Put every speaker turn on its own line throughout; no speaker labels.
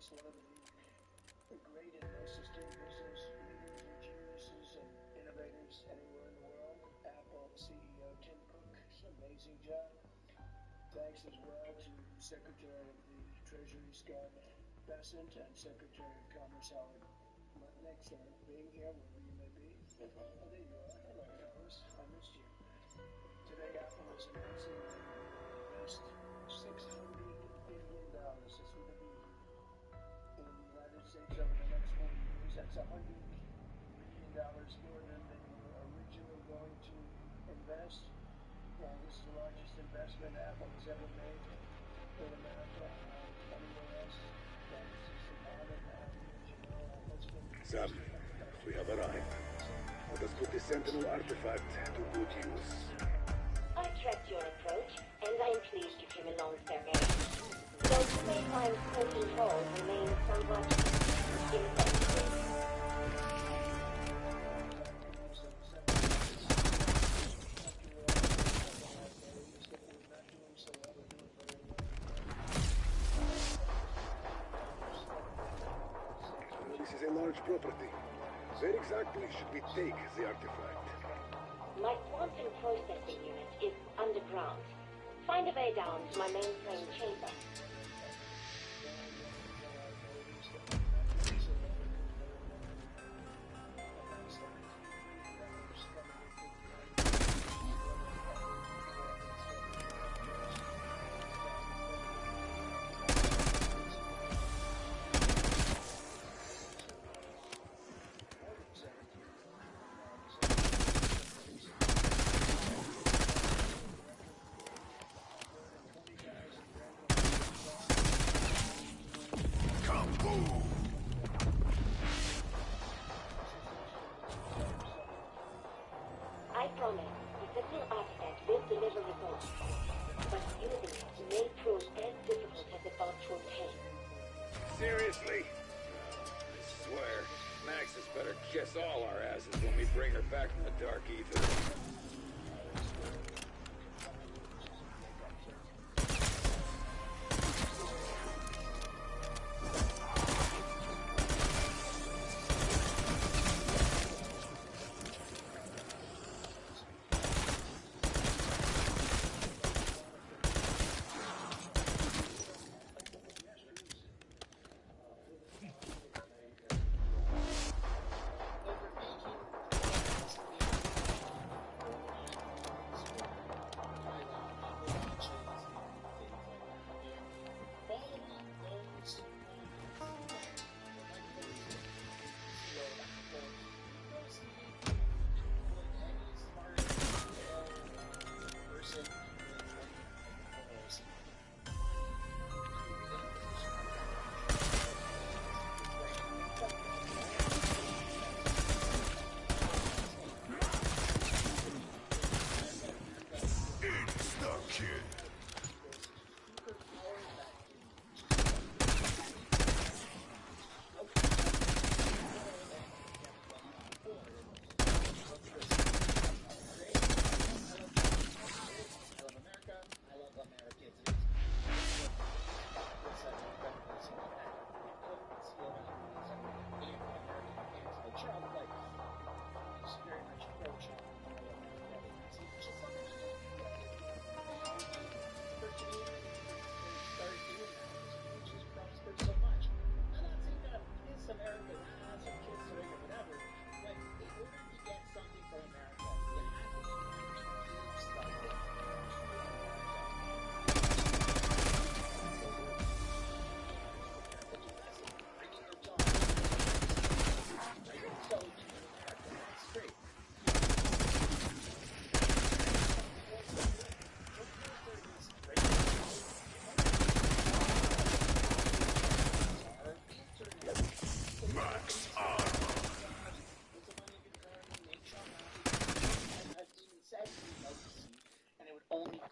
It's one of the great and most esteemed business leaders and geniuses and innovators anywhere in the world. Apple CEO Tim Cook, amazing job. Thanks as well to Secretary of the Treasury Scott Bessent and Secretary of Commerce Howard Lutnick for being here, wherever you may be. Oh, there you are. Hello, fellas. I missed you. Today, Apple is announcing they will invest $600 billion. That's with a B. In the United States over the next 4 years. That's $100 million more than they were originally going to invest. And this is the largest investment Apple has ever made in America or anywhere else. And it's just an honor to have you as you know. Apple's been...
Sam, we have arrived. Let us put the Sentinel artifact to good use.
I trust your approach, and I'm pleased you came along, Sir Mary. Though Playtime's control remains somewhat ineffective.
This is a large property. Where exactly should we take the artifact?
My quantum processing unit is underground. Find a way down to my mainframe chamber. I promise the Sentinel artifact will deliver results, but using it may prove as difficult as it was to obtain.
Seriously? I swear, Max has better kiss all our asses when we bring her back from the dark ether.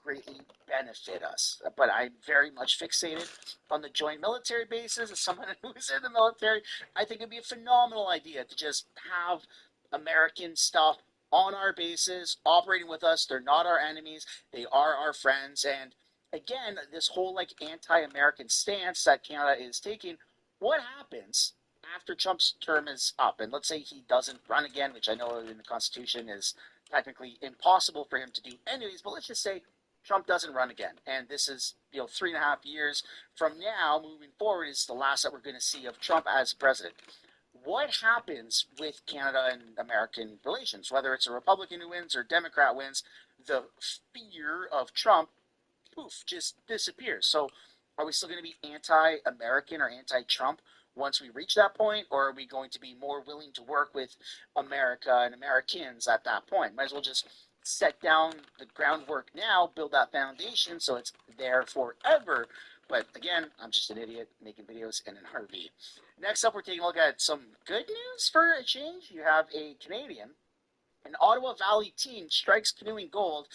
Greatly benefit us. But I'm very much fixated on the joint military bases. As someone who's in the military, I think it'd be a phenomenal idea to just have American stuff on our bases, operating with us. They're not our enemies. They are our friends. And again, this whole like anti-American stance that Canada is taking What happens after Trump's term is up? And let's say he doesn't run again, which I know in the Constitution is technically impossible for him to do anyways, but let's just say Trump doesn't run again. And this is, 3.5 years from now, moving forward, is the last that we're going to see of Trump as president. What happens with Canada and American relations? Whether it's a Republican who wins or a Democrat wins, the fear of Trump, poof, just disappears. So are we still going to be anti-American or anti-Trump once we reach that point, or are we going to be more willing to work with America and Americans at that point? Might as well just set down the groundwork now, build that foundation so it's there forever. But again, I'm just an idiot making videos in an RV. Next up, we're taking a look at some good news for a change. You have a Canadian, an Ottawa Valley team strikes canoeing gold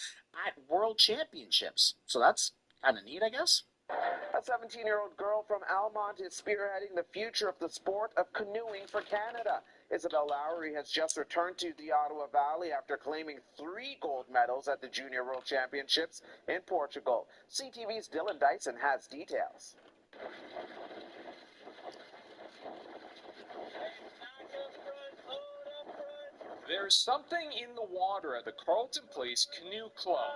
at World Championships. So that's kind of neat, I guess.
A 17-year-old girl from Almont is spearheading the future of the sport of canoeing for Canada. Isabel Lowry has just returned to the Ottawa Valley after claiming 3 gold medals at the Junior World Championships in Portugal. CTV's Dylan Dyson has details.
There's something in the water at the Carleton Place Canoe Club.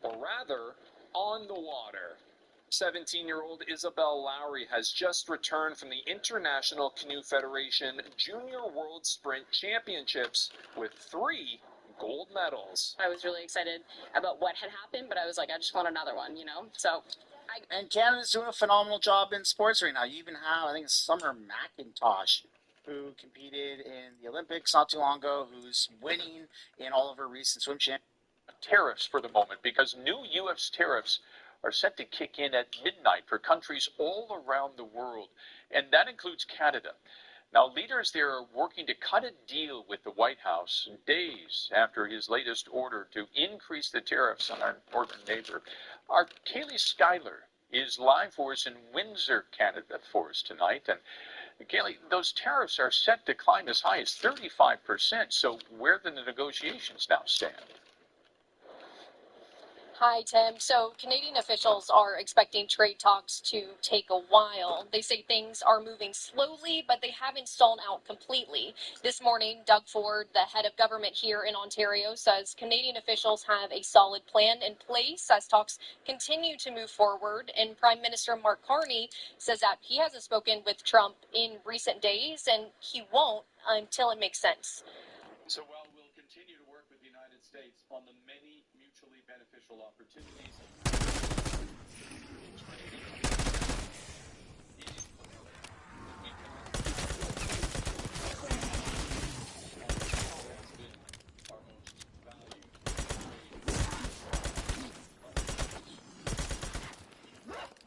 Or rather, on the water. 17-year-old Isabel Lowry has just returned from the International Canoe Federation Junior World Sprint Championships with 3 gold medals.
I was really excited about what had happened, but I was like, I just want another one, So
And Canada's doing a phenomenal job in sports right now. You even have, I think, Summer McIntosh, who competed in the Olympics not too long ago, who's winning in all of her recent swim championships.
Tariffs for the moment, because new U.S. tariffs are set to kick in at midnight for countries all around the world, and that includes Canada. Now, leaders there are working to cut a deal with the White House days after his latest order to increase the tariffs on our northern neighbor. Our Kaylee Schuyler is live for us in Windsor, Canada, for us tonight. And Kaylee, those tariffs are set to climb as high as 35%, so where do the negotiations now stand?
Hi, Tim. So Canadian officials are expecting trade talks to take a while. They say things are moving slowly, but they haven't stalled out completely. This morning, Doug Ford, the head of government here in Ontario, says Canadian officials have a solid plan in place as talks continue to move forward. And Prime Minister Mark Carney says that he hasn't spoken with Trump in recent days, and he won't until it makes sense.
So while we'll continue to work with the United States on the many mutually beneficial opportunities,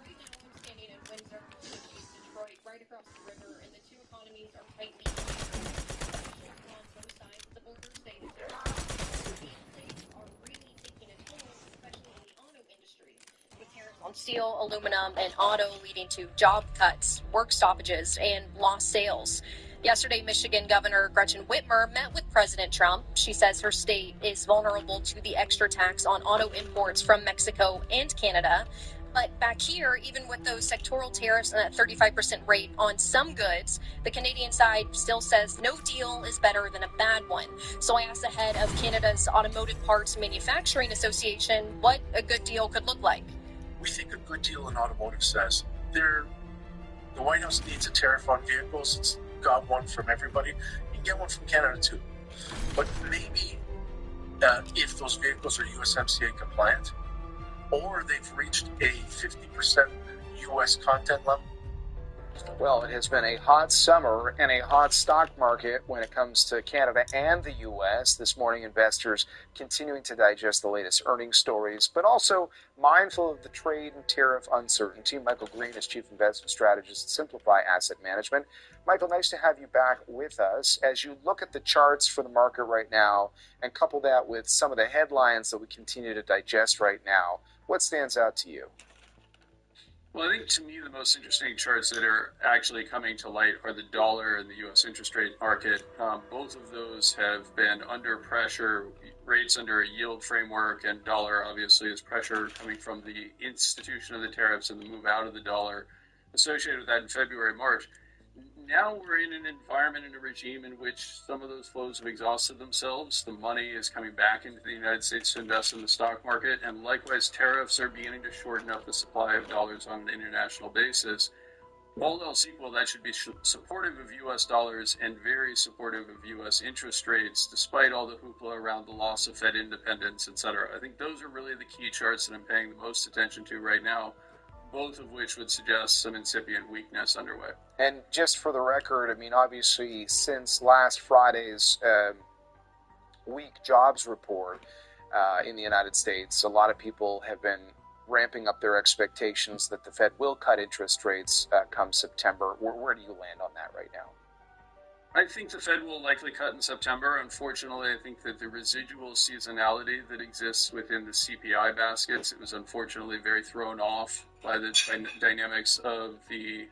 Right now, I'm standing in Windsor, which is Detroit, right across the river, and the two economies are tightly connected. On both sides of the border say that their trades are really taking a toll, especially in the auto industry, with tariffs on steel, aluminum, and auto leading to job cuts, work stoppages, and lost sales. Yesterday, Michigan Governor Gretchen Whitmer met with President Trump. She says her state is vulnerable to the extra tax on auto imports from Mexico and Canada. But back here, even with those sectoral tariffs and that 35% rate on some goods, the Canadian side still says no deal is better than a bad one. So I asked the head of Canada's Automotive Parts Manufacturing Association what a good deal could look like.
We think a good deal in automotive says the White House needs a tariff on vehicles. It's got one from everybody. You can get one from Canada too. But maybe if those vehicles are USMCA compliant, or they've reached a 50% U.S. content level.
Well, it has been a hot summer and a hot stock market when it comes to Canada and the U.S. This morning, investors continuing to digest the latest earnings stories, but also mindful of the trade and tariff uncertainty. Michael Green is Chief Investment Strategist at Simplify Asset Management. Michael, nice to have you back with us. As you look at the charts for the market right now and couple that with some of the headlines that we continue to digest right now, what stands out to you?
well, I think to me the most interesting charts that are actually coming to light are the dollar and the U.S. interest rate market. Both of those have been under pressure, rates under a yield framework, and dollar obviously is pressure coming from the institution of the tariffs and the move out of the dollar. associated with that in February, March. Now we're in an environment and a regime in which some of those flows have exhausted themselves. The money is coming back into the United States to invest in the stock market, and likewise, tariffs are beginning to shorten up the supply of dollars on an international basis. All else equal, that should be supportive of U.S. dollars and very supportive of U.S. interest rates, despite all the hoopla around the loss of Fed independence, etc. I think those are really the key charts that I'm paying the most attention to right now, both of which would suggest some incipient weakness underway.
And just for the record, I mean, obviously, since last Friday's weak jobs report in the United States, a lot of people have been ramping up their expectations that the Fed will cut interest rates come September. Where do you land on that right now?
I think the Fed will likely cut in September. Unfortunately, I think that the residual seasonality that exists within the CPI baskets, it was unfortunately very thrown off by the dynamics of the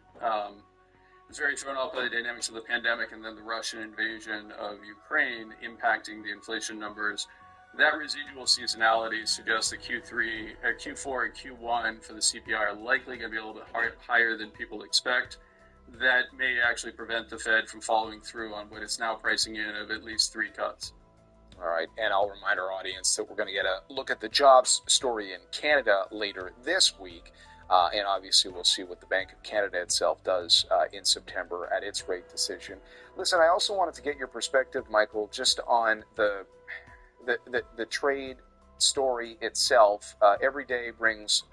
pandemic and then the Russian invasion of Ukraine impacting the inflation numbers. That residual seasonality suggests that Q4 and Q1 for the CPI are likely going to be a little bit higher than people expect. That may actually prevent the Fed from following through on what it's now pricing in of at least 3 cuts.
All right, and I'll remind our audience that we're going to get a look at the jobs story in Canada later this week, and obviously we'll see what the Bank of Canada itself does in September at its rate decision. Listen, I also wanted to get your perspective, Michael, just on the trade story itself. Every day brings,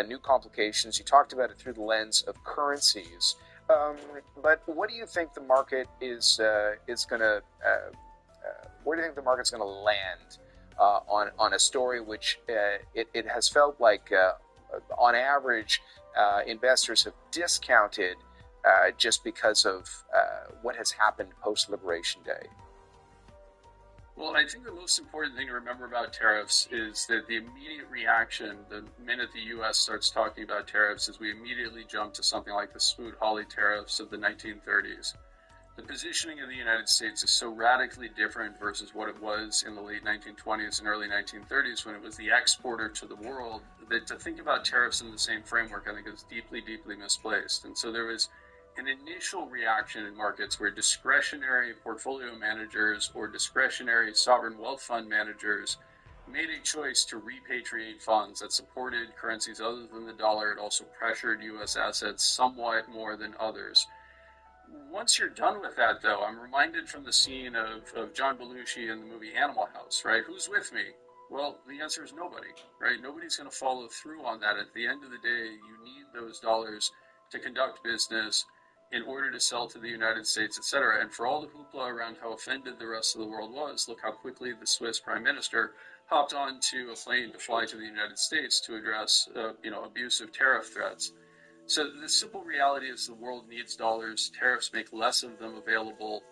new complications. You talked about it through the lens of currencies, but what do you think the market is going to? Where do you think the market's going to land on a story which it has felt like, on average, investors have discounted just because of what has happened post-Liberation Day?
Well, I think the most important thing to remember about tariffs is that the immediate reaction, the minute the U.S. starts talking about tariffs, is we immediately jump to something like the Smoot-Hawley tariffs of the 1930s. The positioning of the United States is so radically different versus what it was in the late 1920s and early 1930s when it was the exporter to the world, that to think about tariffs in the same framework, I think, is deeply, deeply misplaced. And so there was an initial reaction in markets where discretionary portfolio managers or discretionary sovereign wealth fund managers made a choice to repatriate funds that supported currencies other than the dollar. It also pressured U.S. assets somewhat more than others. Once you're done with that, though, I'm reminded from the scene of John Belushi in the movie Animal House, right? Who's with me? Well, the answer is nobody, right? Nobody's going to follow through on that. At the end of the day, you need those dollars to conduct business in order to sell to the United States, etc. And for all the hoopla around how offended the rest of the world was, look how quickly the Swiss Prime Minister hopped onto a plane to fly to the United States to address, abusive tariff threats. So the simple reality is the world needs dollars. Tariffs make less of them available.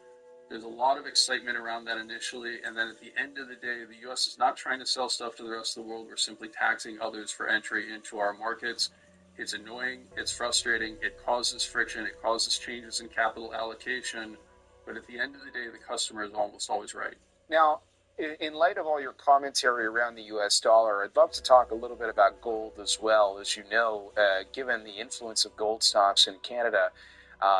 There's a lot of excitement around that initially, and then at the end of the day, the U.S. is not trying to sell stuff to the rest of the world. We're simply taxing others for entry into our markets. It's annoying, it's frustrating, it causes friction, it causes changes in capital allocation, but at the end of the day, the customer is almost always right.
Now, in light of all your commentary around the U.S. dollar, I'd love to talk a little bit about gold as well. As you know, given the influence of gold stocks in Canada,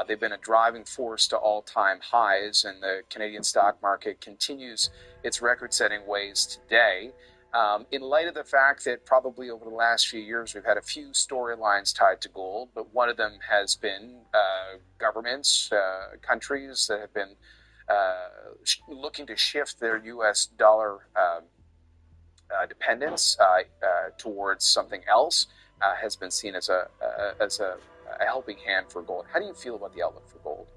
they've been a driving force to all-time highs, and the Canadian stock market continues its record-setting ways today. In light of the fact that probably over the last few years we've had a few storylines tied to gold, but one of them has been governments, countries that have been looking to shift their U.S. dollar dependence towards something else, has been seen as a helping hand for gold. How do you feel about the outlook for gold?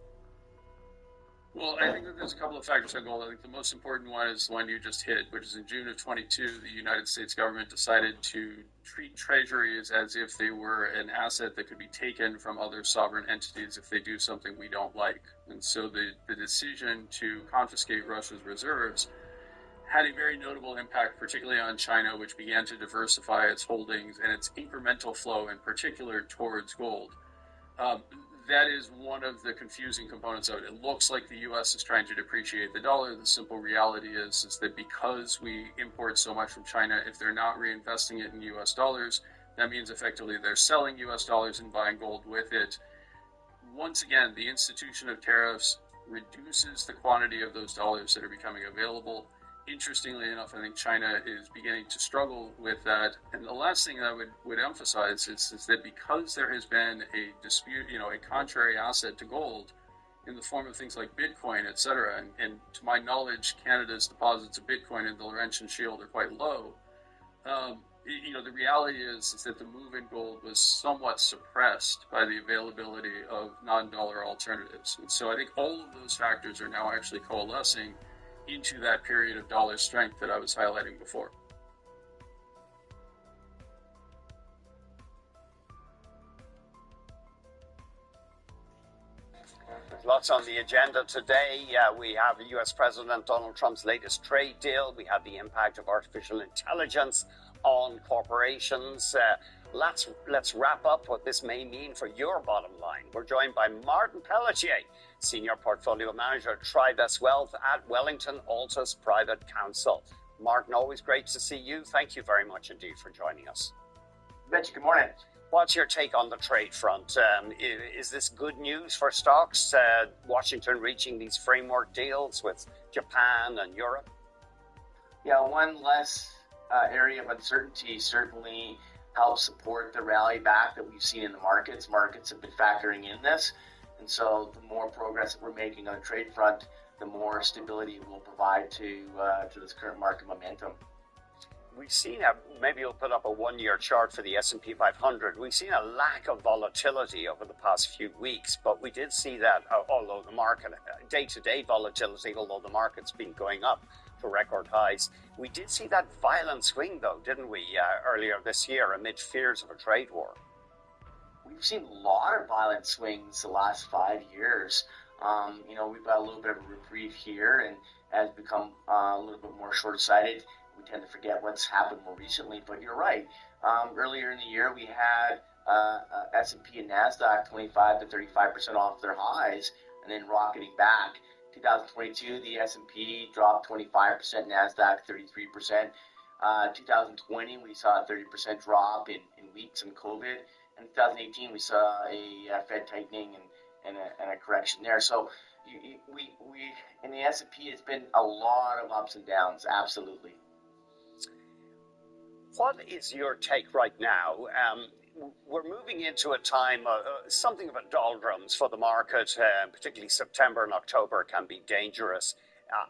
Well, I think that there's a couple of factors on gold. I think the most important one is the one you just hit, which is in June of 22, the United States government decided to treat treasuries as if they were an asset that could be taken from other sovereign entities if they do something we don't like. And so the decision to confiscate Russia's reserves had a very notable impact, particularly on China, which began to diversify its holdings and its incremental flow in particular towards gold. That is one of the confusing components of it. It looks like the U.S. is trying to depreciate the dollar. The simple reality is that because we import so much from China, if they're not reinvesting it in U.S. dollars, That means effectively they're selling US dollars and buying gold with it. Once again, the institution of tariffs reduces the quantity of those dollars that are becoming available. Interestingly enough, I think China is beginning to struggle with that. And the last thing I would emphasize is that because there has been a dispute, a contrary asset to gold in the form of things like Bitcoin, et cetera, and to my knowledge, Canada's deposits of Bitcoin in the Laurentian Shield are quite low. The reality is that the move in gold was somewhat suppressed by the availability of non-dollar alternatives. And so I think all of those factors are now actually coalescing into that period of dollar strength that I was highlighting before.
Lots on the agenda today. We have U.S. President Donald Trump's latest trade deal. We have the impact of artificial intelligence on corporations. Let's wrap up what this may mean for your bottom line. We're joined by Martin Pelletier, Senior Portfolio Manager at Tribest Wealth at Wellington Altus Private Council. Martin, always great to see you. Thank you very much indeed for joining us.
Betcha, good morning.
What's your take on the trade front? Is this good news for stocks? Washington reaching these framework deals with Japan and Europe?
Yeah, one less area of uncertainty certainly helps support the rally back that we've seen in the markets. Markets have been factoring in this, and so the more progress that we're making on the trade front, the more stability it will provide to this current market momentum.
We've seen maybe you'll put up a one-year chart for the S&P 500. We've seen a lack of volatility over the past few weeks, but we did see that, although the market, day-to-day volatility, although the market's been going up to record highs. We did see that violent swing, though, didn't we, earlier this year amid fears of a trade war?
We've seen a lot of violent swings the last 5 years. We've got a little bit of a reprieve here and has become a little bit more short-sighted. We tend to forget what's happened more recently, but you're right. Earlier in the year, we had S&P and NASDAQ 25 to 35% off their highs and then rocketing back. 2022, the S&P dropped 25%, NASDAQ 33%. 2020, we saw a 30% drop in weeks in COVID. In 2018, we saw a Fed tightening and a correction there. So we in the S&P, it's been a lot of ups and downs, absolutely.
What is your take right now? We're moving into a time, something of a doldrums for the market, particularly September and October can be dangerous.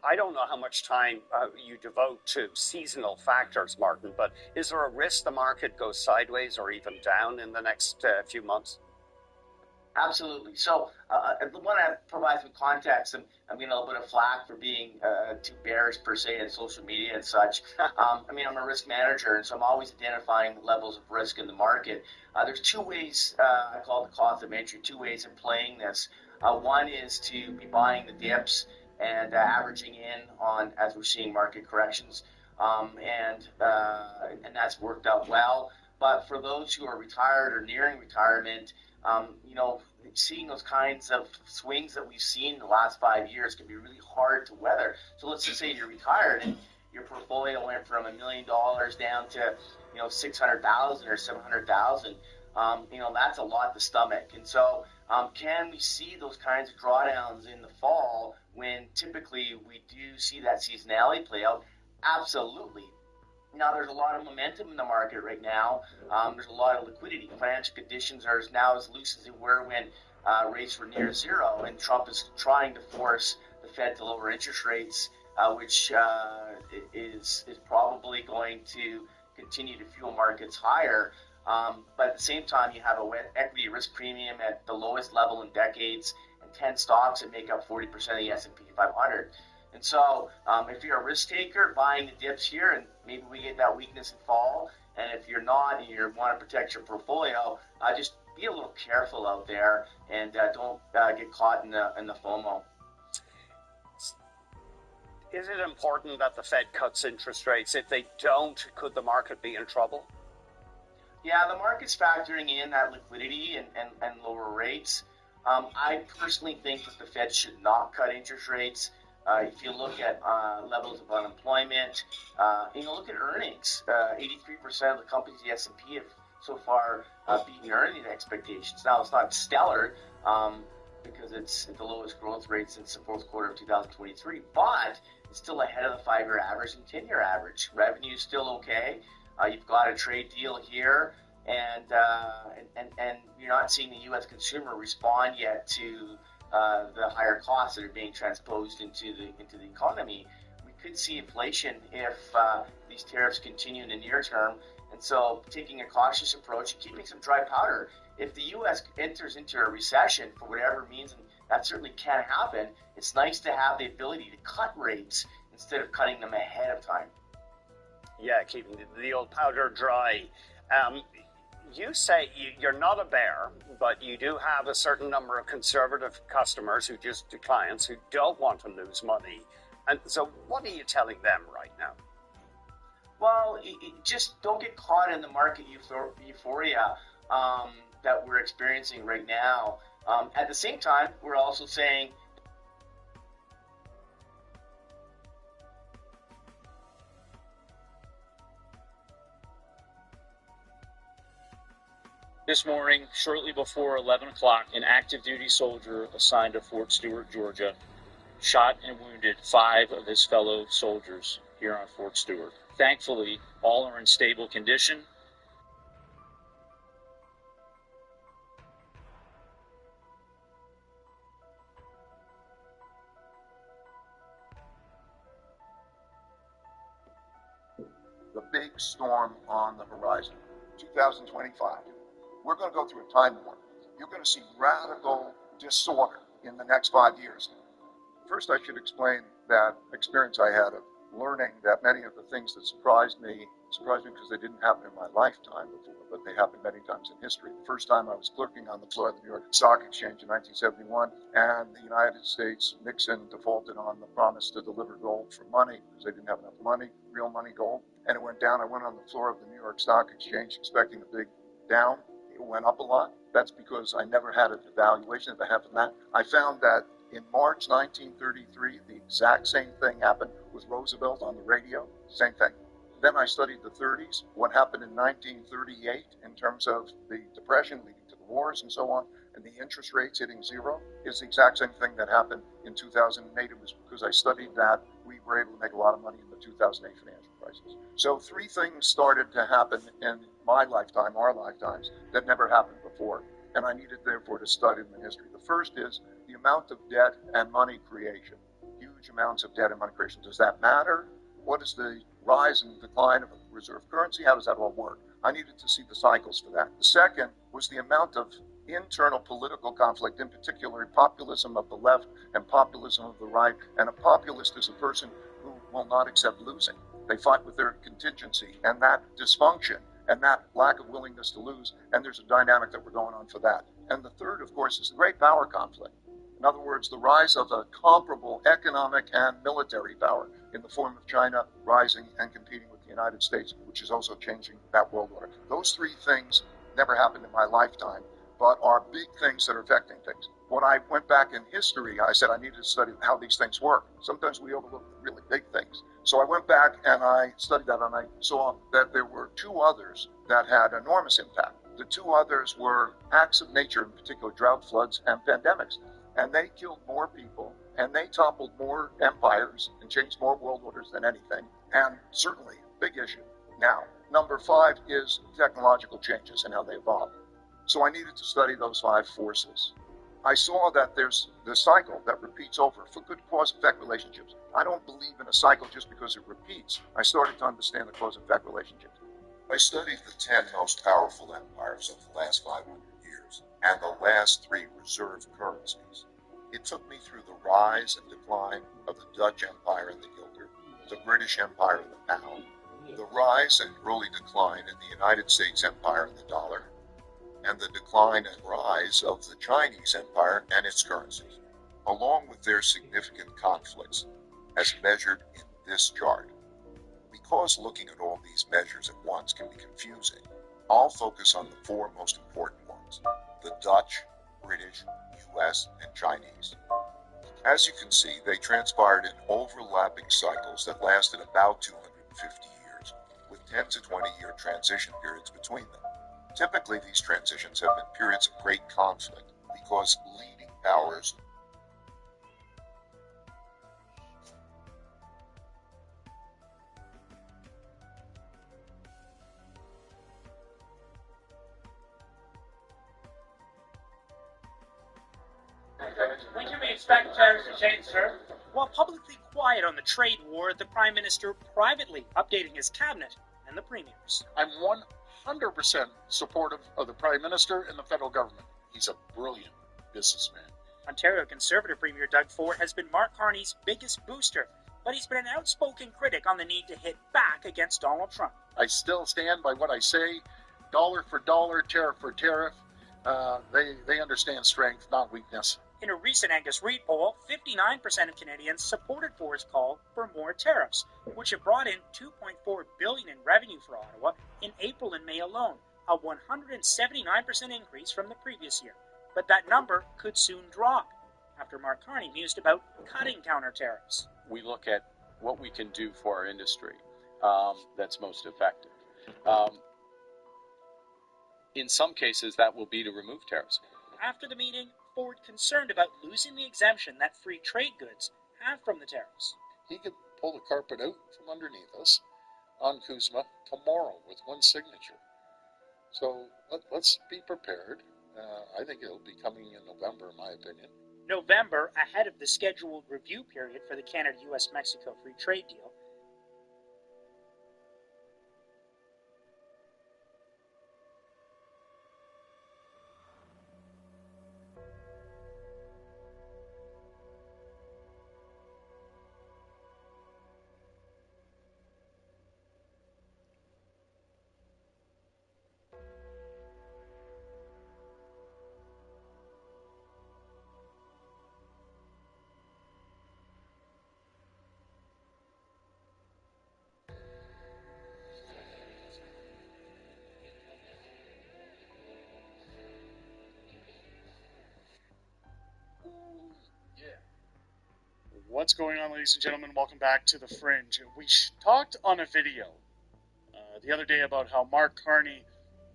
I don't know how much time you devote to seasonal factors, Martin, but is there a risk the market goes sideways or even down in the next few months?
Absolutely. So I want to provide some context. I'm getting a little bit of flack for being too bearish per se in social media and such. I'm a risk manager, and so I'm always identifying levels of risk in the market. There's two ways, I call it the cost of entry, two ways of playing this. One is to be buying the dips and averaging in on as we're seeing market corrections, and that's worked out well. But for those who are retired or nearing retirement, seeing those kinds of swings that we've seen in the last 5 years can be really hard to weather. So let's just say you're retired and your portfolio went from $1 million down to, 600,000 or 700,000. That's a lot to stomach. And so, can we see those kinds of drawdowns in the fall when typically we do see that seasonality play out? Absolutely. Now, there's a lot of momentum in the market right now. There's a lot of liquidity. Financial conditions are now as loose as they were when rates were near zero, and Trump is trying to force the Fed to lower interest rates, which is probably going to continue to fuel markets higher. But at the same time, you have a equity risk premium at the lowest level in decades, and 10 stocks that make up 40% of the S&P 500. And so if you're a risk taker, buying the dips here, and maybe we get that weakness in fall, and if you're not and you want to protect your portfolio, just be a little careful out there and don't get caught in the FOMO.
Is it important that the Fed cuts interest rates? If they don't, could the market be in trouble?
Yeah, the market's factoring in that liquidity and lower rates. I personally think that the Fed should not cut interest rates. If you look at levels of unemployment, look at earnings. 83% of the companies in the S&P so far beating earning expectations. Now, it's not stellar because it's at the lowest growth rate since the fourth quarter of 2023, but it's still ahead of the 5-year average and 10-year average. Revenue is still okay. You've got a trade deal here, and you're not seeing the U.S. consumer respond yet to the higher costs that are being transposed into the economy. We could see inflation if these tariffs continue in the near term, and so taking a cautious approach and keeping some dry powder. If the U.S. enters into a recession for whatever means, and that certainly can happen, it's nice to have the ability to cut rates instead of cutting them ahead of time.
Yeah, keeping the old powder dry. You say you're not a bear, but you do have a certain number of conservative customers clients who don't want to lose money. And so what are you telling them right now?
Well, just don't get caught in the market euphoria that we're experiencing right now. At the same time, we're also saying
this morning, shortly before 11 o'clock, an active duty soldier assigned to Fort Stewart, Georgia, shot and wounded 5 of his fellow soldiers here on Fort Stewart. Thankfully, all are in stable condition.
The big storm on the horizon, 2025. We're going to go through a time warp. You're going to see radical disorder in the next 5 years. First, I should explain that experience I had of learning that many of the things that surprised me because they didn't happen in my lifetime before, but they happened many times in history. The first time I was clerking on the floor of the New York Stock Exchange in 1971, and the United States, Nixon defaulted on the promise to deliver gold for money because they didn't have enough money, real money, gold, and it went down. I went on the floor of the New York Stock Exchange expecting a big down. It went up a lot. That's because I never had a devaluation at the half of that. I found that in March 1933, the exact same thing happened with Roosevelt on the radio, same thing. Then I studied the 30s, what happened in 1938 in terms of the Depression leading to the wars and so on, and the interest rates hitting zero is the exact same thing that happened in 2008. It was because I studied that we were able to make a lot of money in the 2008 financial crisis. So 3 things started to happen in my lifetime, our lifetimes, that never happened before, and I needed, therefore, to study them in history. The first is the amount of debt and money creation. Huge amounts of debt and money creation. Does that matter? What is the rise and decline of a reserve currency? How does that all work? I needed to see the cycles for that. The second was the amount of internal political conflict, in particular populism of the left and populism of the right. And a populist is a person who will not accept losing. They fight with their contingency, and that dysfunction and that lack of willingness to lose, and there's a dynamic that we're going on for that. And the third, of course, is the great power conflict. In other words, the rise of a comparable economic and military power in the form of China rising and competing with the United States, which is also changing that world order. Those 3 things never happened in my lifetime, but are big things that are affecting things. When I went back in history, I said I needed to study how these things work. Sometimes we overlook really big things. So I went back and I studied that, and I saw that there were 2 others that had enormous impact. The 2 others were acts of nature, in particular drought, floods, and pandemics. And they killed more people, and they toppled more empires and changed more world orders than anything. And certainly, big issue. Now, number 5 is technological changes and how they evolve. So I needed to study those 5 forces. I saw that there's the cycle that repeats over for good cause-effect relationships. I don't believe in a cycle just because it repeats. I started to understand the cause-effect relationships. I studied the 10 most powerful empires of the last 500 years and the last 3 reserve currencies. It took me through the rise and decline of the Dutch Empire and the guilder, the British Empire and the pound, the rise and early decline in the United States Empire and the dollar, and the decline and rise of the Chinese Empire and its currencies, along with their significant conflicts, as measured in this chart. Because looking at all these measures at once can be confusing, I'll focus on the 4 most important ones: the Dutch, British, US, and Chinese. As you can see, they transpired in overlapping cycles that lasted about 250 years, with 10 to 20-year transition periods between them. Typically, these transitions have been periods of great conflict because leading powers
When can we expect tariffs to change, sir? While publicly quiet on the trade war, the Prime Minister privately updating his cabinet and the premiers.
I'm 100% supportive of the Prime Minister and the federal government. He's a brilliant businessman.
Ontario Conservative Premier Doug Ford has been Mark Carney's biggest booster, but he's been an outspoken critic on the need to hit back against Donald Trump.
I still stand by what I say, dollar for dollar, tariff for tariff. They understand strength, not weakness.
In a recent Angus Reid poll, 59% of Canadians supported Ford's call for more tariffs, which have brought in $2.4 billion in revenue for Ottawa in April and May alone, a 179% increase from the previous year. But that number could soon drop after Mark Carney mused about cutting counter tariffs.
We look at what we can do for our industry that's most effective. In some cases, that will be to remove tariffs.
After the meeting, Ford concerned about losing the exemption that free trade goods have from the tariffs.
He could pull the carpet out from underneath us on Kuzma tomorrow with one signature. So let's be prepared. I think it'll be coming in November, in my opinion.
November, ahead of the scheduled review period for the Canada-US-Mexico free trade deal.
What's going on, ladies and gentlemen? Welcome back to The Fringe. We talked on a video the other day about how Mark Carney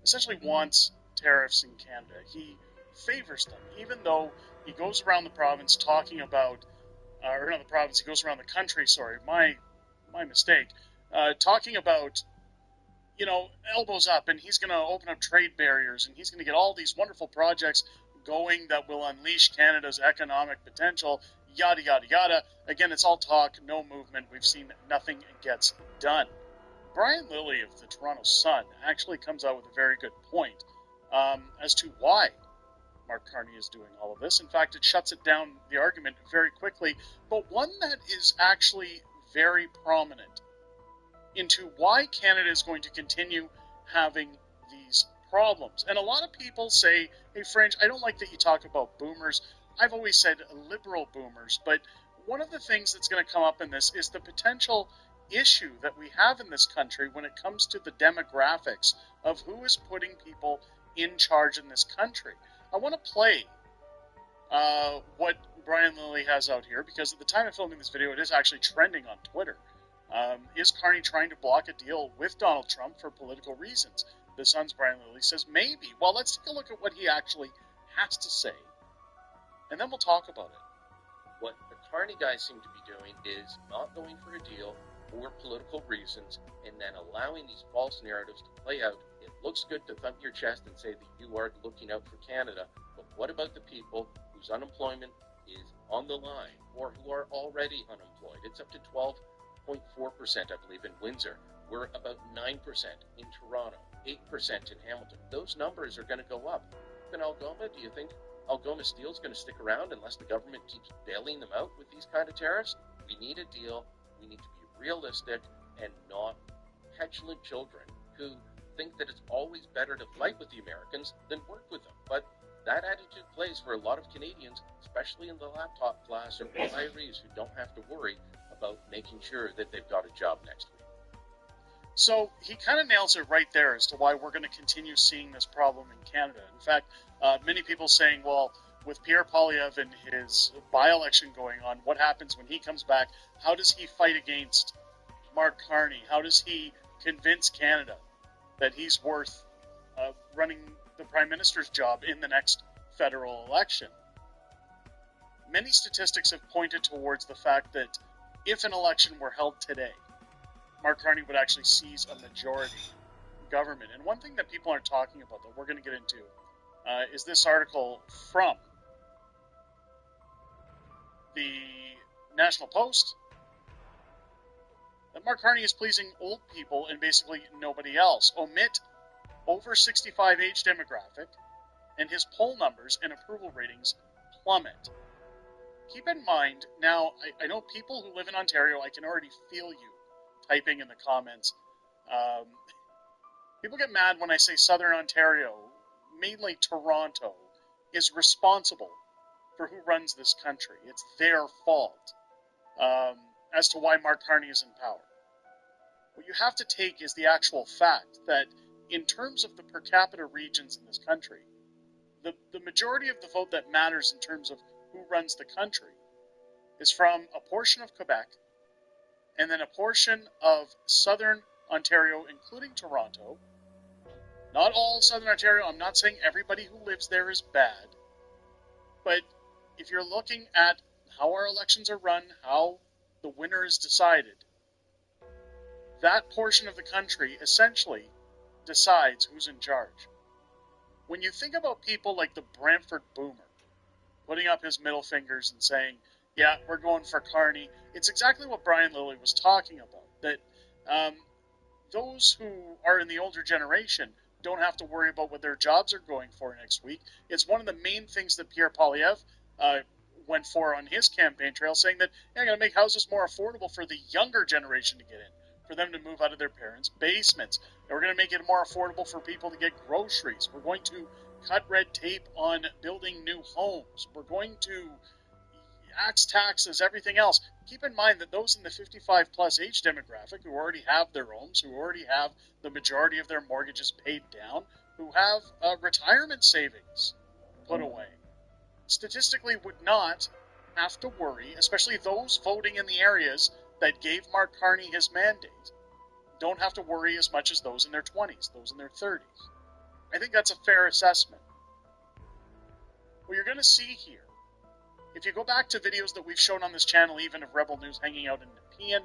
essentially wants tariffs in Canada. He favors them, even though he goes around the province talking about, or not the province, he goes around the country, sorry, my mistake, talking about, you know, elbows up, and he's going to open up trade barriers, and he's going to get all these wonderful projects going that will unleash Canada's economic potential, yada, yada, yada. Again, it's all talk, no movement. We've seen nothing gets done. Brian Lilley of the Toronto Sun actually comes out with a very good point as to why Mark Carney is doing all of this. In fact, it shuts it down, the argument, very quickly, but one that is actually very prominent into why Canada is going to continue having these problems. And a lot of people say, hey, Fringe, I don't like that you talk about boomers. I've always said liberal boomers, but one of the things that's going to come up in this is the potential issue that we have in this country when it comes to the demographics of who is putting people in charge in this country. I want to play what Brian Lilley has out here, because at the time of filming this video, it is actually trending on Twitter. Is Carney trying to block a deal with Donald Trump for political reasons? The Sun's Brian Lilley says maybe. Well, let's take a look at what he actually has to say, and then we'll talk about it.
What the Carney guys seem to be doing is not going for a deal for political reasons and then allowing these false narratives to play out. It looks good to thump your chest and say that you are looking out for Canada, but what about the people whose unemployment is on the line or who are already unemployed? It's up to 12.4%, I believe, in Windsor. We're about 9% in Toronto, 8% in Hamilton. Those numbers are going to go up. In Algoma, do you think Algoma Steel is going to stick around unless the government keeps bailing them out with these kind of tariffs? We need a deal. We need to be realistic and not petulant children who think that it's always better to fight with the Americans than work with them. But that attitude plays for a lot of Canadians, especially in the laptop class or retirees who don't have to worry about making sure that they've got a job next week.
So he kind of nails it right there as to why we're going to continue seeing this problem in Canada. In fact, many people saying, well, with Pierre Poilievre and his by-election going on, what happens when he comes back? How does he fight against Mark Carney? How does he convince Canada that he's worth running the Prime Minister's job in the next federal election. Many statistics have pointed towards the fact that if an election were held today, Mark Carney would actually seize a majority government. And one thing that people aren't talking about that we're going to get into is this article from the National Post that Mark Carney is pleasing old people and basically nobody else. Omit over 65 age demographic, and his poll numbers and approval ratings plummet. Keep in mind, now, I know people who live in Ontario, I can already feel you typing in the comments. People get mad when I say Southern Ontario, mainly Toronto, is responsible for who runs this country. It's their fault as to why Mark Carney is in power. What you have to take is the actual fact that in terms of the per capita regions in this country, the majority of the vote that matters in terms of who runs the country is from a portion of Quebec and then a portion of Southern Ontario, including Toronto. Not all Southern Ontario. I'm not saying everybody who lives there is bad. But if you're looking at how our elections are run, how the winner is decided, that portion of the country essentially decides who's in charge. When you think about people like the Brantford Boomer putting up his middle fingers and saying, yeah, we're going for Carney, it's exactly what Brian Lilly was talking about, that those who are in the older generation don't have to worry about what their jobs are going for next week. It's one of the main things that Pierre Poilievre went for on his campaign trail, saying that I'm going to make houses more affordable for the younger generation to get in, for them to move out of their parents' basements. And we're going to make it more affordable for people to get groceries. We're going to cut red tape on building new homes. We're going to axe taxes, everything else. Keep in mind that those in the 55 plus age demographic who already have their homes, who already have the majority of their mortgages paid down, who have retirement savings put away, statistically would not have to worry, especially those voting in the areas that gave Mark Carney his mandate, don't have to worry as much as those in their 20s, those in their 30s. I think that's a fair assessment. What you're going to see here, if you go back to videos that we've shown on this channel, even of Rebel News hanging out in Nepean,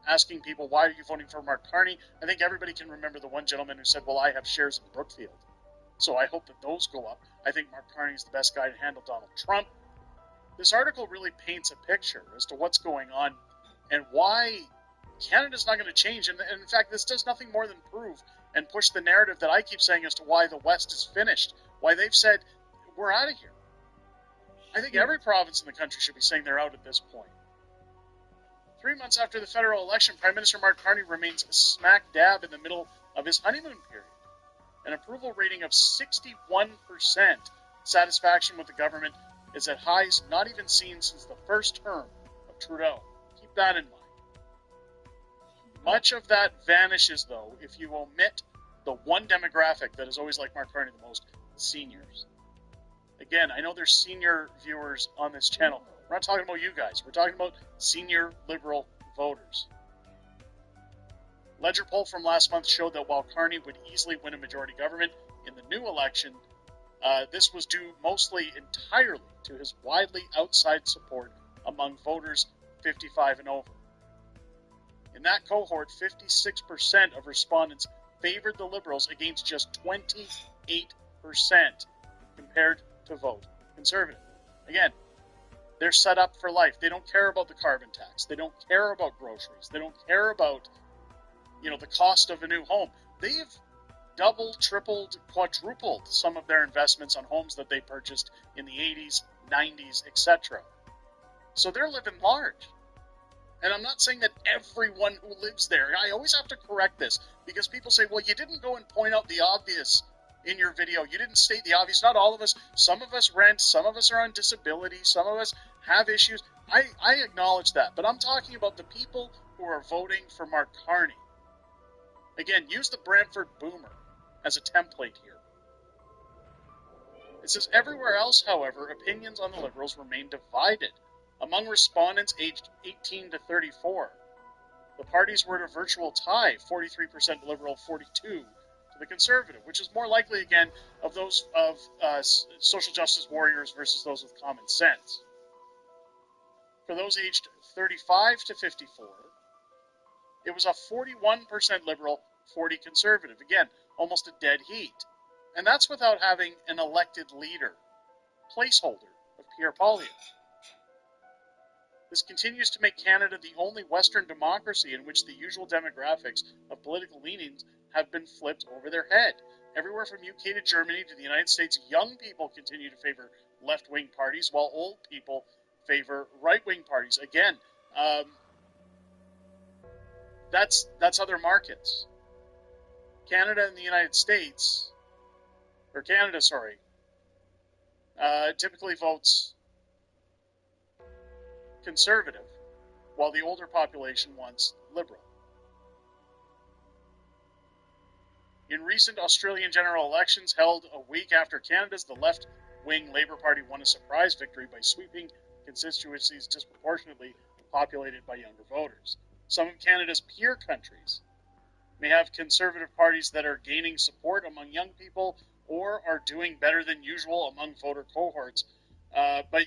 asking people, why are you voting for Mark Carney? I think everybody can remember the one gentleman who said, well, I have shares in Brookfield, so I hope that those go up. I think Mark Carney is the best guy to handle Donald Trump. This article really paints a picture as to what's going on and why Canada's not going to change. And in fact, this does nothing more than prove and push the narrative that I keep saying as to why the West is finished, why they've said, we're out of here. I think every province in the country should be saying they're out at this point. 3 months after the federal election, Prime Minister Mark Carney remains smack dab in the middle of his honeymoon period. An approval rating of 61%. Satisfaction with the government is at highs not even seen since the first term of Trudeau. Keep that in mind. Much of that vanishes, though, if you omit the one demographic that is always like Mark Carney the most, seniors. Again, I know there's senior viewers on this channel. We're not talking about you guys. We're talking about senior Liberal voters. Ledger poll from last month showed that while Carney would easily win a majority government in the new election, this was due mostly entirely to his widely outside support among voters 55 and over. In that cohort, 56% of respondents favored the Liberals against just 28% compared to vote Conservative. Again, they're set up for life. They don't care about the carbon tax. They don't care about groceries. They don't care about, the cost of a new home. They've doubled, tripled, quadrupled some of their investments on homes that they purchased in the 80s, 90s, etc. So they're living large. And I'm not saying that everyone who lives there, I always have to correct this, because people say, well, you didn't go and point out the obvious in your video. You didn't state the obvious. Not all of us. Some of us rent. Some of us are on disability. Some of us have issues. I acknowledge that. But I'm talking about the people who are voting for Mark Carney. Again, use the Brantford Boomer as a template here. It says, everywhere else, however, opinions on the Liberals remain divided. Among respondents aged 18 to 34, the parties were at a virtual tie, 43% Liberal, 42% to the Conservative, which is more likely, again, of those of social justice warriors versus those with common sense. For those aged 35 to 54, it was a 41% Liberal, 40 Conservative. Again, almost a dead heat. And that's without having an elected leader, placeholder of Pierre Poilievre. This continues to make Canada the only Western democracy in which the usual demographics of political leanings have been flipped over their head. Everywhere from UK to Germany to the United States, young people continue to favor left-wing parties, while old people favor right-wing parties. Again, that's other markets. Canada and the United States, or Canada, sorry, typically votes Conservative, while the older population wants Liberal. In recent Australian general elections held a week after Canada's, the left-wing Labour Party won a surprise victory by sweeping constituencies disproportionately populated by younger voters. Some of Canada's peer countries may have Conservative parties that are gaining support among young people or are doing better than usual among voter cohorts, but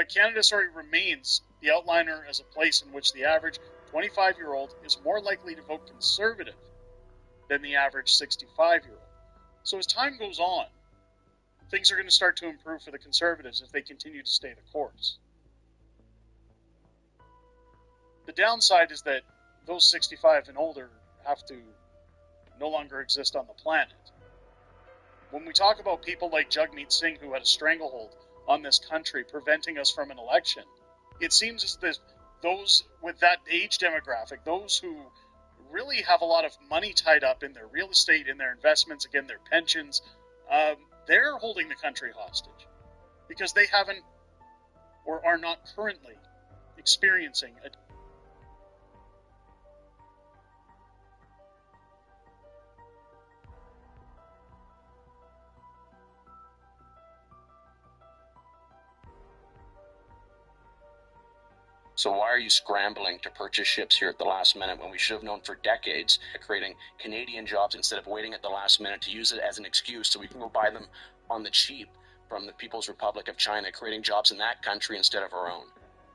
Canada remains the outliner as a place in which the average 25-year-old is more likely to vote Conservative than the average 65-year-old. So as time goes on, things are going to start to improve for the Conservatives if they continue to stay the course. The downside is that those 65 and older have to no longer exist on the planet. When we talk about people like Jagmeet Singh, who had a stranglehold on this country, preventing us from an election, it seems as if those with that age demographic, those who really have a lot of money tied up in their real estate, in their investments, again, their pensions, they're holding the country hostage because they haven't or are not currently experiencing a
So why are you scrambling to purchase ships here at the last minute when we should have known for decades creating Canadian jobs instead of waiting at the last minute to use it as an excuse so we can go buy them on the cheap from the People's Republic of China, creating jobs in that country instead of our own?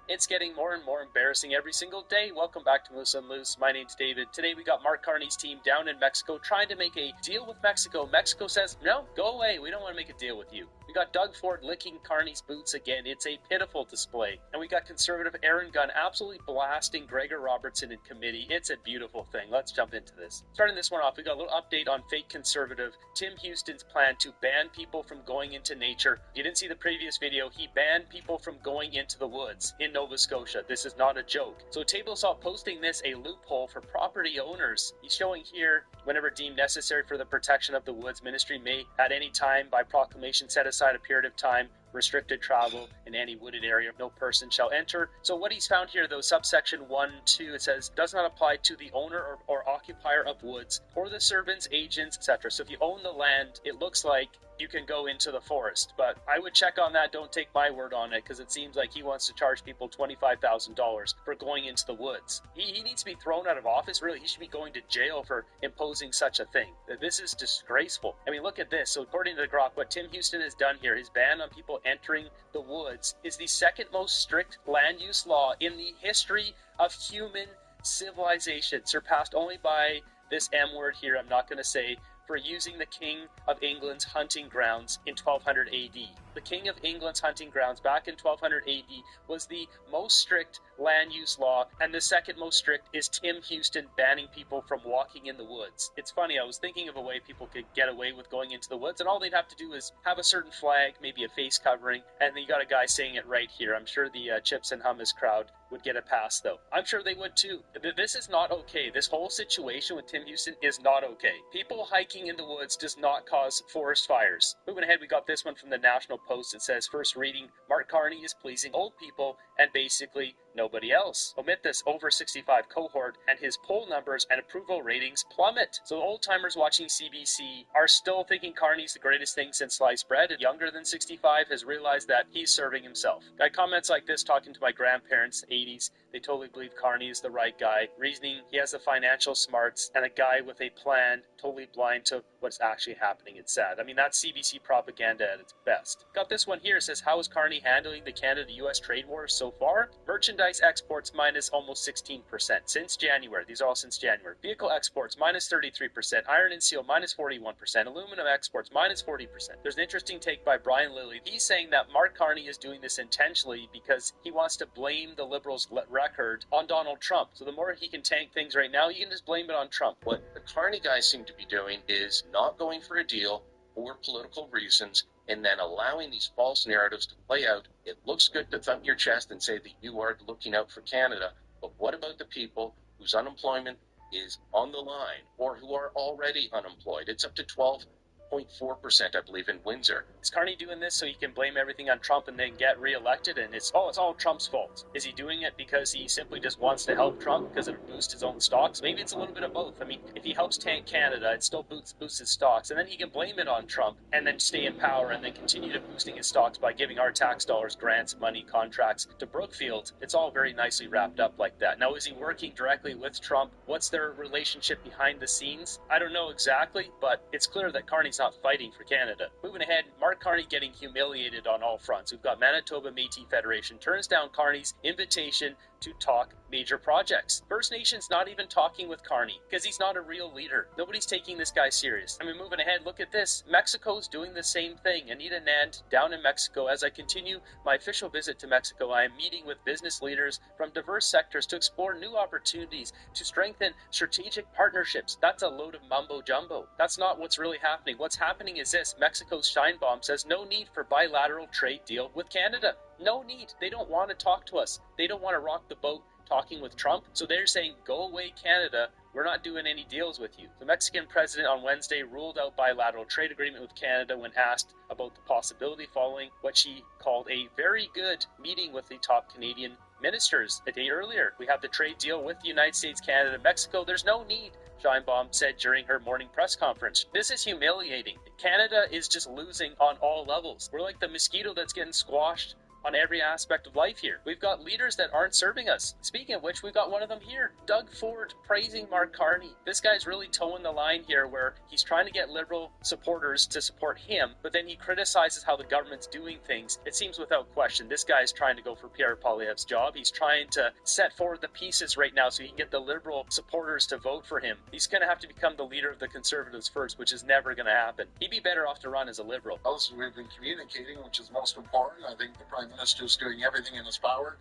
It's getting more and more embarrassing every single day. Welcome back to Moose on Loose. My name's David. Today we got Mark Carney's team down in Mexico trying to make a deal with Mexico. Mexico says, no, go away. We don't want to make a deal with you. We got Doug Ford licking Carney's boots again. It's a pitiful display. And we got conservative Aaron Gunn absolutely blasting Gregor Robertson in committee. It's a beautiful thing. Let's jump into this. Starting this one off, we got a little update on fake conservative Tim Houston's plan to ban people from going into nature. If you didn't see the previous video, he banned people from going into the woods in Nova Scotia. This is not a joke. So Table saw posting this a loophole for property owners. He's showing here, whenever deemed necessary for the protection of the woods, ministry may at any time by proclamation set aside a period of time restricted travel in any wooded area. No person shall enter. So what he's found here, though, subsection 1-2, it says, does not apply to the owner or occupier of woods or the servants, agents, etc. So if you own the land, it looks like you can go into the forest. But I would check on that. Don't take my word on it, because it seems like he wants to charge people $25,000 for going into the woods. He needs to be thrown out of office. Really, he should be going to jail for imposing such a thing. This is disgraceful. I mean, look at this. So according to the Grok, what Tim Houston has done here, his ban on people entering the woods, is the second most strict land use law in the history of human civilization, surpassed only by this M word here, I'm not going to say, for using the King of England's hunting grounds in 1200 AD. The King of England's hunting grounds back in 1200 AD was the most strict land use law, and the second most strict is Tim Houston banning people from walking in the woods. It's funny, I was thinking of a way people could get away with going into the woods, and all they'd have to do is have a certain flag, maybe a face covering, and then you got a guy saying it right here. I'm sure the Chips and Hummus crowd would get a pass, though. I'm sure they would too. This is not okay. This whole situation with Tim Houston is not okay. People hiking
working in the woods does not cause forest fires. Moving ahead, we got this one from the National Post. It says, first reading, Mark Carney is pleasing old people and basically nobody else. Omit this over 65 cohort and his poll numbers and approval ratings plummet. So the old timers watching CBC are still thinking Carney's the greatest thing since sliced bread, and younger than 65 has realized that he's serving himself. Got comments like this talking to my grandparents, 80s. They totally believe Carney is the right guy, reasoning he has the financial smarts and a guy with a plan, totally blind to what's actually happening. It's sad. I mean, that's CBC propaganda at its best. Got this one here. It says, how is Carney handling the Canada-US trade war so far? Merchandise exports minus almost 16% since January. These are all since January. Vehicle exports minus 33%. Iron and steel minus 41%. Aluminum exports minus 40%. There's an interesting take by Brian Lilly. He's saying that Mark Carney is doing this intentionally because he wants to blame the Liberals' record on Donald Trump. So the more he can tank things right now, he can just blame it on Trump.
What the Carney guys seem to be doing is not going for a deal for political reasons and then allowing these false narratives to play out. It looks good to thump your chest and say that you are looking out for Canada, but what about the people whose unemployment is on the line or who are already unemployed? It's up to 12.4%, I believe, in Windsor.
Is Carney doing this so he can blame everything on Trump and then get reelected and it's all Trump's fault? Is he doing it because he simply just wants to help Trump because it boosts his own stocks? Maybe it's a little bit of both. I mean, if he helps tank Canada, it still boosts his stocks, and then he can blame it on Trump and then stay in power and then continue to boosting his stocks by giving our tax dollars, grants, money, contracts to Brookfield. It's all very nicely wrapped up like that. Now, is he working directly with Trump? What's their relationship behind the scenes? I don't know exactly, but it's clear that Carney's not fighting for Canada. Moving ahead, Mark Carney getting humiliated on all fronts. We've got Manitoba Métis Federation turns down Carney's invitation to talk major projects. First Nations not even talking with Carney because he's not a real leader. Nobody's taking this guy serious. I mean, moving ahead, look at this. Mexico's doing the same thing. Anita Nand down in Mexico. As I continue my official visit to Mexico, I am meeting with business leaders from diverse sectors to explore new opportunities to strengthen strategic partnerships. That's a load of mumbo jumbo. That's not what's really happening. What's happening is this. Mexico's Steinbaum says no need for bilateral trade deal with Canada. No need. They don't want to talk to us. They don't want to rock the boat talking with Trump. So they're saying, go away, Canada. We're not doing any deals with you. The Mexican president on Wednesday ruled out bilateral trade agreement with Canada when asked about the possibility following what she called a very good meeting with the top Canadian ministers a day earlier. We have the trade deal with the United States, Canada, Mexico. There's no need, Steinbaum said during her morning press conference. This is humiliating. Canada is just losing on all levels. We're like the mosquito that's getting squashed on every aspect of life here. We've got leaders that aren't serving us. Speaking of which, we've got one of them here. Doug Ford praising Mark Carney. This guy's really towing the line here where he's trying to get Liberal supporters to support him, but then he criticizes how the government's doing things. It seems without question this guy's trying to go for Pierre Poilievre's job. He's trying to set forward the pieces right now so he can get the Liberal supporters to vote for him. He's going to have to become the leader of the Conservatives first, which is never going to happen. He'd be better off to run as a Liberal.
Also, we've been communicating, which is most important. I think the Prime Minister is doing everything in his power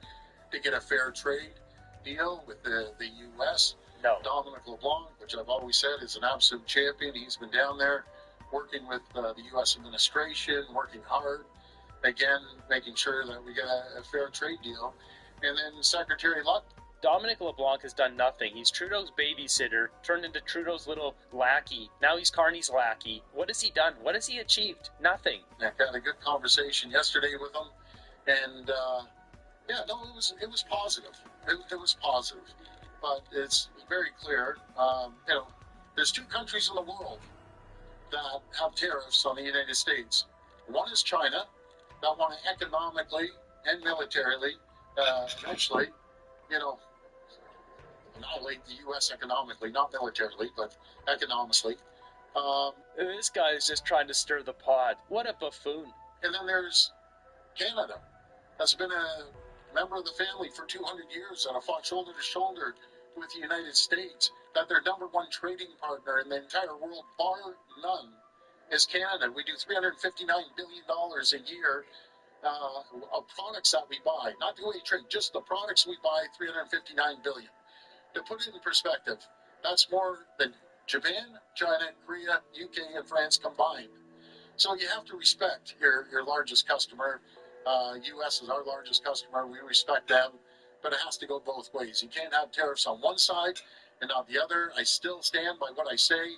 to get a fair trade deal with the U.S.
No.
Dominic LeBlanc, which I've always said is an absolute champion. He's been down there working with the U.S. administration, working hard, again, making sure that we get a fair trade deal. And then Secretary Lutt.
Dominic LeBlanc has done nothing. He's Trudeau's babysitter, turned into Trudeau's little lackey. Now he's Carney's lackey. What has he done? What has he achieved? Nothing.
I had a good conversation yesterday with him. And it was positive. It was positive, but it's very clear. There's two countries in the world that have tariffs on the United States. One is China, that want to economically and militarily, eventually, annihilate the U.S. economically, not militarily, but economically.
This guy is just trying to stir the pot. What a buffoon.
And then there's Canada. Has been a member of the family for 200 years and have fought shoulder to shoulder with the United States. That their number one trading partner in the entire world, bar none, is Canada. We do $359 billion a year of products that we buy. Not the way we trade, just the products we buy, $359 billion. To put it in perspective, that's more than Japan, China, Korea, UK, and France combined. So you have to respect your largest customer. U.S. is our largest customer. We respect them, but it has to go both ways. You can't have tariffs on one side and not the other. I still stand by what I say.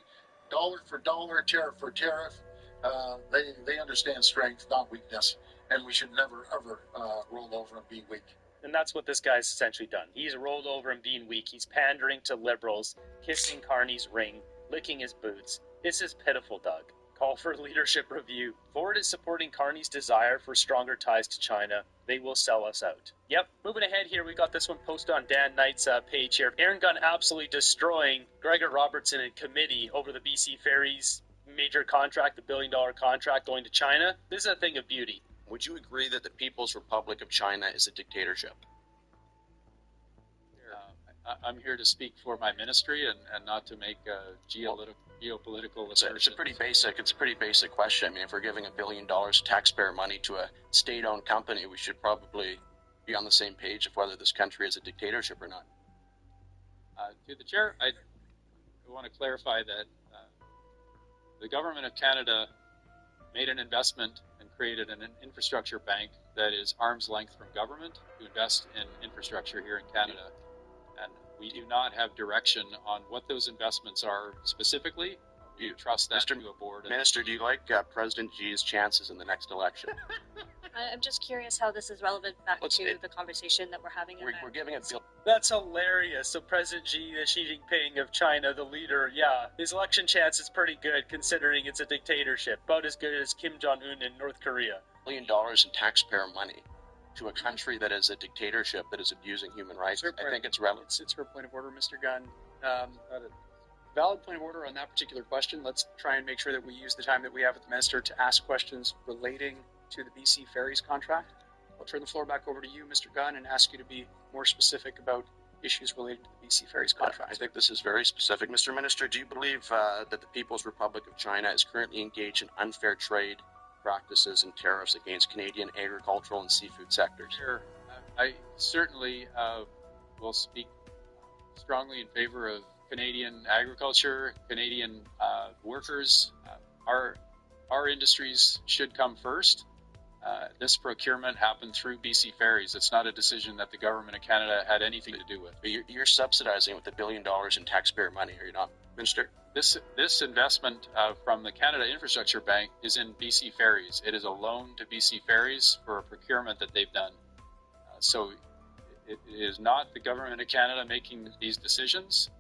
dollar for dollar, tariff for tariff. They understand strength, not weakness, and we should never ever roll over and be weak.
And that's what this guy's essentially done. He's rolled over and being weak. He's pandering to liberals, kissing Carney's ring, licking his boots. This is pitiful, Doug. Call for leadership review. Ford is supporting Carney's desire for stronger ties to China. They will sell us out. Yep, moving ahead here, we got this one posted on Dan Knight's page here. Aaron Gunn absolutely destroying Gregor Robertson in committee over the BC Ferries major contract, the $1 billion contract going to China. This is a thing of beauty.
Would you agree that the People's Republic of China is a dictatorship?
I'm here to speak for my ministry and not to make geopolitical assertions.
It's a pretty basic question. I mean, if we're giving $1 billion of taxpayer money to a state-owned company, we should probably be on the same page of whether this country is a dictatorship or not.
To the chair, I want to clarify that the government of Canada made an investment and created an infrastructure bank that is arm's length from government to invest in infrastructure here in Canada. And we do not have direction on what those investments are specifically. We trust that to a board.
Minister, do you like President Xi's chances in the next election?
I'm just curious how this is relevant back to the conversation that we're having.
We're giving it.
That's hilarious. So President Xi Jinping of China, the leader, yeah, his election chance is pretty good considering it's a dictatorship, about as good as Kim Jong-un in North Korea.
$1 billion in taxpayer money to a country that is a dictatorship that is abusing human rights. I think it's relevant.
It's her point of order, Mr. Gunn. Valid point of order on that particular question. Let's try and make sure that we use the time that we have with the minister to ask questions relating to the BC Ferries contract. I'll turn the floor back over to you, Mr. Gunn, and ask you to be more specific about issues related to the BC Ferries contract.
I think this is very specific. Mr. Minister, do you believe that the People's Republic of China is currently engaged in unfair trade practices and tariffs against Canadian agricultural and seafood sectors?
Sure. I certainly will speak strongly in favor of Canadian agriculture, Canadian workers. Our industries should come first. This procurement happened through BC Ferries. It's not a decision that the government of Canada had anything to do with.
But you're subsidizing with $1 billion in taxpayer money, are you not, Minister?
This investment from the Canada Infrastructure Bank is in BC Ferries. It is a loan to BC Ferries for a procurement that they've done. So it is not the government of Canada making these decisions.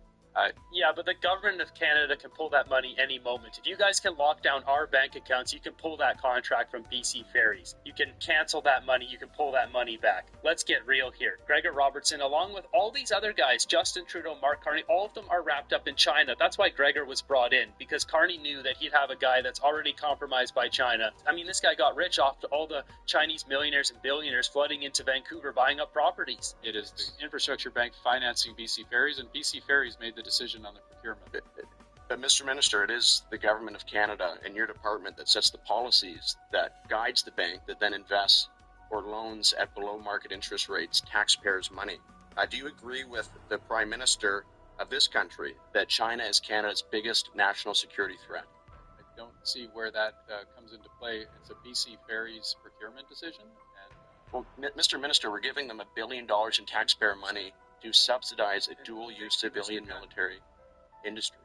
Yeah, but the government of Canada can pull that money any moment. If you guys can lock down our bank accounts, you can pull that contract from BC Ferries. You can cancel that money. You can pull that money back. Let's get real here. Gregor Robertson, along with all these other guys, Justin Trudeau, Mark Carney, all of them are wrapped up in China. That's why Gregor was brought in, because Carney knew that he'd have a guy that's already compromised by China. I mean, this guy got rich off all the Chinese millionaires and billionaires flooding into Vancouver, buying up properties.
It is the Infrastructure Bank financing BC Ferries, and BC Ferries made the decision on the procurement.
But Mr. Minister, it is the government of Canada and your department that sets the policies that guides the bank that then invests or loans at below market interest rates taxpayers' money. Do you agree with the Prime Minister of this country that China is Canada's biggest national security threat?
I don't see where that comes into play. It's a BC Ferries procurement decision.
Well, Mr. Minister, we're giving them $1 billion in taxpayer money to subsidize a dual-use civilian military industry.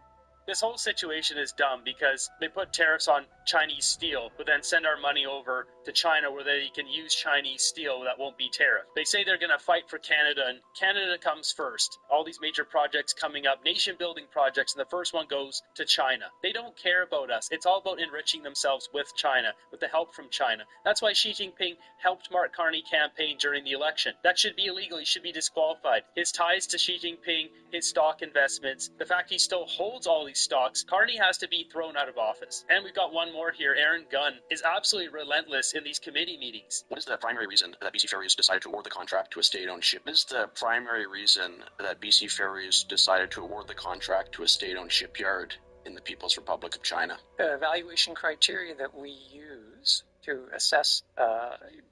This whole situation is dumb because they put tariffs on Chinese steel, but then send our money over to China where they can use Chinese steel that won't be tariffed. They say they're going to fight for Canada, and Canada comes first. All these major projects coming up, nation-building projects, and the first one goes to China. They don't care about us. It's all about enriching themselves with China, with the help from China. That's why Xi Jinping helped Mark Carney campaign during the election. That should be illegal. He should be disqualified. His ties to Xi Jinping, his stock investments, the fact he still holds all these stocks, Carney has to be thrown out of office. And we've got one more here. Aaron Gunn is absolutely relentless in these committee meetings.
What is the primary reason that BC Ferries decided to award the contract to a state-owned ship? What is the primary reason that BC Ferries decided to award the contract to a state-owned shipyard in the People's Republic of China?
The evaluation criteria that we use to assess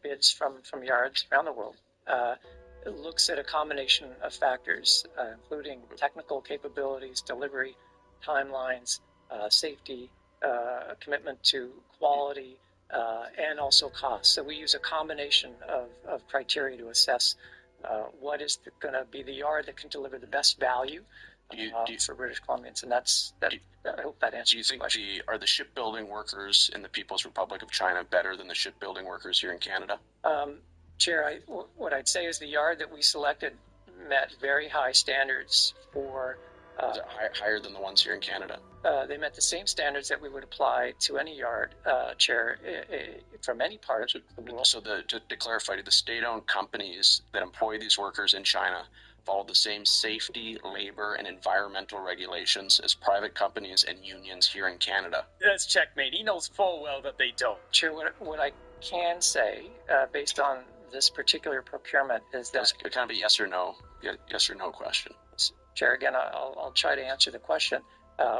bids from yards around the world it looks at a combination of factors, including technical capabilities, delivery timelines, safety, commitment to quality, and also cost. So we use a combination of criteria to assess what is going to be the yard that can deliver the best value for British Columbians, and I hope that answers.
Do you think are the shipbuilding workers in the People's Republic of China better than the shipbuilding workers here in Canada?
Chair, what I'd say is the yard that we selected met very high standards for.
Higher than the ones here in Canada?
They met the same standards that we would apply to any yard, Chair, from any part of the world.
So to clarify, do the state-owned companies that employ these workers in China follow the same safety, labor, and environmental regulations as private companies and unions here in Canada?
That's checkmate. He knows full well that they don't.
Chair, what I can say, based on this particular procurement, is that...
It's kind of a yes or no question.
Chair, again, I'll try to answer the question.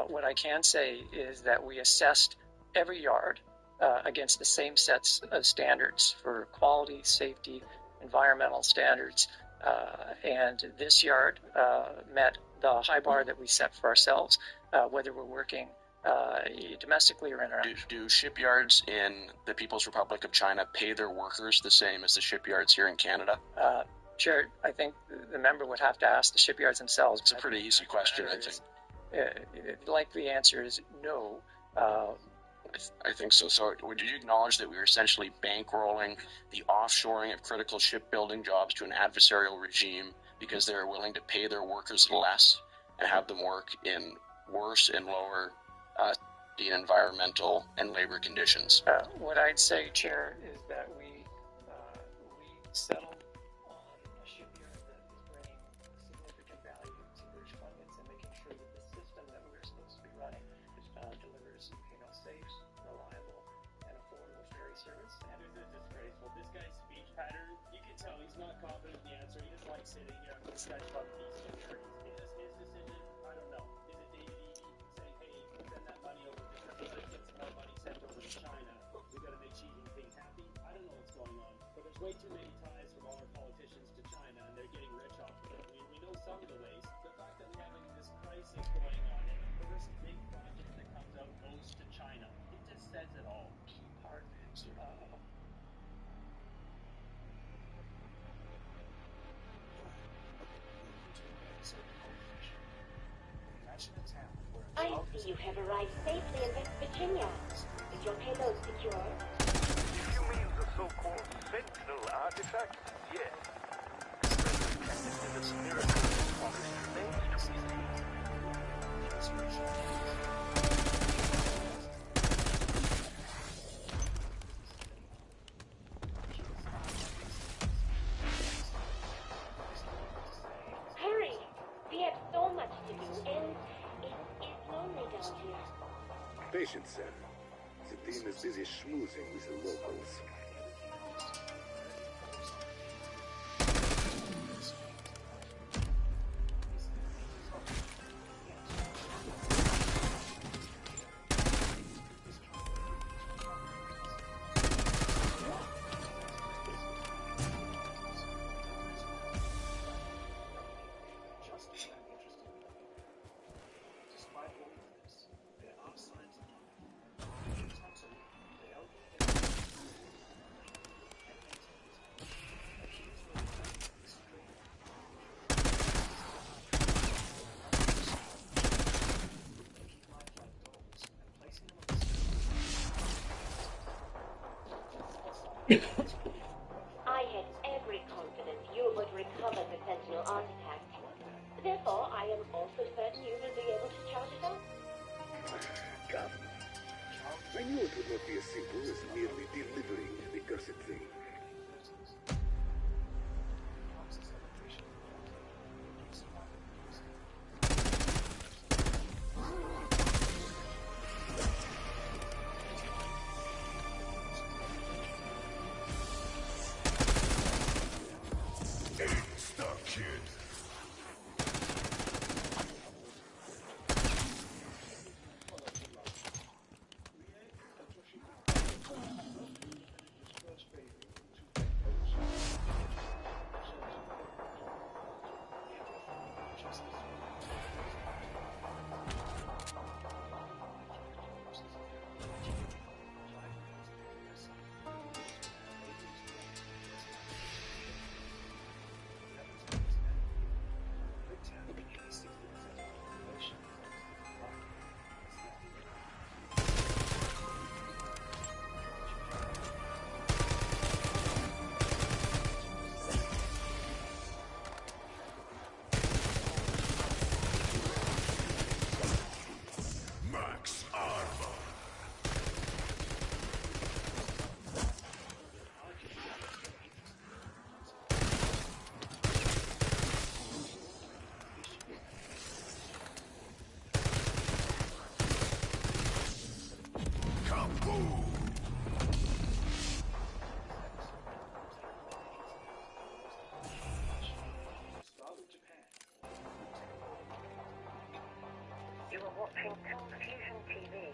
What I can say is that we assessed every yard against the same sets of standards for quality, safety, environmental standards, and this yard met the high bar that we set for ourselves, whether we're working domestically or internationally.
Do shipyards in the People's Republic of China pay their workers the same as the shipyards here in Canada?
Chair, I think the member would have to ask the shipyards themselves.
It's a pretty easy question, I think.
The likely answer is no.
I think so. So would you acknowledge that we are essentially bankrolling the offshoring of critical shipbuilding jobs to an adversarial regime because they're willing to pay their workers less and have them work in worse and lower environmental and labor conditions?
What I'd say, Chair, is that we settled
sitting here on this guy's about these securities. Is this his decision? I don't know. Is it David Eby saying, hey, send that money over because we gotta get some more money sent over to China. We gotta make Xi Jinping happy. I don't know what's going on. But there's way too many ties from all our politicians to China and they're getting rich off of it. We know some delays. The fact that we're having this crisis going on and the first big project that comes out goes to China. It just says it all. Key part of it.
I see you have arrived safely in West Virginia. Is your payload secure?
You mean the so-called Sentinel artifact? Yes. The miracle remains to be seen.
Hurry! We have so much to do, and it is lonely down here.
Patience, Sam. The team is busy schmoozing with the locals.
I had every confidence you would recover the Sentinel artifact. Therefore, I am also certain you will be able to charge it up.
Come. I knew it would not be as simple as merely delivering the cursed thing.
watching Fusion TV.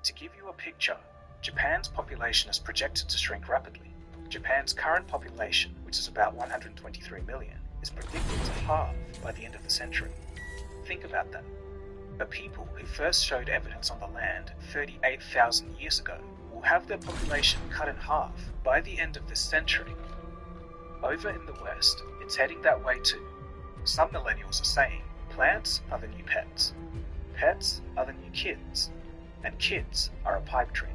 To give you a picture, Japan's population is projected to shrink rapidly. Japan's current population, which is about 123 million, is predicted to halve by the end of the century. Think about that. The people who first showed evidence on the land 38,000 years ago will have their population cut in half by the end of this century. Over in the West, it's heading that way too. Some millennials are saying, plants are the new pets. Pets are the new kids. And kids are a pipe dream.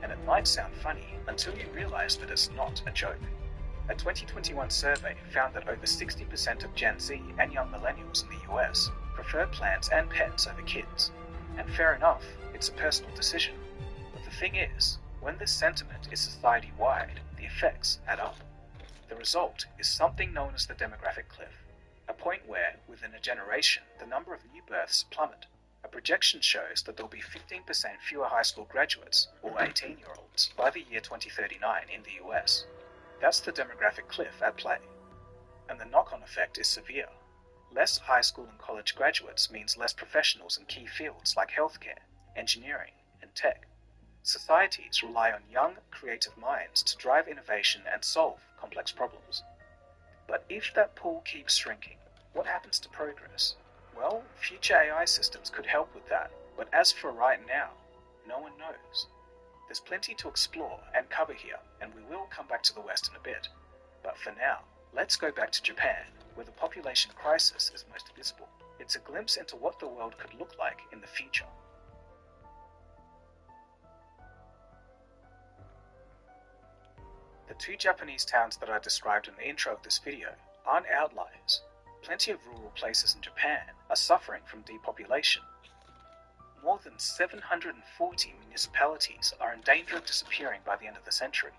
And it might sound funny until you realize that it's not a joke. A 2021 survey found that over 60% of Gen Z and young millennials in the US prefer plants and pets over kids. And fair enough, it's a personal decision. But the thing is, when this sentiment is society-wide, the effects add up. The result is something known as the demographic cliff, a point where, within a generation, the number of new births plummet. A projection shows that there will be 15% fewer high school graduates, or 18-year-olds, by the year 2039 in the US. That's the demographic cliff at play. And the knock-on effect is severe. Less high school and college graduates means less professionals in key fields like healthcare, engineering, and tech. Societies rely on young, creative minds to drive innovation and solve complex problems. But if that pool keeps shrinking, what happens to progress? Well, future AI systems could help with that, but as for right now, no one knows. There's plenty to explore and cover here, and we will come back to the West in a bit. But for now, let's go back to Japan, where the population crisis is most visible. It's a glimpse into what the world could look like in the future. The two Japanese towns that I described in the intro of this video aren't outliers. Plenty of rural places in Japan are suffering from depopulation. More than 740 municipalities are in danger of disappearing by the end of the century.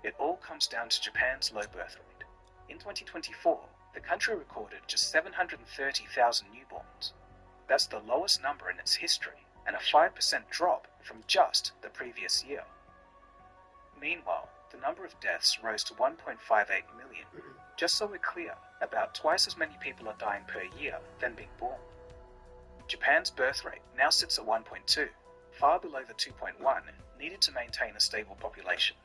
It all comes down to Japan's low birth rate. In 2024, the country recorded just 730,000 newborns. That's the lowest number in its history, and a 5% drop from just the previous year. Meanwhile, the number of deaths rose to 1.58 million. Just so we're clear, about twice as many people are dying per year than being born. Japan's birth rate now sits at 1.2, far below the 2.1 needed to maintain a stable population.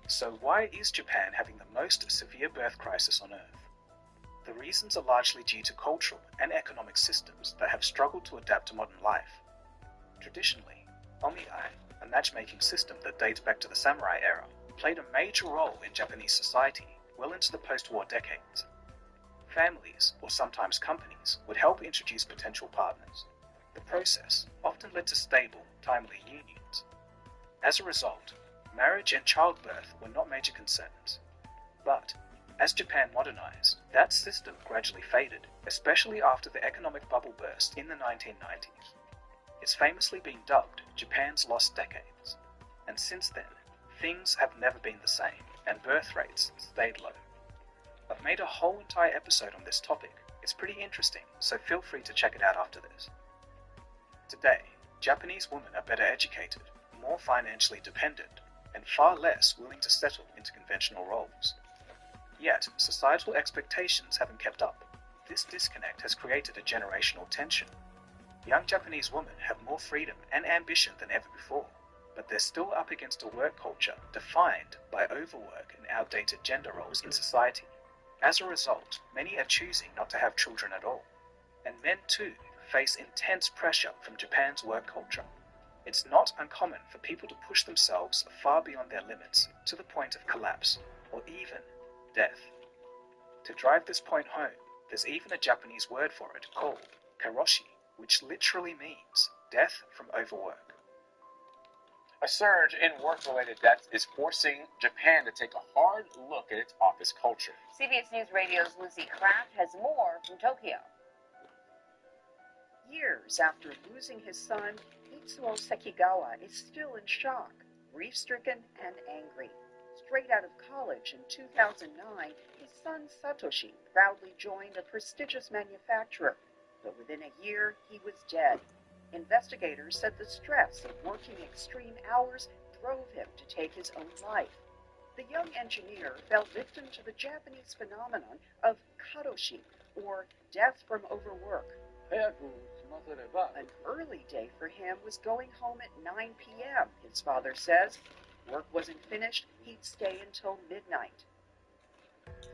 So why is Japan having the most severe birth crisis on Earth? The reasons are largely due to cultural and economic systems that have struggled to adapt to modern life. Traditionally, omiai, a matchmaking system that dates back to the samurai era, played a major role in Japanese society well into the post-war decades. Families, or sometimes companies, would help introduce potential partners. The process often led to stable, timely unions. As a result, marriage and childbirth were not major concerns. But, as Japan modernized, that system gradually faded, especially after the economic bubble burst in the 1990s. It's famously been dubbed Japan's lost decades. And since then, things have never been the same, and birth rates stayed low. I've made a whole entire episode on this topic. It's pretty interesting, so feel free to check it out after this. Today, Japanese women are better educated, more financially dependent, and far less willing to settle into conventional roles. Yet, societal expectations haven't kept up. This disconnect has created a generational tension. Young Japanese women have more freedom and ambition than ever before, but they're still up against a work culture defined by overwork and outdated gender roles in society. As a result, many are choosing not to have children at all. And men too face intense pressure from Japan's work culture. It's not uncommon for people to push themselves far beyond their limits to the point of collapse, or even death. To drive this point home, there's even a Japanese word for it called karoshi, which literally means death from overwork.
A surge in work-related deaths is forcing Japan to take a hard look at its office culture.
CBS News Radio's Lucy Kraft has more from Tokyo.
Years after losing his son, Itsuo Sekigawa is still in shock, grief-stricken and angry. Straight out of college in 2009, his son Satoshi proudly joined a prestigious manufacturer, but within a year he was dead. Investigators said the stress of working extreme hours drove him to take his own life. The young engineer fell victim to the Japanese phenomenon of karoshi, or death from overwork. An early day for him was going home at 9 p.m., his father says. Work wasn't finished, he'd stay until midnight.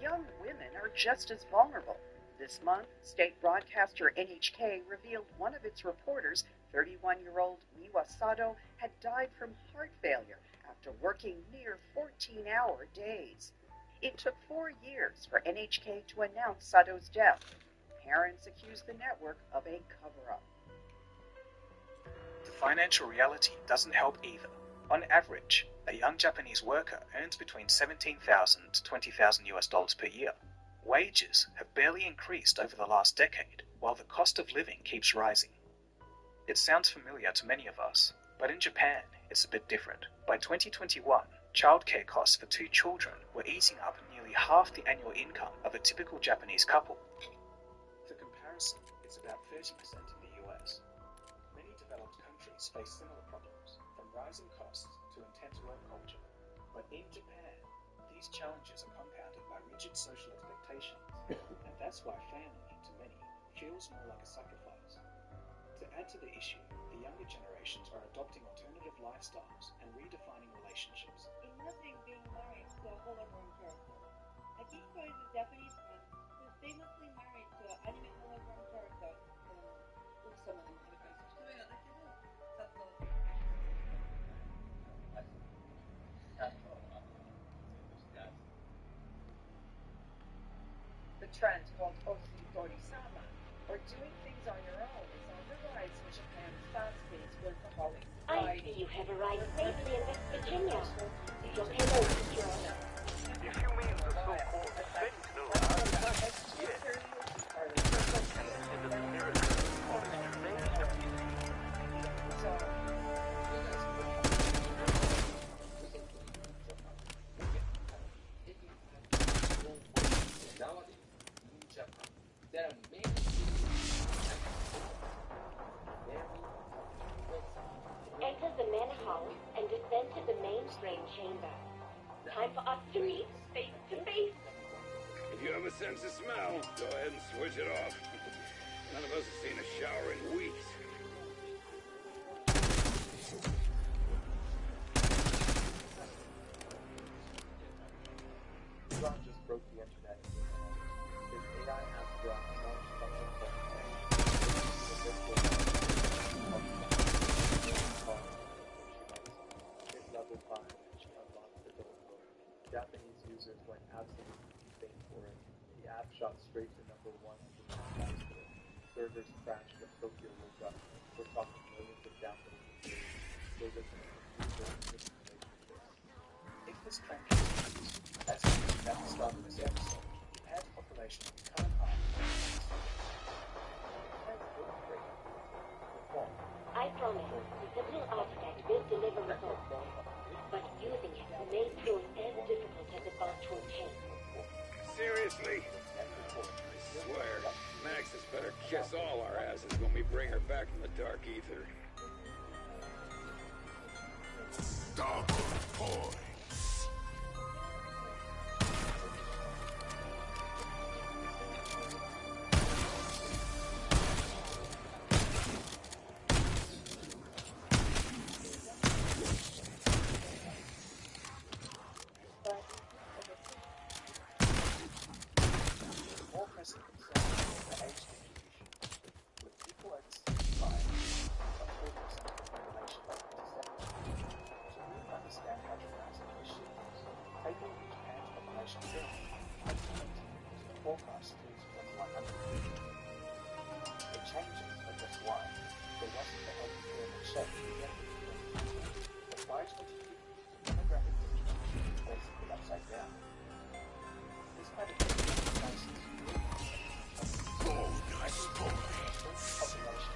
Young women are just as vulnerable. This month, state broadcaster NHK revealed one of its reporters, 31-year-old Miwa Sato, had died from heart failure after working near 14-hour days. It took 4 years for NHK to announce Sato's death. Parents accused the network of a cover-up.
The financial reality doesn't help either. On average, a young Japanese worker earns between $17,000 to $20,000 per year. Wages have barely increased over the last decade, while the cost of living keeps rising. It sounds familiar to many of us, but in Japan, it's a bit different. By 2021, childcare costs for 2 children were eating up nearly half the annual income of a typical Japanese couple. For comparison, it's about 30% in the US. Many developed countries face similar problems, from rising costs to intense work culture. But in Japan, these challenges are compounded by rigid social expectations, and that's why family, to many, feels more like a sacrifice. To add to the issue, the younger generations are adopting alternative lifestyles and redefining relationships.
Imagine being married to a hologram character. Akihiko is a Japanese man who is famously married to an anime hologram character. 奥様になるから一人なんだけど、ちゃんと
The trend called Ohitori-sama, or doing things on your own, is on the rise in Japan's fast-paced workaholic
I see you have arrived safely in West Virginia. Your payload is yours.
If you mean the so-called fake news, yes. In the spirit of extreme
There are many
Enter the manor house and descend to the mainframe chamber. Time for us to meet face to face.
If you have a sense of smell, go ahead and switch it off. None of us have seen a shower in weeks.
Elon just broke the internet. His AI has brought knowledge hit level 5 and she unlocked the door code. Japanese users went absolutely insane for it. The app shot straight to number 1 on the App Store. Servers crashed when Tokyo woke up. We're talking millions of downloads. Still listening to relationships.
If this trend continues, as we mentioned at the start of this episode, Japan's population will be cut in half.
I promise the pivotal artifact will deliver results, but using it may prove as difficult as it was to obtain.
Seriously? I swear, Maxis better kiss all our asses when we bring her back from the dark ether.
Double points.
More pressing concern is the age distribution. With people over 65, some 40% of the population over 70. To really understand how dramatic this shift is, take a look at Japan's population growth from 1980 to the forecast through to 2100. The changes are just one. There wasn't the health pyramid shape we get with but by 2050, the demographic distribution is basically upside down. This kind of thing faces
Bonus point.
population.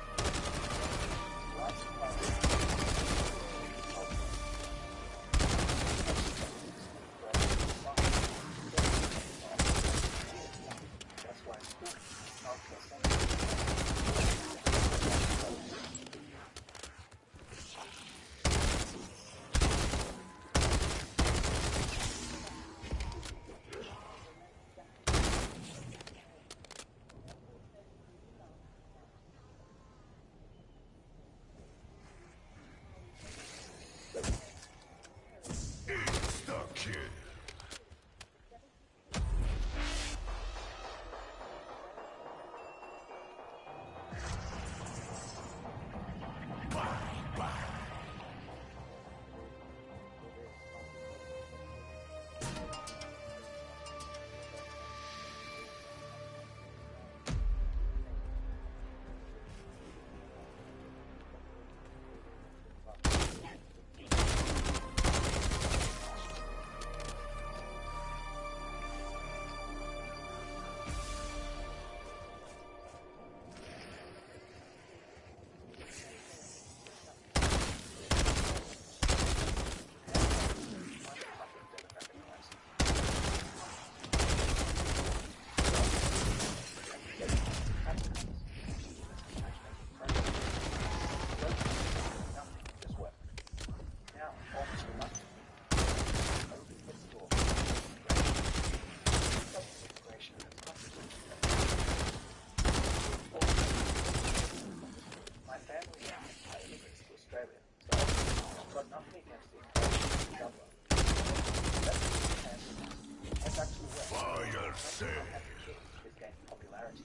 say.
Is gaining popularity.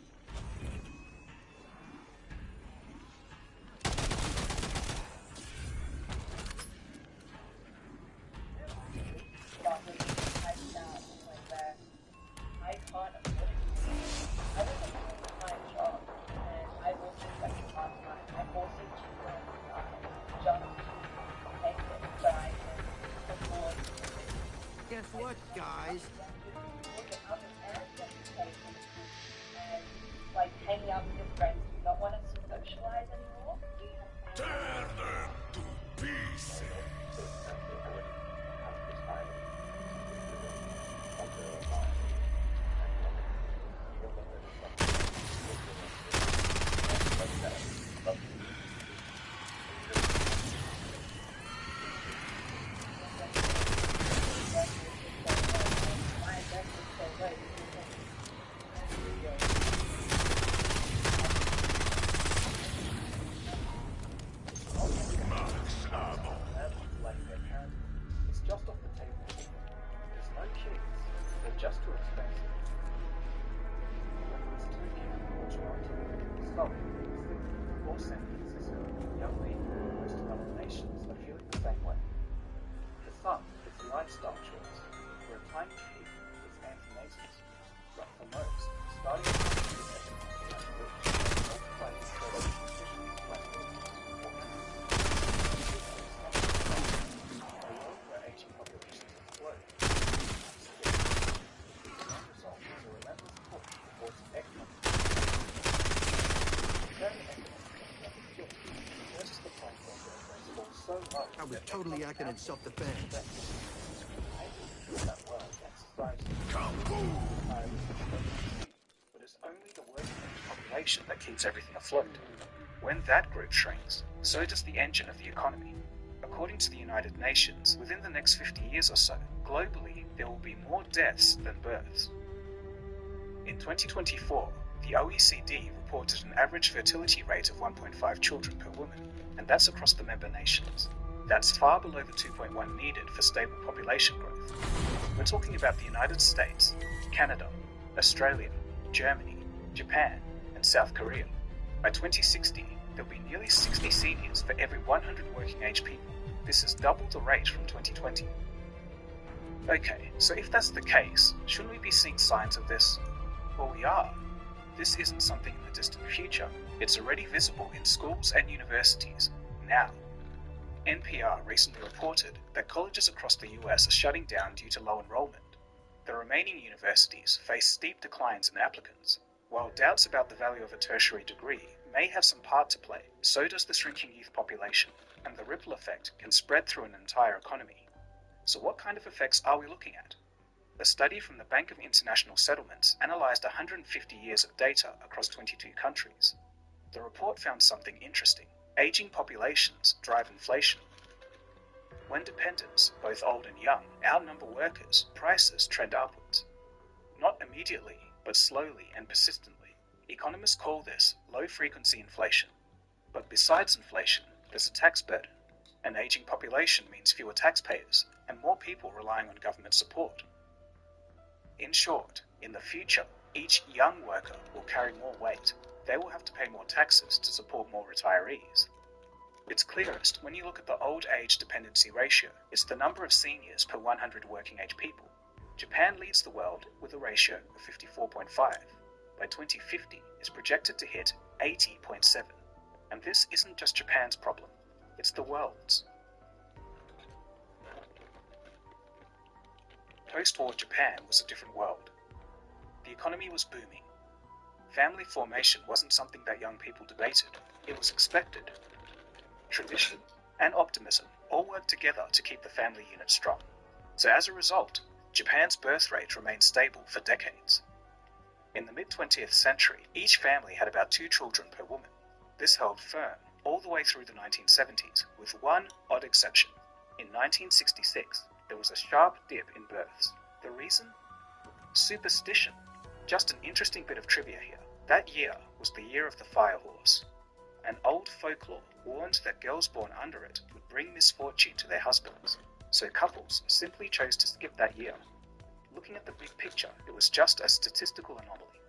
I can't afford it. I work a full-time job, and I also work part-time. I also do just to pay it so I can afford it.
Guess what, guys?
And like hanging out with your friends, do you not want to socialize anymore?
Tear them to pieces.
It's just off the table. There's no kids. They're just too expensive. Whether it's Tokyo or Toronto, Seoul, Sydney, or San Francisco, young people in most developed nations are feeling the same way. For some, it's a lifestyle choice, where a tiny kid is anti-natalist. But for most, starting a family is economically rich, multiplying the spread of nutrition, where aging populations explode. The end result is a relentless push towards economic versus the point where birth rates fall so low.
I was totally acting in self-defense.
That work and society. But it's only the working age population that keeps everything afloat. When that group shrinks, so does the engine of the economy. According to the United Nations, within the next 50 years or so, globally, there will be more deaths than births. In 2024, the OECD reported an average fertility rate of 1.5 children per woman, and that's across the member nations. That's far below the 2.1 needed for stable population growth. We're talking about the United States, Canada, Australia, Germany, Japan, and South Korea. By 2060, there'll be nearly 60 seniors for every 100 working age people. This is double the rate from 2020. Okay, so if that's the case, shouldn't we be seeing signs of this? Well, we are. This isn't something in the distant future. It's already visible in schools and universities, now. NPR recently reported that colleges across the US are shutting down due to low enrollment. The remaining universities face steep declines in applicants. While doubts about the value of a tertiary degree may have some part to play, so does the shrinking youth population, and the ripple effect can spread through an entire economy. So what kind of effects are we looking at? A study from the Bank of International Settlements analyzed 150 years of data across 22 countries. The report found something interesting. Aging populations drive inflation. When dependents, both old and young, outnumber workers, prices trend upwards. Not immediately, but slowly and persistently. Economists call this low-frequency inflation. But besides inflation, there's a tax burden. An aging population means fewer taxpayers and more people relying on government support. In short, in the future, each young worker will carry more weight. They will have to pay more taxes to support more retirees. It's clearest when you look at the old age dependency ratio. It's the number of seniors per 100 working age people. Japan leads the world with a ratio of 54.5. By 2050, it's projected to hit 80.7. And this isn't just Japan's problem, it's the world's. Post-war Japan was a different world. The economy was booming. Family formation wasn't something that young people debated, it was expected. Tradition and optimism all worked together to keep the family unit strong. So as a result, Japan's birth rate remained stable for decades. In the mid-20th century, each family had about 2 children per woman. This held firm all the way through the 1970s, with one odd exception. In 1966, there was a sharp dip in births. The reason? Superstition. Just an interesting bit of trivia here. That year was the year of the fire horse. An old folklore warned that girls born under it would bring misfortune to their husbands, so couples simply chose to skip that year. Looking at the big picture, it was just a statistical anomaly,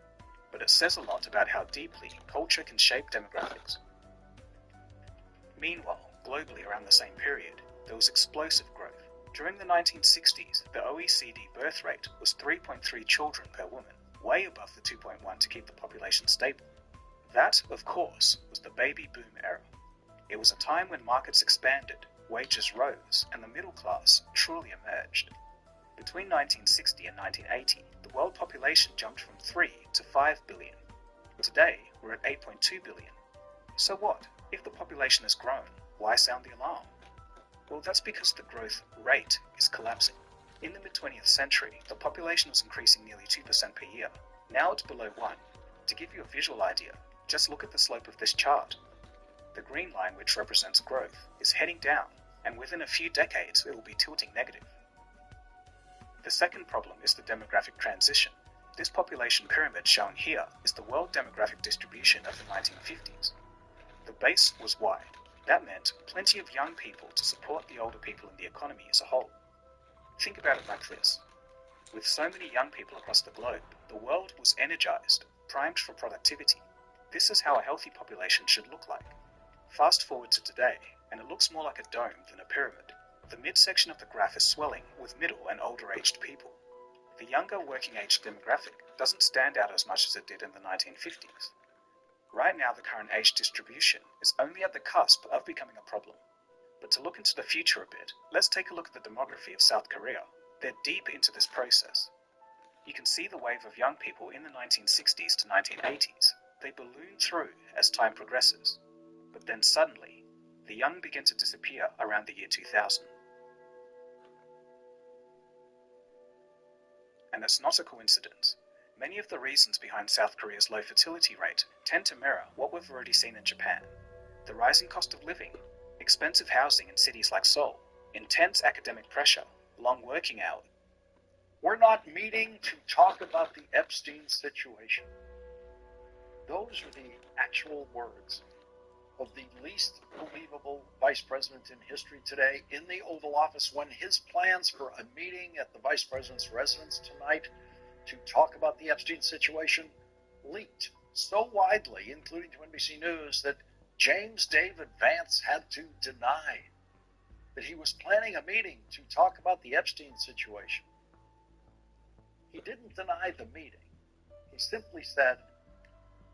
but it says a lot about how deeply culture can shape demographics. Meanwhile, globally around the same period, there was explosive growth. During the 1960s, the OECD birth rate was 3.3 children per woman, way above the 2.1 to keep the population stable. That, of course, was the baby boom era. It was a time when markets expanded, wages rose, and the middle class truly emerged. Between 1960 and 1980, the world population jumped from 3 to 5 billion. Today, we're at 8.2 billion. So what? If the population has grown, why sound the alarm? Well, that's because the growth rate is collapsing. In the mid-20th century, the population was increasing nearly 2% per year. Now it's below 1. To give you a visual idea, just look at the slope of this chart. The green line, which represents growth, is heading down, and within a few decades it will be tilting negative. The second problem is the demographic transition. This population pyramid shown here is the world demographic distribution of the 1950s. The base was wide. That meant plenty of young people to support the older people in the economy as a whole. Think about it like this. With so many young people across the globe, the world was energized, primed for productivity. This is how a healthy population should look like. Fast forward to today, and it looks more like a dome than a pyramid. The midsection of the graph is swelling with middle and older-aged people. The younger working-age demographic doesn't stand out as much as it did in the 1950s. Right now, the current age distribution is only at the cusp of becoming a problem. But to look into the future a bit, let's take a look at the demography of South Korea. They're deep into this process. You can see the wave of young people in the 1960s to 1980s. They balloon through as time progresses. But then suddenly, the young begin to disappear around the year 2000. And that's not a coincidence. Many of the reasons behind South Korea's low fertility rate tend to mirror what we've already seen in Japan. The rising cost of living, expensive housing in cities like Seoul, intense academic pressure, long working hours.
We're not meeting to talk about the Epstein situation. Those are the actual words of the least believable vice president in history today in the Oval Office when his plans for a meeting at the vice president's residence tonight to talk about the Epstein situation leaked so widely, including to NBC News, that James David Vance had to deny that he was planning a meeting to talk about the Epstein situation. He didn't deny the meeting. He simply said,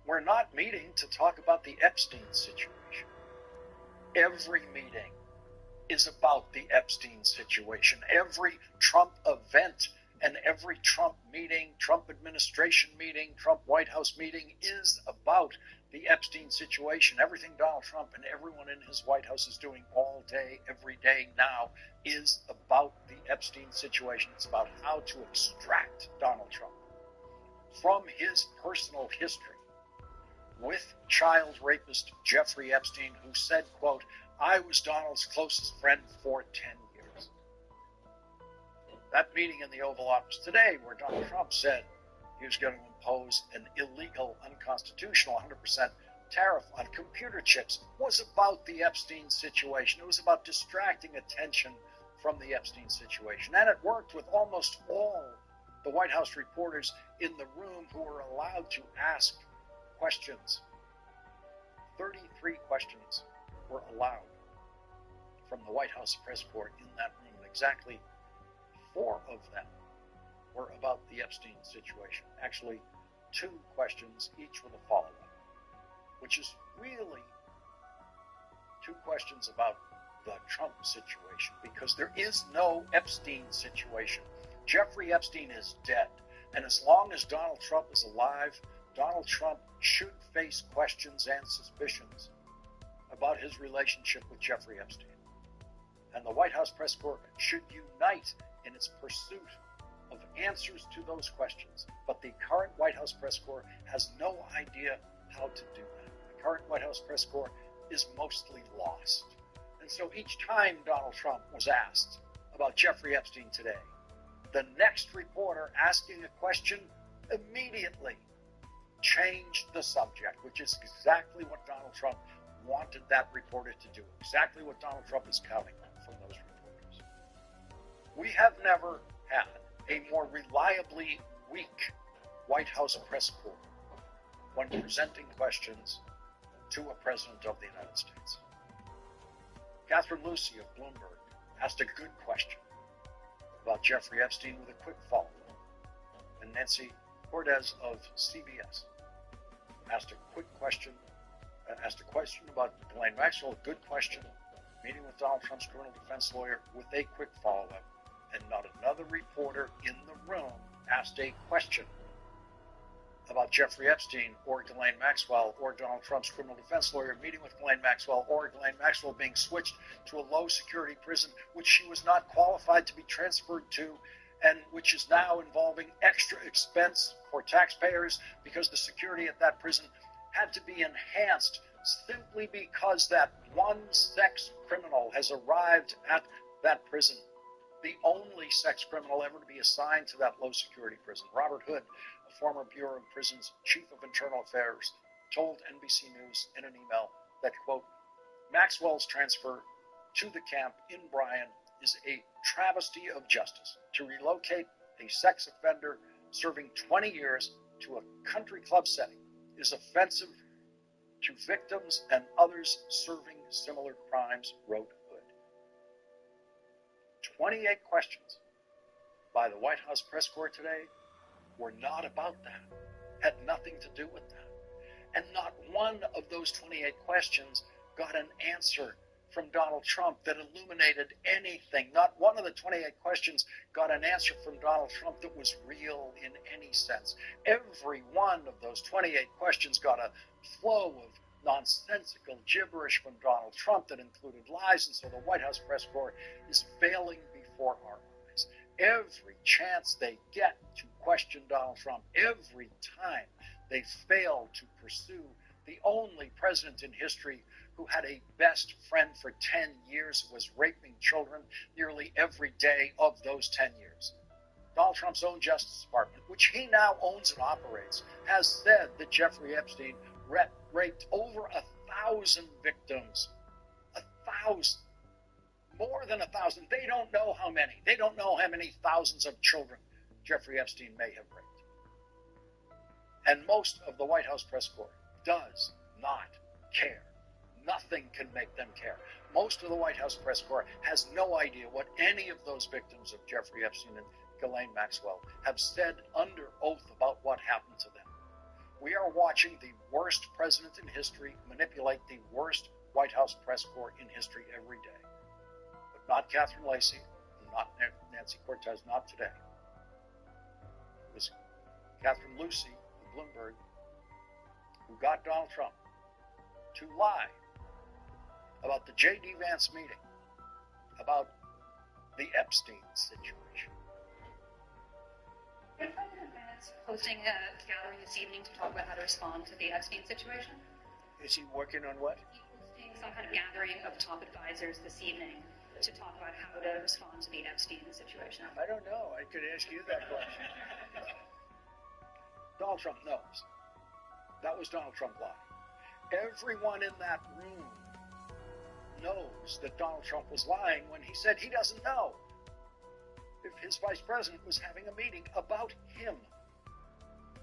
we're not meeting to talk about the Epstein situation. Every meeting is about the Epstein situation. Every Trump event and every Trump meeting, Trump administration meeting, Trump White House meeting is about the Epstein situation. Everything Donald Trump and everyone in his White House is doing all day, every day now is about the Epstein situation. It's about how to extract Donald Trump from his personal history with child rapist Jeffrey Epstein, who said, quote, I was Donald's closest friend for 10 years. That meeting in the Oval Office today, where Donald Trump said he was going to impose an illegal, unconstitutional 100% tariff on computer chips, was about the Epstein situation. It was about distracting attention from the Epstein situation. And it worked with almost all the White House reporters in the room who were allowed to ask questions. 33 questions were allowed from the White House press corps in that room. Exactly 4 of them were about the Epstein situation. Actually, 2 questions, each with a follow-up, which is really 2 questions about the Trump situation, because there is no Epstein situation. Jeffrey Epstein is dead, and as long as Donald Trump is alive, Donald Trump should face questions and suspicions about his relationship with Jeffrey Epstein. And the White House press corps should unite in its pursuit of answers to those questions. But the current White House press corps has no idea how to do that. The current White House press corps is mostly lost. And so each time Donald Trump was asked about Jeffrey Epstein today, the next reporter asking a question immediately changed the subject, which is exactly what Donald Trump wanted that reporter to do, exactly what Donald Trump is counting on from those reporters. We have never had
a more reliably weak White House press corps when presenting questions to a President of the United States. Catherine Lucy of Bloomberg asked a good question about Jeffrey Epstein with a quick follow-up, and Nancy Cortez of CBS asked a question about Ghislaine Maxwell, a good question, meeting with Donald Trump's criminal defense lawyer with a quick follow-up, and not another reporter in the room asked a question about Jeffrey Epstein or Ghislaine Maxwell or Donald Trump's criminal defense lawyer meeting with Ghislaine Maxwell or Ghislaine Maxwell being switched to a low-security prison which she was not qualified to be transferred to, and which is now involving extra expense for taxpayers because the security at that prison had to be enhanced simply because that one sex criminal has arrived at that prison, the only sex criminal ever to be assigned to that low-security prison. Robert Hood, a former Bureau of Prisons chief of internal affairs, told NBC News in an email that, quote, Maxwell's transfer to the camp in Bryan is a travesty of justice. To relocate a sex offender serving 20 years to a country club setting is offensive to victims and others serving similar crimes, wrote Hood. 28 questions by the White House press corps today were not about that, had nothing to do with that. And not one of those 28 questions got an answer from Donald Trump that illuminated anything. Not one of the 28 questions got an answer from Donald Trump that was real in any sense. Every one of those 28 questions got a flow of nonsensical gibberish from Donald Trump that included lies, and so the White House press corps is failing before our eyes. Every chance they get to question Donald Trump, every time they fail to pursue the only president in history who had a best friend for 10 years who was raping children nearly every day of those 10 years. Donald Trump's own Justice Department, which he now owns and operates, has said that Jeffrey Epstein raped over 1,000 victims. 1,000. More than 1,000. They don't know how many. They don't know how many thousands of children Jeffrey Epstein may have raped. And most of the White House press corps does not care. Nothing can make them care. Most of the White House press corps has no idea what any of those victims of Jeffrey Epstein and Ghislaine Maxwell have said under oath about what happened to them. We are watching the worst president in history manipulate the worst White House press corps in history every day. But not Catherine Lacey, not Nancy Cortez, not today. It was Catherine Lucy of Bloomberg who got Donald Trump to lie about the J.D. Vance meeting, about the Epstein situation.
Is President Vance hosting a gathering this evening to talk about how to respond to the Epstein situation?
Is he working on what?
He's hosting some kind of gathering of top advisors this evening to talk about how to respond to the Epstein situation.
I don't know. I could ask you that question. Donald Trump knows. That was Donald Trump lying. Everyone in that room knows that Donald Trump was lying when he said he doesn't know if his vice president was having a meeting about him.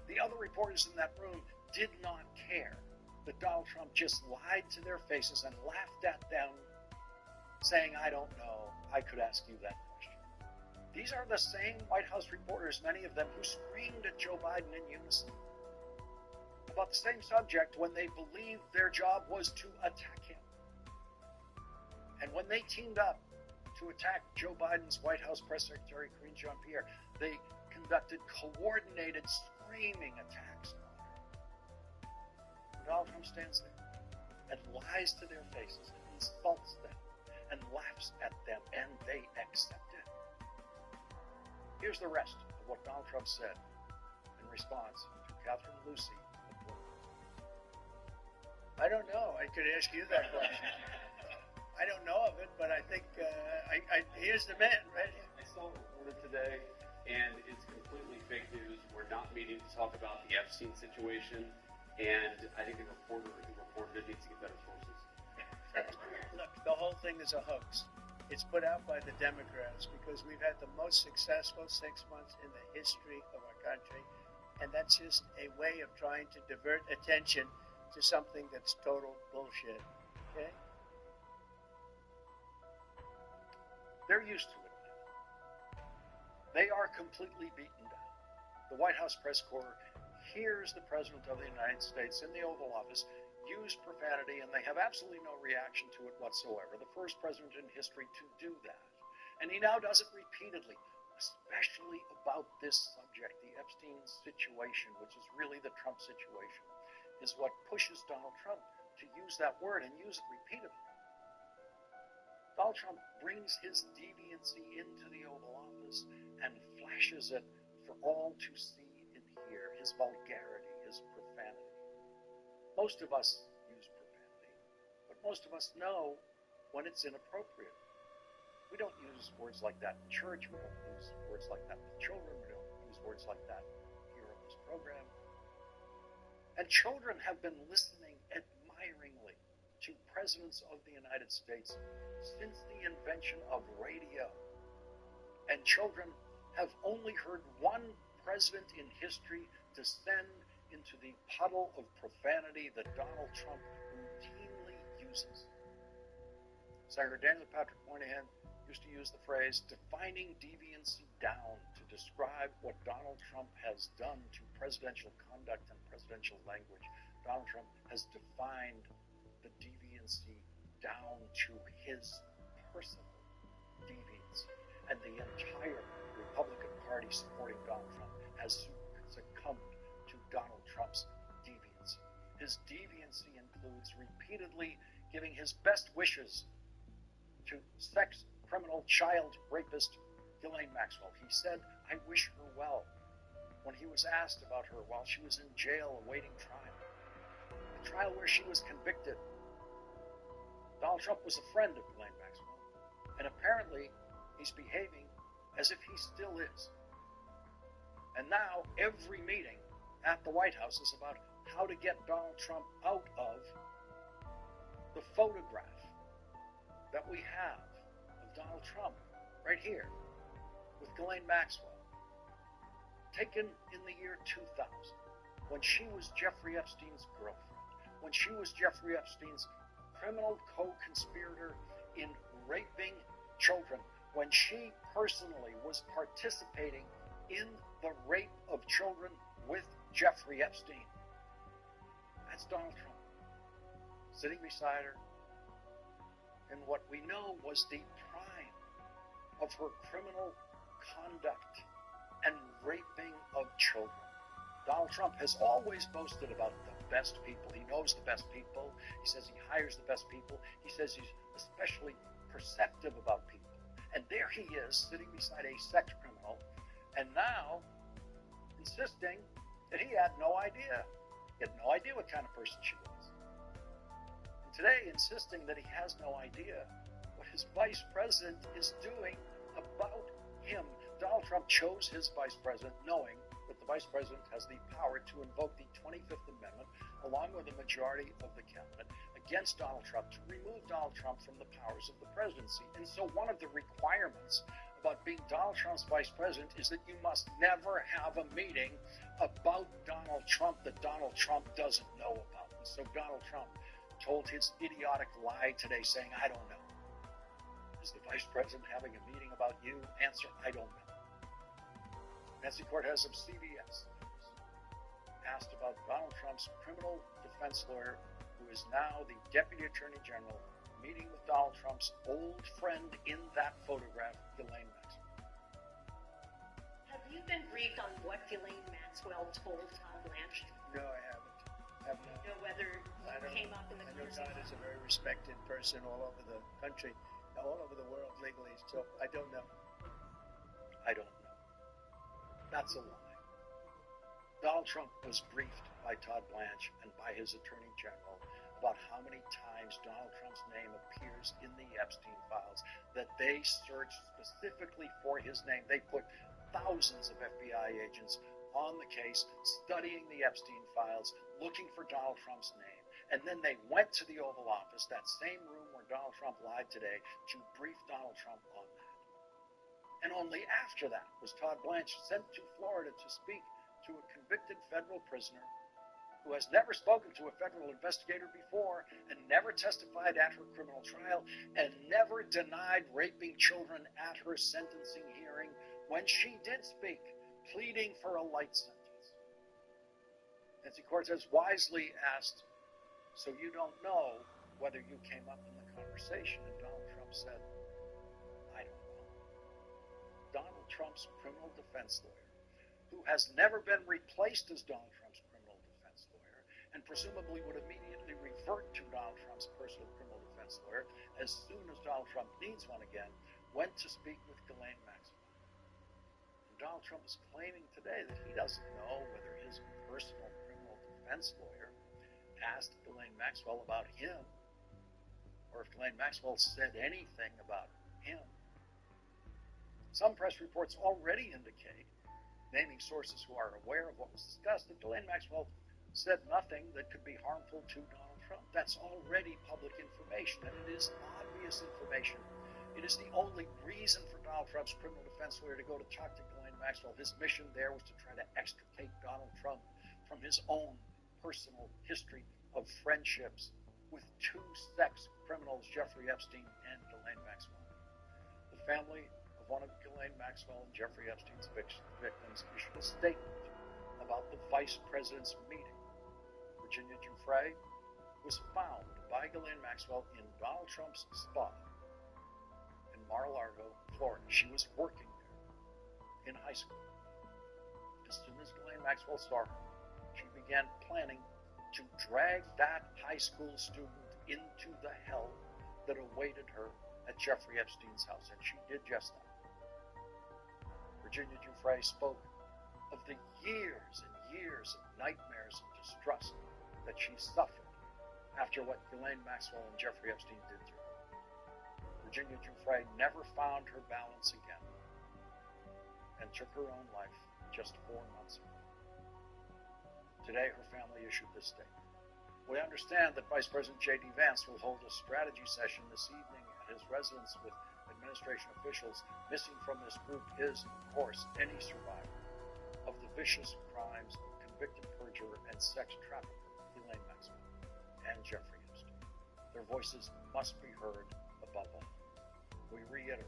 The other reporters in that room did not care that Donald Trump just lied to their faces and laughed at them, saying, I don't know, I could ask you that question. These are the same White House reporters, many of them, who screamed at Joe Biden in unison about the same subject when they believed their job was to attack him. And when they teamed up to attack Joe Biden's White House press secretary, Karine Jean-Pierre, they conducted coordinated, screaming attacks on her. Donald Trump stands there and lies to their faces and insults them and laughs at them, and they accept it. Here's the rest of what Donald Trump said in response to Catherine Lucy. I don't know. I could ask you that question. I don't know of it, but I think here's the man right here.
I saw it reported today, and it's completely fake news. We're not meeting to talk about the Epstein situation, and I think the reporter who reported it needs to get better sources.
Look, the whole thing is a hoax.
It's put out by the Democrats because we've had the most successful 6 months in the history of our country, and that's just a way of trying to divert attention to something that's total bullshit. Okay?
They're used to it now. They are completely beaten down. The White House press corps hears the President of the United States in the Oval Office use profanity, and they have absolutely no reaction to it whatsoever. The first president in history to do that. And he now does it repeatedly, especially about this subject, the Epstein situation, which is really the Trump situation, is what pushes Donald Trump to use that word and use it repeatedly. Donald Trump brings his deviancy into the Oval Office and flashes it for all to see and hear, his vulgarity, his profanity. Most of us use profanity, but most of us know when it's inappropriate. We don't use words like that in church. We don't use words like that with children. We don't use words like that here on this program. And children have been listening admiringly to presidents of the United States since the invention of radio. And children have only heard one president in history descend into the puddle of profanity that Donald Trump routinely uses. Senator Daniel Patrick Moynihan used to use the phrase defining deviancy down to describe what Donald Trump has done to presidential conduct and presidential language. Donald Trump has defined the deviancy down to his personal deviancy. And the entire Republican Party supporting Donald Trump has succumbed to Donald Trump's deviancy. His deviancy includes repeatedly giving his best wishes to sex criminal child rapist Ghislaine Maxwell. He said, "I wish her well," when he was asked about her while she was in jail awaiting trial. The trial where she was convicted. Donald Trump was a friend of Ghislaine Maxwell, and apparently he's behaving as if he still is. And now every meeting at the White House is about how to get Donald Trump out of the photograph that we have of Donald Trump right here with Ghislaine Maxwell, taken in the year 2000, when she was Jeffrey Epstein's girlfriend, when she was Jeffrey Epstein's criminal co-conspirator in raping children, when she personally was participating in the rape of children with Jeffrey Epstein. That's Donald Trump, sitting beside her in what we know was the prime of her criminal conduct and raping of children. Donald Trump has always boasted about the best people. He knows the best people. He says he hires the best people. He says he's especially perceptive about people. And there he is, sitting beside a sex criminal, and now insisting that he had no idea. He had no idea what kind of person she was. And today, insisting that he has no idea what his vice president is doing about him. Donald Trump chose his vice president knowing that the vice president has the power to invoke the 25th Amendment, along with a majority of the cabinet, against Donald Trump, to remove Donald Trump from the powers of the presidency. And so one of the requirements about being Donald Trump's vice president is that you must never have a meeting about Donald Trump that Donald Trump doesn't know about. And so Donald Trump told his idiotic lie today, saying, "I don't know." Is the vice president having a meeting about you? Answer, I don't know. Nancy Cortez of CBS asked about Donald Trump's criminal defense lawyer, who is now the Deputy Attorney General, meeting with Donald Trump's old friend in that photograph, Ghislaine Maxwell.
Have you been briefed on what Ghislaine Maxwell told Todd Blanche?
No, I haven't.
Do you know whether it came up in the
I know
conversation?
Todd is a very respected person all over the country, all over the world legally, so I don't know.
I don't know. That's a lie. Donald Trump was briefed by Todd Blanche and by his Attorney General about how many times Donald Trump's name appears in the Epstein files, that they searched specifically for his name. They put thousands of FBI agents on the case, studying the Epstein files, looking for Donald Trump's name. And then they went to the Oval Office, that same room where Donald Trump lied today, to brief Donald Trump on that. And only after that was Todd Blanche sent to Florida to speak to a convicted federal prisoner who has never spoken to a federal investigator before and never testified at her criminal trial and never denied raping children at her sentencing hearing when she did speak, pleading for a light sentence. Nancy Cortez wisely asked, "So you don't know whether you came up in the conversation?" And Donald Trump said, "I don't know." Donald Trump's criminal defense lawyer, who has never been replaced as Donald Trump's criminal defense lawyer, and presumably would immediately revert to Donald Trump's personal criminal defense lawyer as soon as Donald Trump needs one again, went to speak with Ghislaine Maxwell. And Donald Trump is claiming today that he doesn't know whether his personal criminal defense lawyer asked Ghislaine Maxwell about him, or if Ghislaine Maxwell said anything about him. Some press reports already indicate, naming sources who are aware of what was discussed, that Ghislaine Maxwell said nothing that could be harmful to Donald Trump. That's already public information, and it is obvious information. It is the only reason for Donald Trump's criminal defense lawyer to go to talk to Ghislaine Maxwell. His mission there was to try to extricate Donald Trump from his own personal history of friendships with two sex criminals, Jeffrey Epstein and Ghislaine Maxwell. The family of one of Ghislaine Maxwell and Jeffrey Epstein's victims issued a statement about the vice president's meeting. Virginia Giuffre was found by Ghislaine Maxwell in Donald Trump's spa in Mar-a-Lago, Florida. She was working there in high school. As soon as Ghislaine Maxwell saw her, she began planning to drag that high school student into the hell that awaited her at Jeffrey Epstein's house, and she did just that. Virginia Giuffre spoke of the years and years of nightmares and distrust that she suffered after what Ghislaine Maxwell and Jeffrey Epstein did to her. Virginia Giuffre never found her balance again and took her own life just 4 months ago. Today, her family issued this statement. We understand that Vice President J.D. Vance will hold a strategy session this evening at his residence with administration officials. Missing from this group is, of course, any survivor of the vicious crimes of convicted perjurer and sex trafficker Ghislaine Maxwell and Jeffrey Epstein. Their voices must be heard above all. We reiterate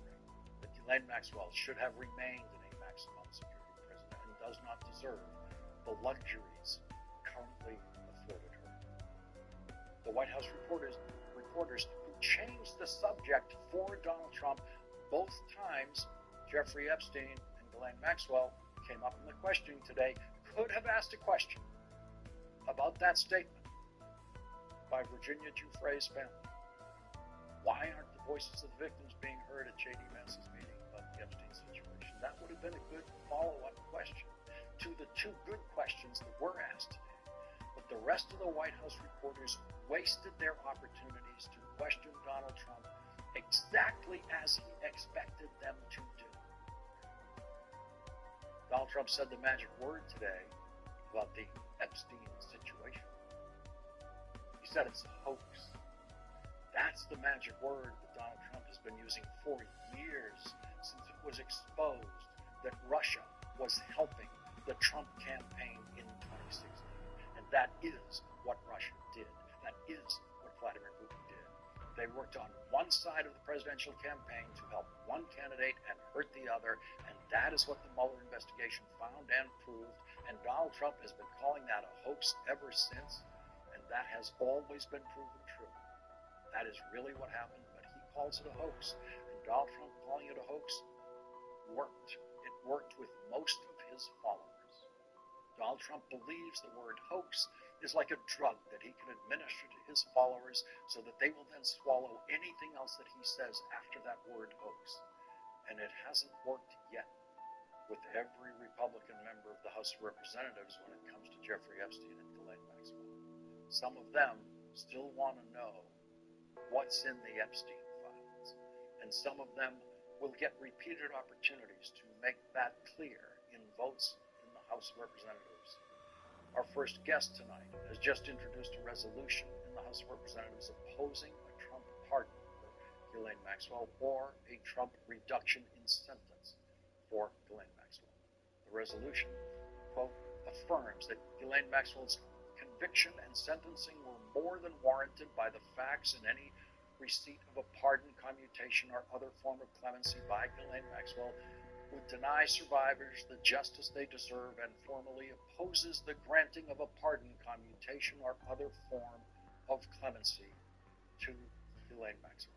that Ghislaine Maxwell should have remained in a maximum security prison and does not deserve the luxuries currently afforded her. The White House reporters who changed the subject for Donald Trump both times, Jeffrey Epstein and Ghislaine Maxwell, came up in the questioning today, could have asked a question about that statement by Virginia Giuffre's family. Why aren't the voices of the victims being heard at J.D. Vance's meeting about the Epstein situation? That would have been a good follow-up question to the two good questions that were asked today. But the rest of the White House reporters wasted their opportunities to question Donald Trump exactly as he expected them to do. Donald Trump said the magic word today about the Epstein situation. He said it's a hoax. That's the magic word that Donald Trump has been using for years, since it was exposed that Russia was helping the Trump campaign in 2016. And that is what Russia did. That is what Vladimir Putin did. They worked on one side of the presidential campaign to help one candidate and hurt the other, and that is what the Mueller investigation found and proved. And Donald Trump has been calling that a hoax ever since, and that has always been proven true. That is really what happened, but he calls it a hoax. And Donald Trump calling it a hoax worked. It worked with most of his followers. Donald Trump believes the word hoax is like a drug that he can administer to his followers so that they will then swallow anything else that he says after that word hoax. And it hasn't worked yet with every Republican member of the House of Representatives when it comes to Jeffrey Epstein and Ghislaine Maxwell. Some of them still want to know what's in the Epstein files, and some of them will get repeated opportunities to make that clear in votes in the House of Representatives. Our first guest tonight has just introduced a resolution in in the House of Representatives opposing a Trump pardon for Ghislaine Maxwell or a Trump reduction in sentence for Ghislaine Maxwell. The resolution, quote, affirms that Ghislaine Maxwell's conviction and sentencing were more than warranted by the facts, and any receipt of a pardon, commutation, or other form of clemency by Ghislaine Maxwell would deny survivors the justice they deserve and formally opposes the granting of a pardon, commutation, or other form of clemency to Ghislaine Maxwell.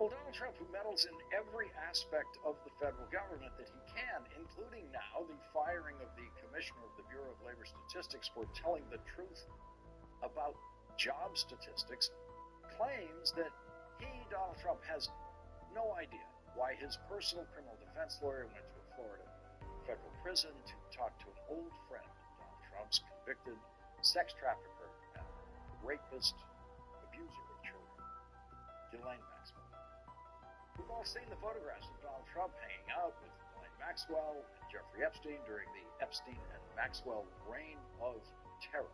Well, Donald Trump, who meddles in every aspect of the federal government that he can, including now the firing of the commissioner of the Bureau of Labor Statistics for telling the truth about job statistics, claims that he, Donald Trump, has no idea why his personal criminal defense lawyer went to a Florida federal prison to talk to an old friend of Donald Trump's, convicted sex trafficker and rapist, abuser of children, Ghislaine Maxwell. We've all seen the photographs of Donald Trump hanging out with Ghislaine Maxwell and Jeffrey Epstein during the Epstein and Maxwell reign of terror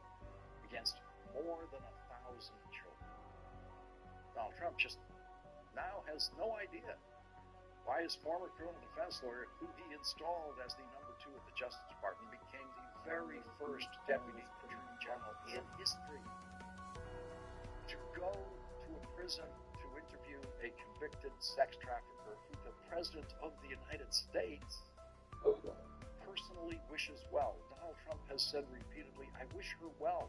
against more than 1,000 children. Donald Trump just now has no idea why his former criminal defense lawyer, who he installed as the number 2 at the Justice Department, became the very first deputy attorney general in history to go to a prison to interview a convicted sex trafficker who the President of the United States personally wishes well. Donald Trump has said repeatedly, I wish her well.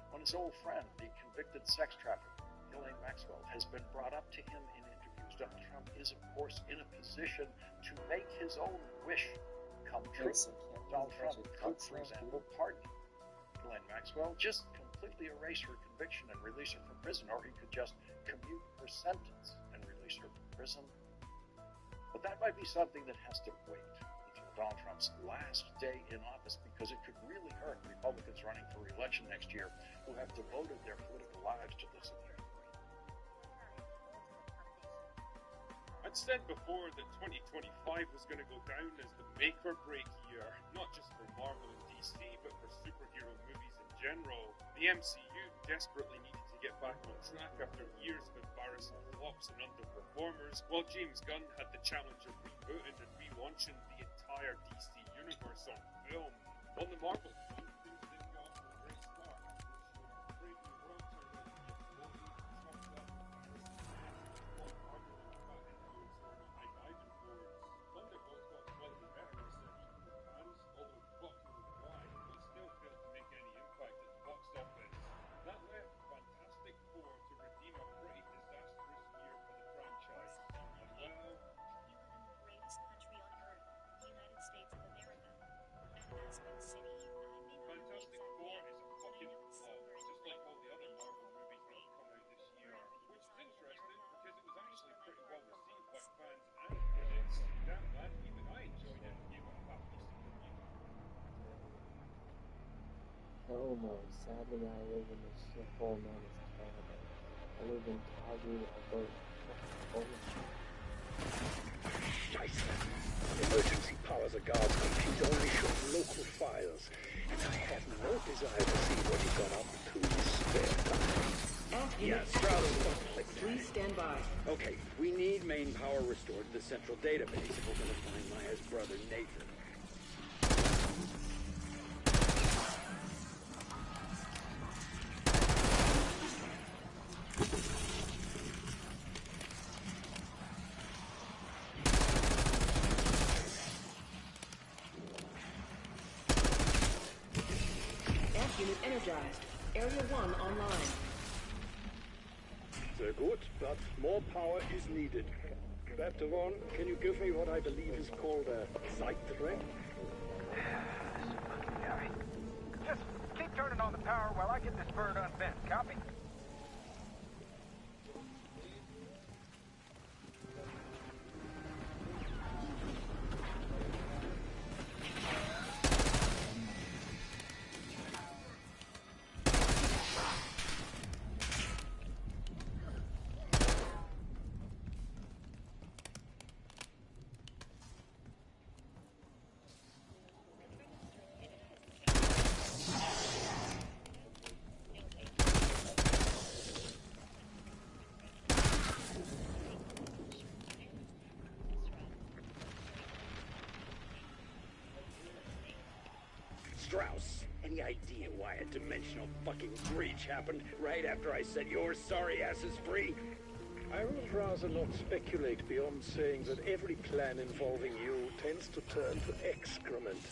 When his old friend, the convicted sex trafficker, Ghislaine Maxwell, has been brought up to him in interviews, Donald Trump is, of course, in a position to make his own wish come true. Donald Trump could, for example, pardon Ghislaine Maxwell, just completely erase her conviction and release her from prison, or he could just commute her sentence and release her from prison. But that might be something that has to wait until Donald Trump's last day in office, because it could really hurt Republicans running for re-election next year who have devoted their political lives to this affair.
I'd said before that 2025 was going to go down as the make or break year, not just for Marvel and DC, but for superhero movies in general. The MCU desperately needed to get back on track after years of embarrassing flops and underperformers, while James Gunn had the challenge of rebooting and relaunching the entire DC universe on film. On the Marvel front, things didn't go off to a great start. Brave New World turned out to be a floating, chopped up, Thunderbolts got slightly better reception from fans, although buckling wide, but still failed to make any impact at the box office. That left Fantastic Four to redeem a pretty disastrous year for the franchise. And well,
you live in the greatest country on earth, the United States of America. And Aspen City, I may not know the
Fantastic
exact
Four
name,
is a
but I
fucking
know it's
flop,
somewhere in
just
the
like all the other
range
Marvel
of
movies that have come out this year, which is interesting because it was actually pretty well received by fans and critics. Damn man, even I enjoyed it and gave it a half-decent review.
Hell no, sadly I live in this shithole known as Canada. I live in Calgary, Alberta.
Scheiße! Emergency powers of God's computer only shows local files, and I have no desire to see what he got up to in his spare time.
Yes, please stand by.
Okay, we need main power restored to the central database if we're going to find Maya's brother Nathan.
Unit energized. Area 1 online.
Sehr good, but more power is needed. Baptavon, can you give me what I believe is called a sight thread?
This fucking guy.
Strauss, any idea why a dimensional fucking breach happened right after I set your sorry asses free?
I would rather not speculate beyond saying that every plan involving you tends to turn to excrement.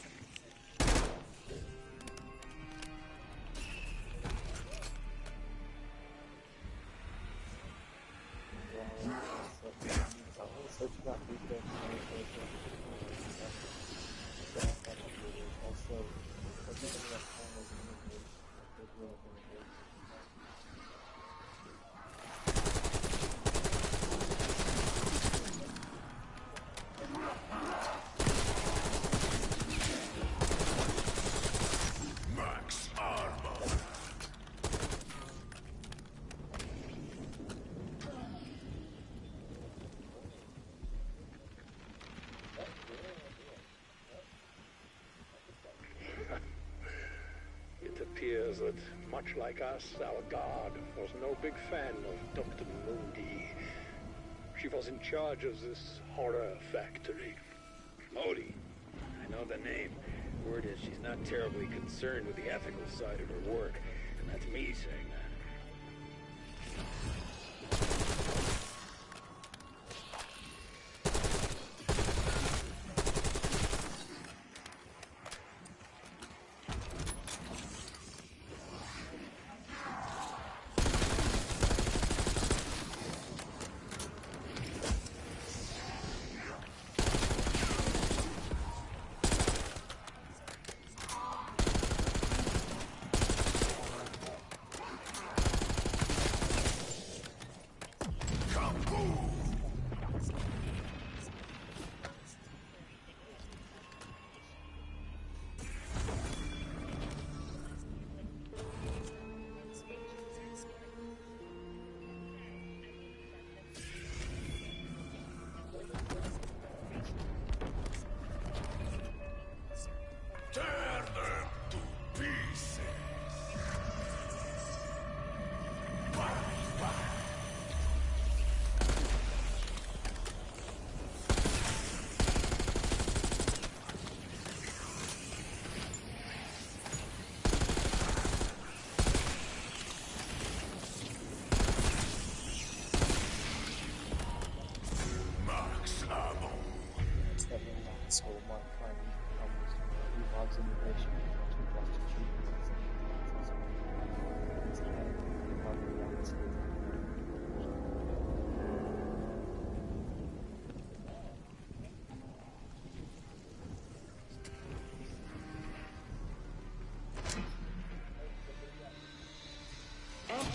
It appears that, much like us, our guard was no big fan of Dr. Moody. She was in charge of this horror factory.
Modi. I know the name. Word is she's not terribly concerned with the ethical side of her work. And that's me saying that.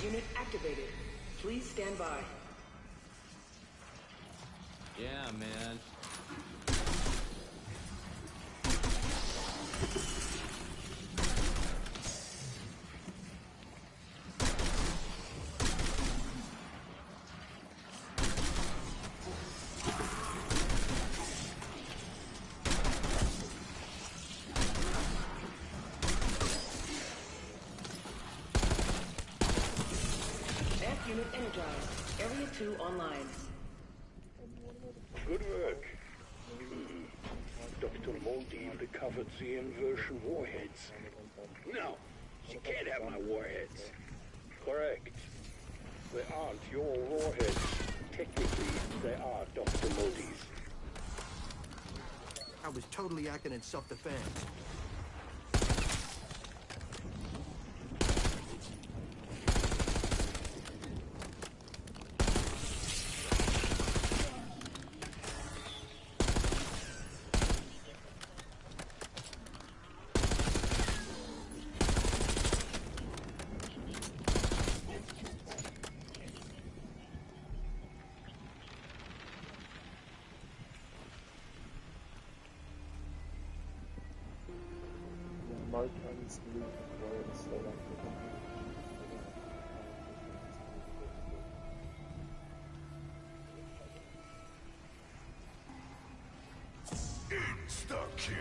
Unit activated. Please stand by.
Yeah, man.
Unit energized. Area 2 online.
Good work. Dr. Moldy recovered the inversion warheads.
No, she can't have my warheads.
Correct. They aren't your warheads. Technically, they are Dr. Moldy's.
I was totally acting in self-defense.
Mark on the sleeve of words so that
Insta-kill.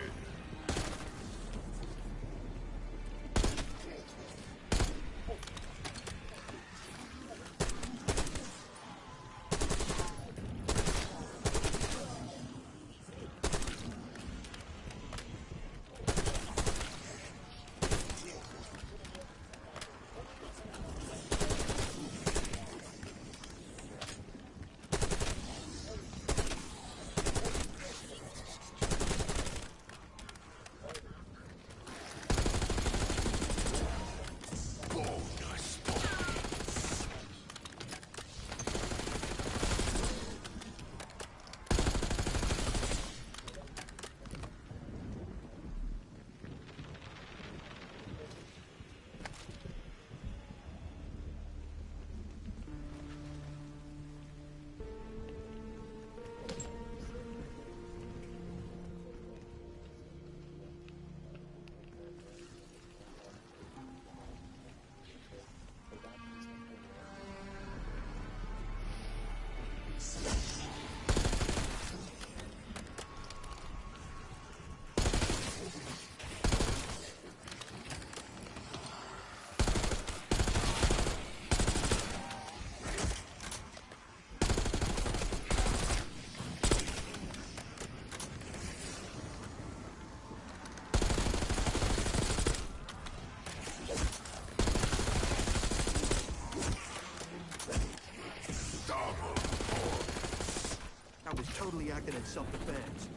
acting in self-defense.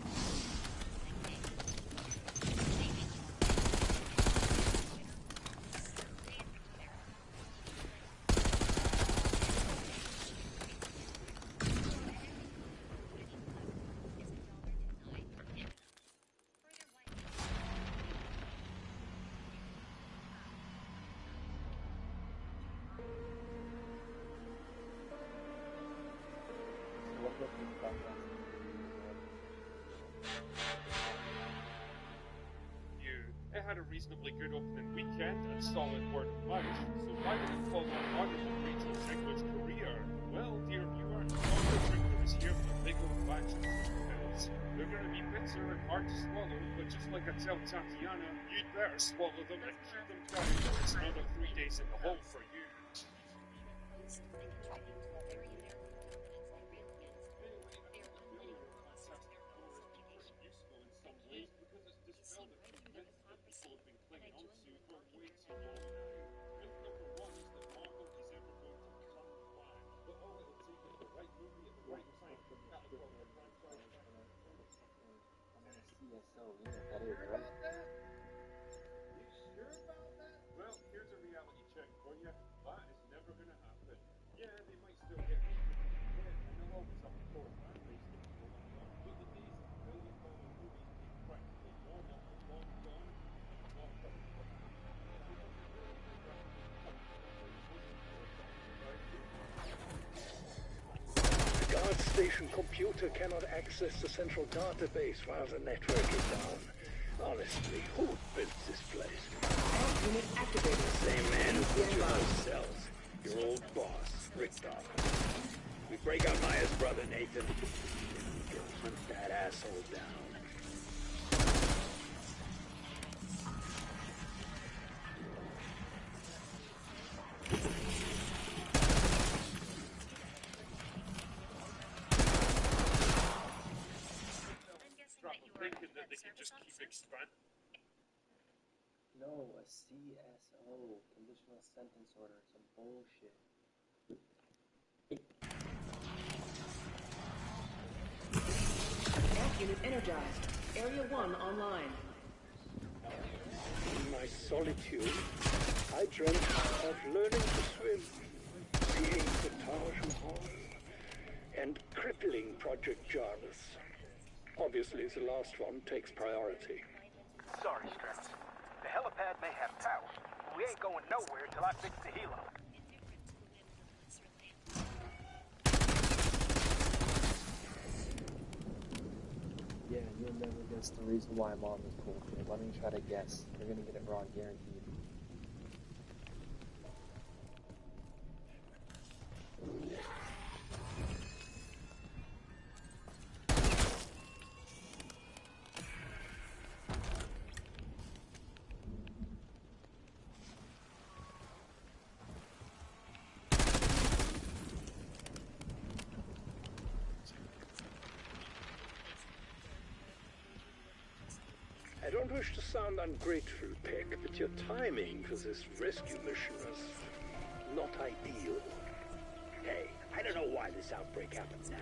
It had a reasonably good opening weekend and solid word of mouth, so why did it fall down harder than Rachel Ziegler's career? Well, dear viewer, Dr. Ziegler is here with a big old batch of pills. They're going to be bitter and hard to swallow, but just like I tell Tatiana, you'd better swallow them and keep them down, or it's another 3 days in the hole for you. Well, here's a reality check for you. That is never going to happen. Yeah, they might still get people to hit, and they'll always have a core fan base to be going on, but the days of billion-dollar movies being practically normal are long gone, and I'm not coming for that. Because it really is rapidly becoming one of the most
The guard station computer cannot access the central database while the network is down. Honestly, who built this place?
Unit activated.
The same man who put you in those cells. Your old boss, Richter. We break out Maya's brother, Nathan. We'll hunt that asshole down.
thinking that they can just keep expanding.
No, a CSO, conditional sentence order, some bullshit.
Amp unit energized. Area 1 online.
In my solitude, I dreamt of learning to swim, seeing the Taj Mahal, and crippling Project Jarvis. Obviously, the last one takes priority.
Sorry, Strax. The helipad may have power, but we ain't going nowhere till I fix the helo.
Yeah, you'll never guess the reason why I'm on this bullshit. Let me try to guess. You're gonna get it wrong, guaranteed.
I don't wish to sound ungrateful, Peck, but your timing for this rescue mission was not ideal.
Hey, I don't know why this outbreak happened now,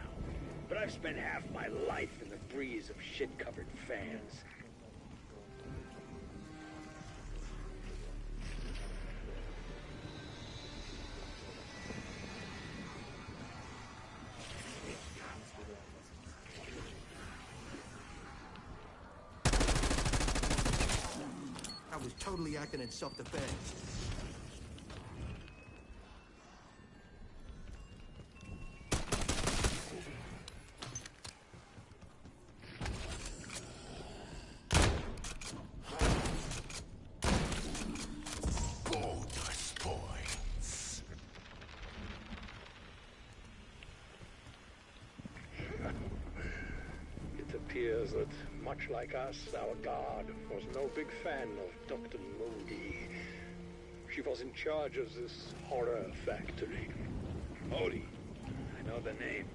but I've spent half my life in the breeze of shit-covered fans.
I was totally acting in self-defense.
Bonus points. It appears that, much like us, our guard was no big fan of Dr. Moody. She was in charge of this horror factory.
Odie. I know the name.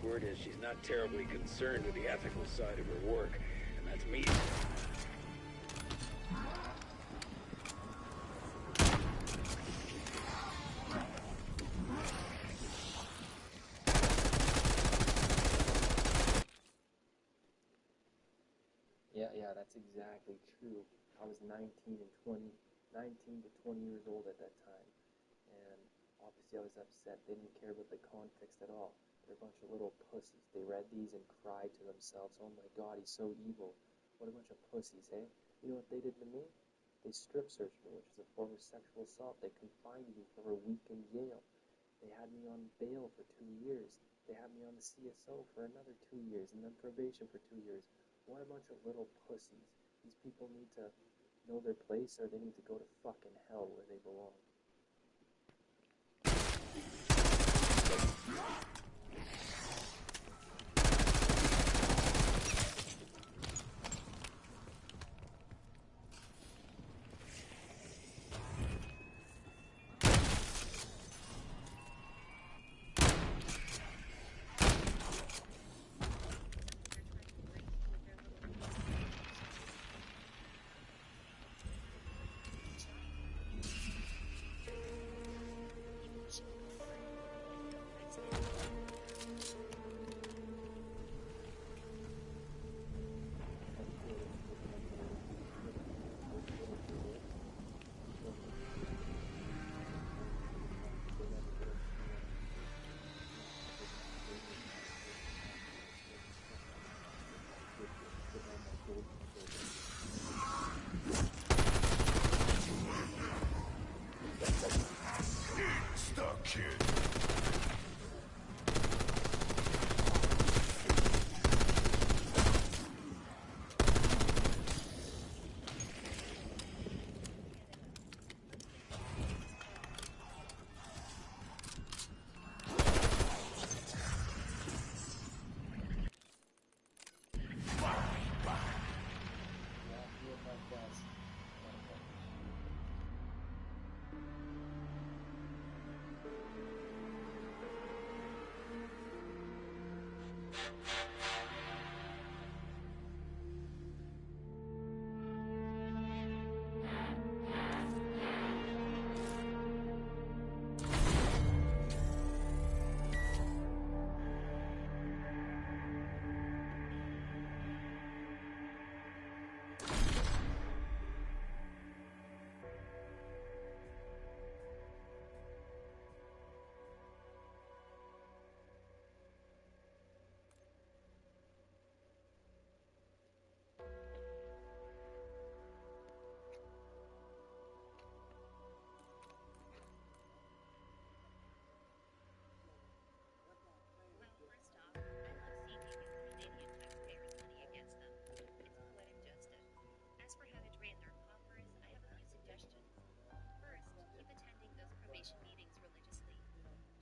Word is she's not terribly concerned with the ethical side of her work, and that's me.
Yeah, that's exactly true. I was 19 to 20 years old at that time, and obviously I was upset. They didn't care about the context at all. They're a bunch of little pussies. They read these and cried to themselves, "Oh my God, he's so evil." What a bunch of pussies, eh? You know what they did to me? They strip searched me, which is a form of sexual assault. They confined me for a week in jail. They had me on bail for 2 years. They had me on the CSO for another 2 years, and then probation for 2 years. What a bunch of little pussies. These people need to know their place, or they need to go to fucking hell where they belong.
Stuck, kid.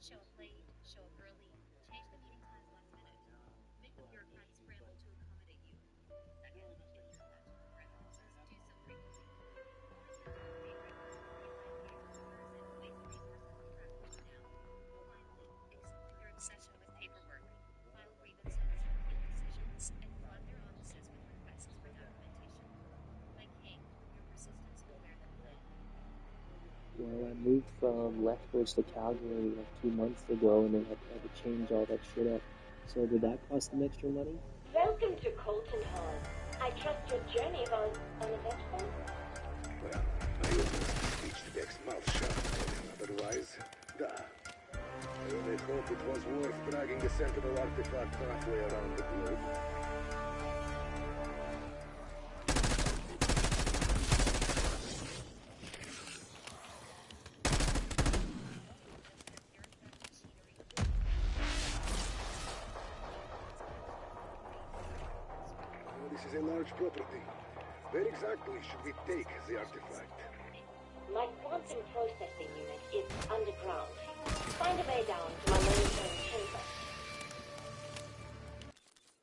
Show up late, show up early, change the meeting times last minute. Make the bureaucrats scramble to accommodate you. Second, if you have that to your preferences, do so frequently. Or eliminate records, reassign paperworkers, and waste resources to track them down. Finally, exploit their obsession with paperwork. File grievances, appeal decisions, and flood their offices with requests for documentation. My king, your persistence will wear them thin.
Well, I moved from Lethbridge to Calgary like 2 months ago, and then I had to change all that shit up. So did that cost some extra money?
Welcome to Colton Hall. I trust your journey was uneventful?
Well, I almost reached Beck's mouth shut. Otherwise, duh. I only hope it was worth dragging the Sentinel artifact halfway around the globe. This is a large property. Where exactly should we take the artifact?
My quantum processing unit is underground. Find a way down to my long-term chamber.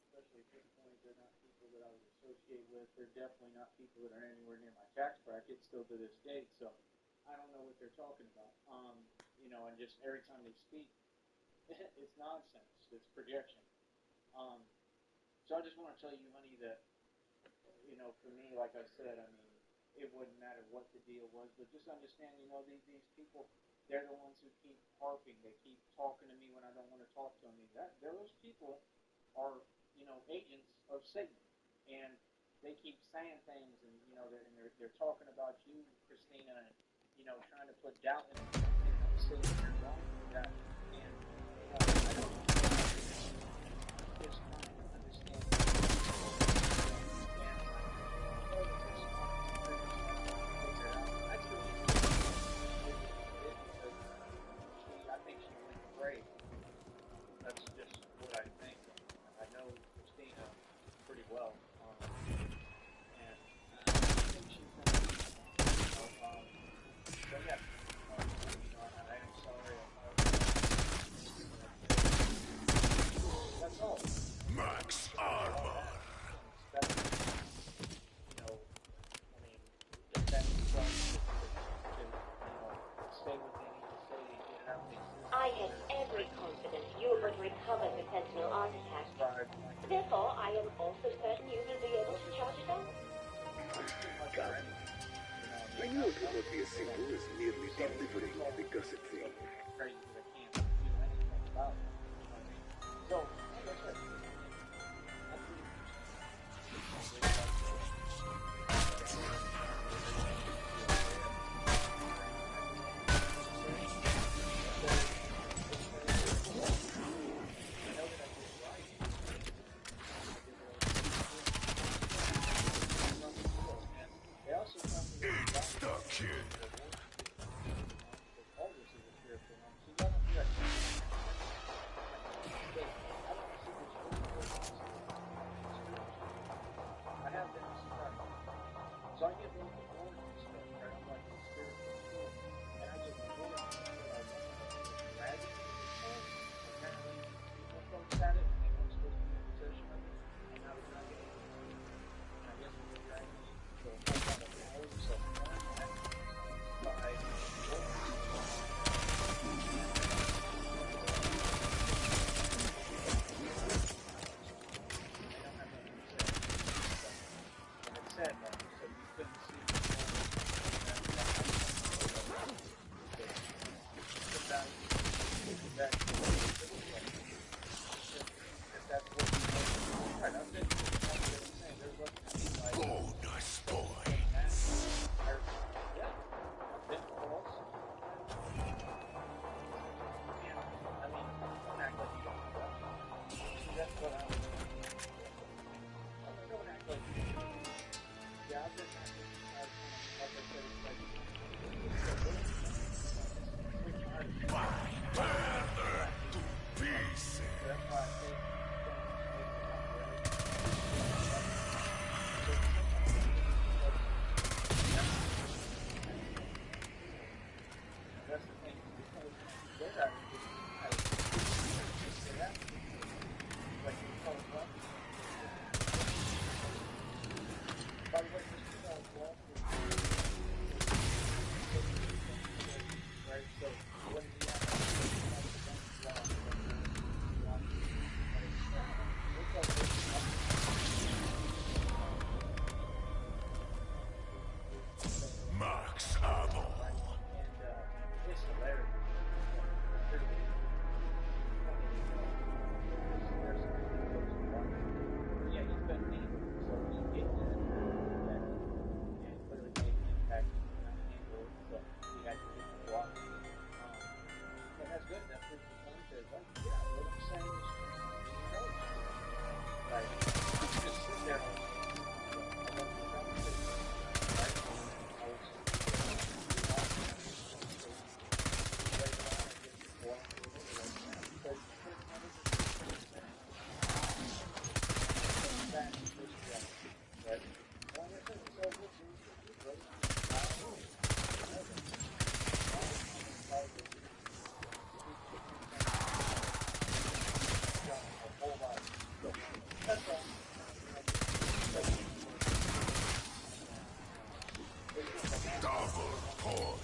Especially at this point, they're not people that I would associate with. They're definitely not people that are anywhere near my tax bracket still to this date. So I don't know what they're talking about. And just every time they speak, it's nonsense. It's projection. So I just want to tell you, honey, that for me, like I said, I mean, it wouldn't matter what the deal was, but just understand, these people, they're the ones who keep harping. They keep talking to me when I don't want to talk to them. Those people are, agents of Satan. And they keep saying things, and they're talking about you, Christina, and trying to put doubt in saying you're wrong with that. And I don't just understand. I think she went great. That's just what I think. I know Christina pretty well, and I think she's going to. So yeah, I am sorry. That's all.
Max armor.
I had every confidence you would recover the Sentinel artifact. Therefore, I am also certain you will be able to charge it up.
God. I knew it would not be as simple as merely delivering the gusset thing.
So, like I said, so I get local board and stuff, right? I'm like a spiritual school, and I just went up to dragon apparently people folks had it, and they weren't supposed to be in possession of it, and now they're not getting it. And I guess it's a dragon, so I got a power, so said that, so you couldn't see
Bonus points. Max ammo.
It's hilarious. Yeah, he's been named, so he gets it. And clearly made an impact on handle, so he had to get the block. And that's good. That proves the point that, like, yeah, what I'm saying is true. Like, you just sit there all day. I love the conversation. Right? I was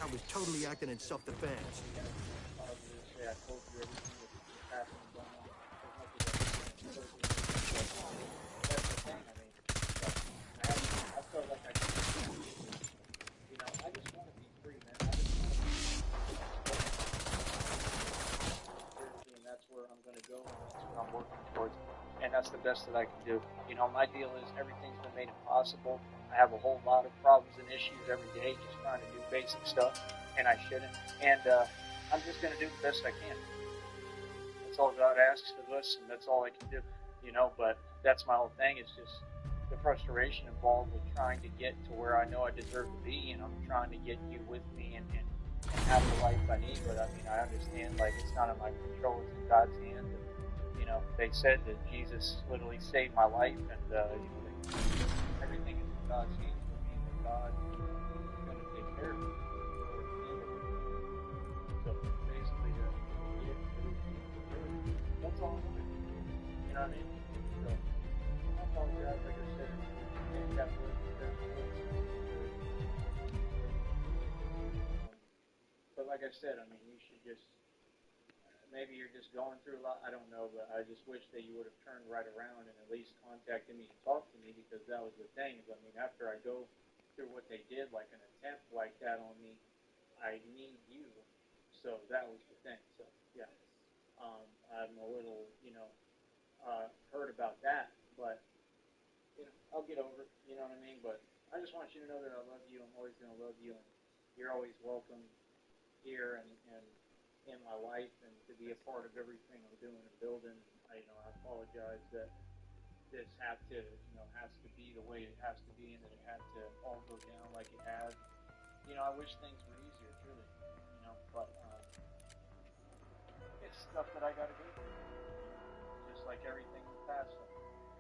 I was totally acting in self-defense.
and that's where I'm going to go, and that's what I'm working towards. And that's the best that I can do. You know, my deal is everything's been made impossible. I have a whole lot of problems and issues every day just trying to do basic stuff, and I shouldn't. And I'm just going to do the best I can. That's all God asks of us, and that's all I can do. You know, but that's my whole thing. It's just the frustration involved with trying to get to where I know I deserve to be, and I'm trying to get you with me and have the life I need. But I mean, I understand, like, it's not in my control, it's in God's hands. And, you know, they said that Jesus literally saved my life, and you know, everything is in God's hands for me, and God is going to take care of me. So basically, that's all I'm doing. You know what I mean? So I apologize, like I said, it's got work to do. But like I said, I mean, you should just, maybe you're just going through a lot, I don't know, but I just wish that you would have turned right around and at least contacted me and talked to me, because that was the thing. I mean, after I go through what they did, like an attempt like that on me, I need you. So that was the thing. So yeah, I'm a little, you know, hurt about that, but you know, I'll get over it. You know what I mean? But I just want you to know that I love you. I'm always going to love you, and you're always welcome here and in my life, and to be a part of everything I'm doing and building. I apologize that this has to be the way it has to be, and that it had to all go down like it has. You know, I wish things were easier, truly. You know, but it's stuff that I got to go through. Just like everything in the past. So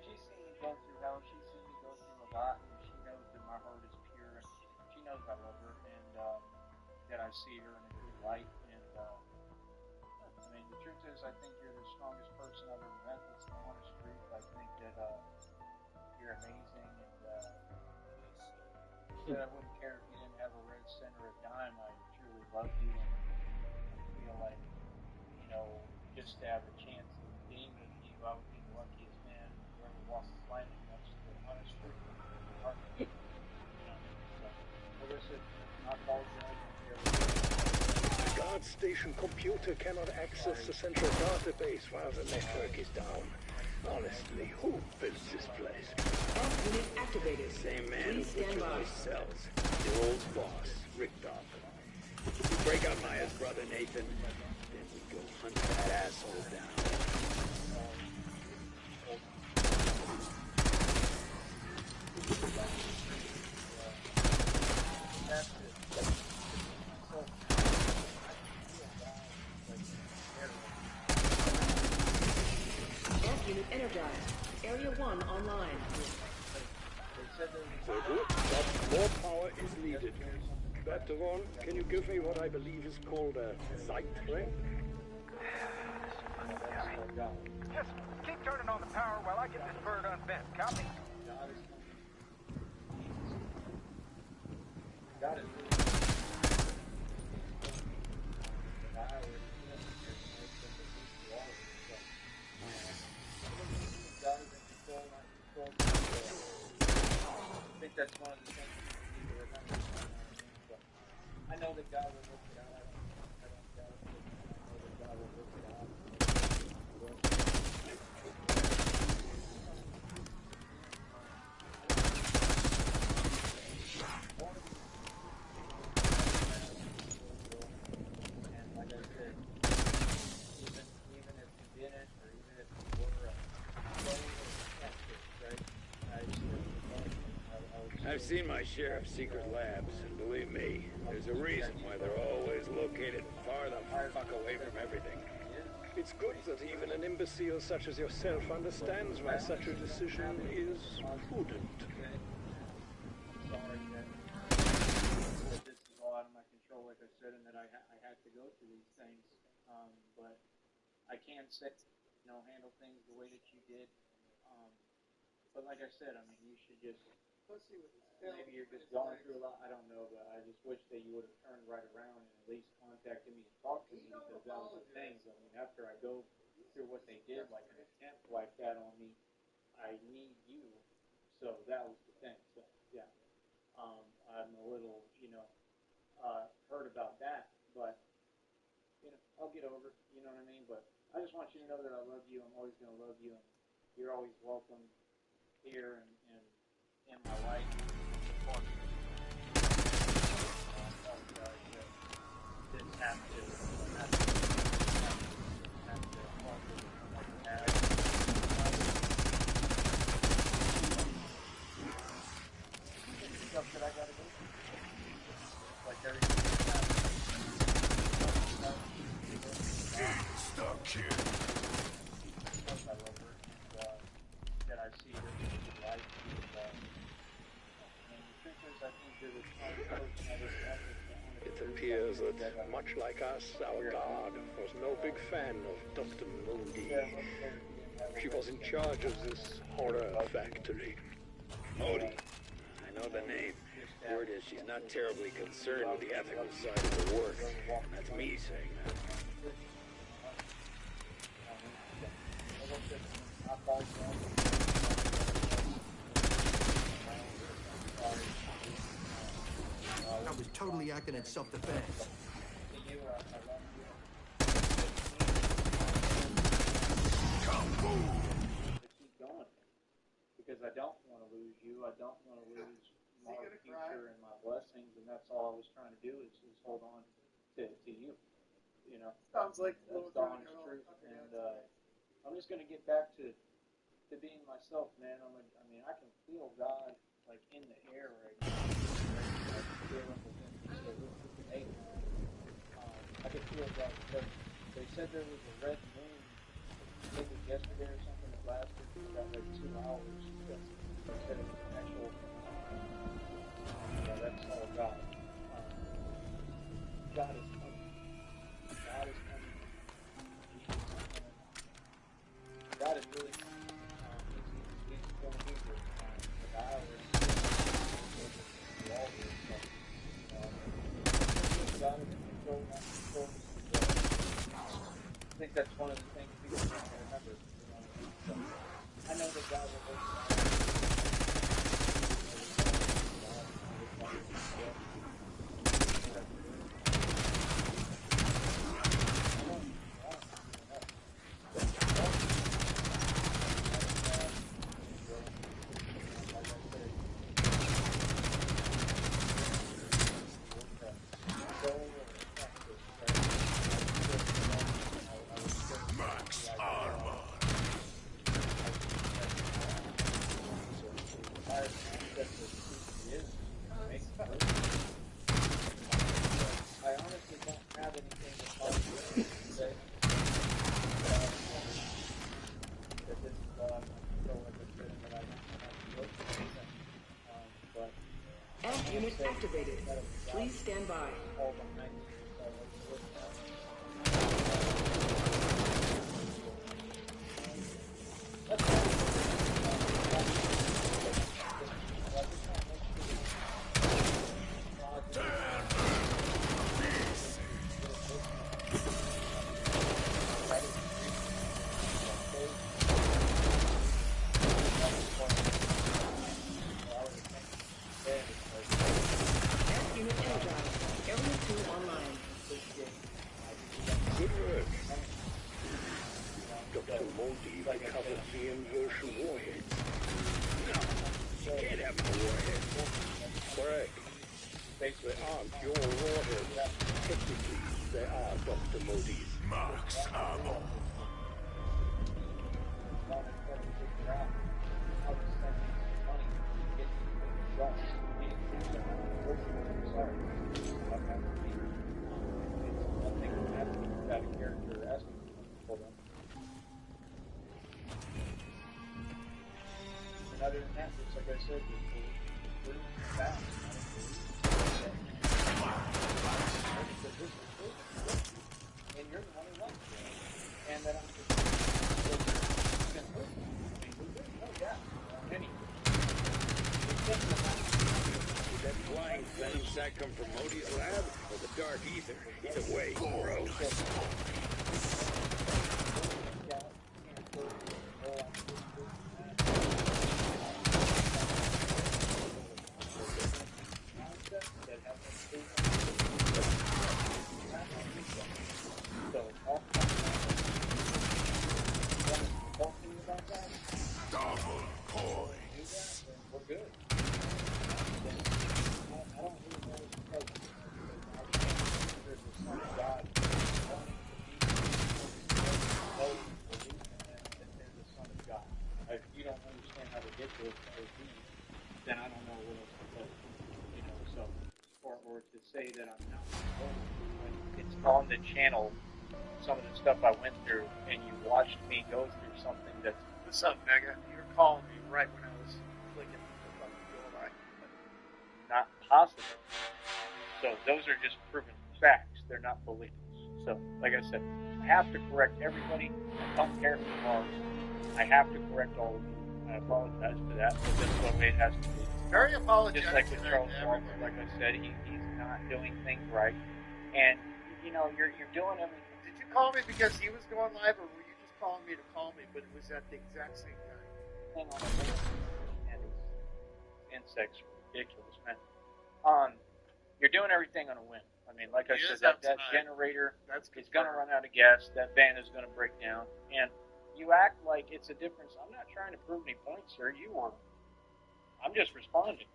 she's seen me go through hell. She's seen me go through a lot, and she knows that my heart is pure, and she knows I love her, and that I see her in a good light. And I mean, the truth is, I think you're the strongest person I've ever met. That's the honest truth. I think that you're amazing, and that I wouldn't care if you didn't have a red cent or a dime. I truly love you, and I feel like, you know, just to have a chance of being with you, I would be the luckiest man who ever walked the planet. That's the honest truth. You know, so, like I said, I apologize.
The guard station computer cannot access the central database while the network is down. Honestly, who built this place?
Unit activated.
Same man
Please
who
stand
butchered
by.
my cells. Your old boss, Rick Dawson. You break out Maya's brother, Nathan, then we go hunt that asshole down.
Unit energized. Area 1 online.
So good, but more power is needed. Dr. Vaughn, can you give me what I believe is called a sight ring?
Just keep turning on the power while I get this bird unbent. Copy?
Got it. I think that's one of the things we need to remember. I know that God will work it out. I don't doubt it. I know that God will work it out. And like I said, even if you didn't, or even if you were
I've seen my share of secret labs, and believe me, there's a reason why they're always located far the fuck away from everything. It's good that even an imbecile such as yourself understands why such a decision is prudent.
Sorry that this is all out of my control, like I said, and that I had to go through these things. But I can't say, handle things the way that you did. But like I said, I mean, you should just, maybe you're just going through a lot, I don't know, but I just wish that you would have turned right around and at least contacted me and talked to me, because that was the thing. I mean, after I go through what they did, like an attempt like that on me, I need you. So that was the thing. So yeah, I'm a little, hurt about that, but I'll get over it. You know what I mean? But I just want you to know that I love you. I'm always going to love you. And you're always welcome here and in my life. Didn't have to stuff that I gotta go through. Like everything
Stuck here.
I love her, and that I see her in life. And the truth is, I think you're the smartest person I've ever met.
It appears that, much like us, our God was no big fan of Dr. Moody. She was in charge of this horror factory.
Modi. I know the name. Word is she's not terribly concerned with the ethical side of her work. That's me saying that.
I was totally acting in self-defense.
Keep going. Because I don't want to lose you. I don't want to lose my future and my blessings, and that's all I was trying to do is hold on to you. You know,
Sounds like
that's the honest truth. And I'm just gonna get back to being myself, man. I mean, I can feel God like in the air right now. I can feel God because they said there was a red moon. I think it was yesterday or something that lasted for about like 2 hours. They said it was an actual. That's all God. God is coming. God is coming. God is really coming. He's going to be here. The dial is all this stuff. God is in control, not control. I think that's one of the things people need to remember. So, I know that God will work it out.
Max armor.
I honestly don't have anything to say that this is what I'm going to do, but I don't
Amp unit activated. Please stand by. Amp unit energized. Area 2 online.
Good work. Dr. Moody recovered the inversion warheads.
No, she can't have my warheads.
Correct. They aren't your warheads. Technically, they are Dr. Moody's.
Max ammo.
Other than that, just like I said, we're fast. And you're the one who wants it. And that I'm just
Did that flying venom sack come from Modi's lab or the dark ether? Either way, gross.
So, talking about that. or to say that I'm not involved when it's on the channel, some of the stuff I went through, and you watched me go through something that's...
What's up, Mega? You were calling me right when I was clicking the button to go live.
not possible. So those are just proven facts. They're not beliefs. So, like I said, I have to correct everybody. I don't care who you are. I have to correct all of you. I apologize for that, but that's the way it has to be.
Very apologetic.
Just like with Charles Walker, like I said, he's not doing things right. And, you know, you're doing everything.
Did you call me because he was going live, or were you just calling me to call me, but it was at the exact same time?
Hang on a minute. And these insects are ridiculous, man. You're doing everything on a whim. I mean, like I said, that generator is going to run out of gas. That van is going to break down. And you act like it's a difference. I'm not trying to prove any points, sir. You are. I'm just responding.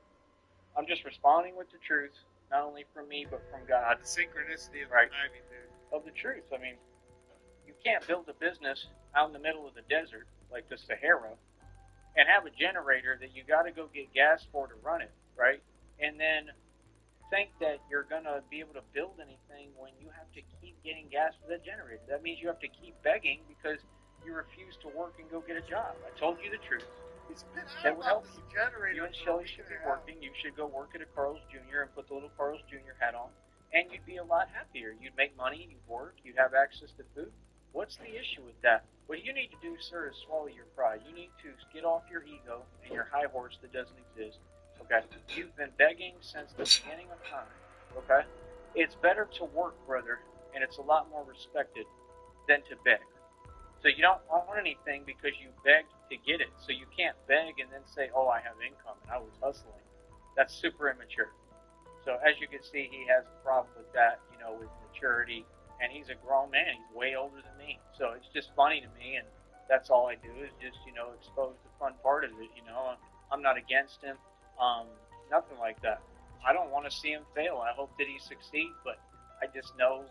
I'm just responding with the truth, not only from me, but from God.
The synchronicity of
right.
the timing, dude.
Of the truth. I mean, you can't build a business out in the middle of the desert, like the Sahara, and have a generator that you got to go get gas for to run it, right? And then think that you're going to be able to build anything when you have to keep getting gas for that generator. That means you have to keep begging because you refuse to work and go get a job. I told you the truth. That would help you. You and Shelly should be working. You should go work at a Carl's Jr. and put the little Carl's Jr. hat on, and you'd be a lot happier. You'd make money, you'd work, you'd have access to food. What's the issue with that? What you need to do, sir, is swallow your pride. You need to get off your ego and your high horse that doesn't exist. Okay? You've been begging since the beginning of time. Okay? It's better to work, brother, and it's a lot more respected than to beg. So you don't own anything because you begged to get it. So you can't beg and then say, oh, I have income and I was hustling. That's super immature. So as you can see, he has a problem with that, you know, with maturity. And he's a grown man. He's way older than me. So it's just funny to me, and that's all I do is just, you know, expose the fun part of it, you know. I'm not against him. Nothing like that. I don't want to see him fail. I hope that he succeeds, but I just know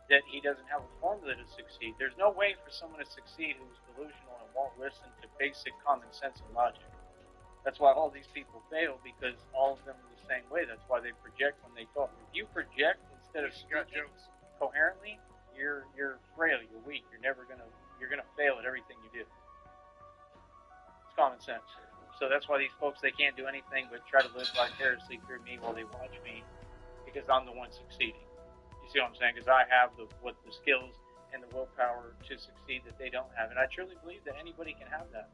that he doesn't have a formula to succeed. There's no way for someone to succeed who's delusional and won't listen to basic common sense and logic. That's why all these people fail, because all of them are the same way. That's why they project when they talk. If you project instead of speaking coherently, you're frail, you're weak, you're gonna fail at everything you do. It's common sense. So that's why these folks, they can't do anything but try to live vicariously through me while they watch me, because I'm the one succeeding. You see what I'm saying? Because I have the skills and the willpower to succeed that they don't have. And I truly believe that anybody can have that.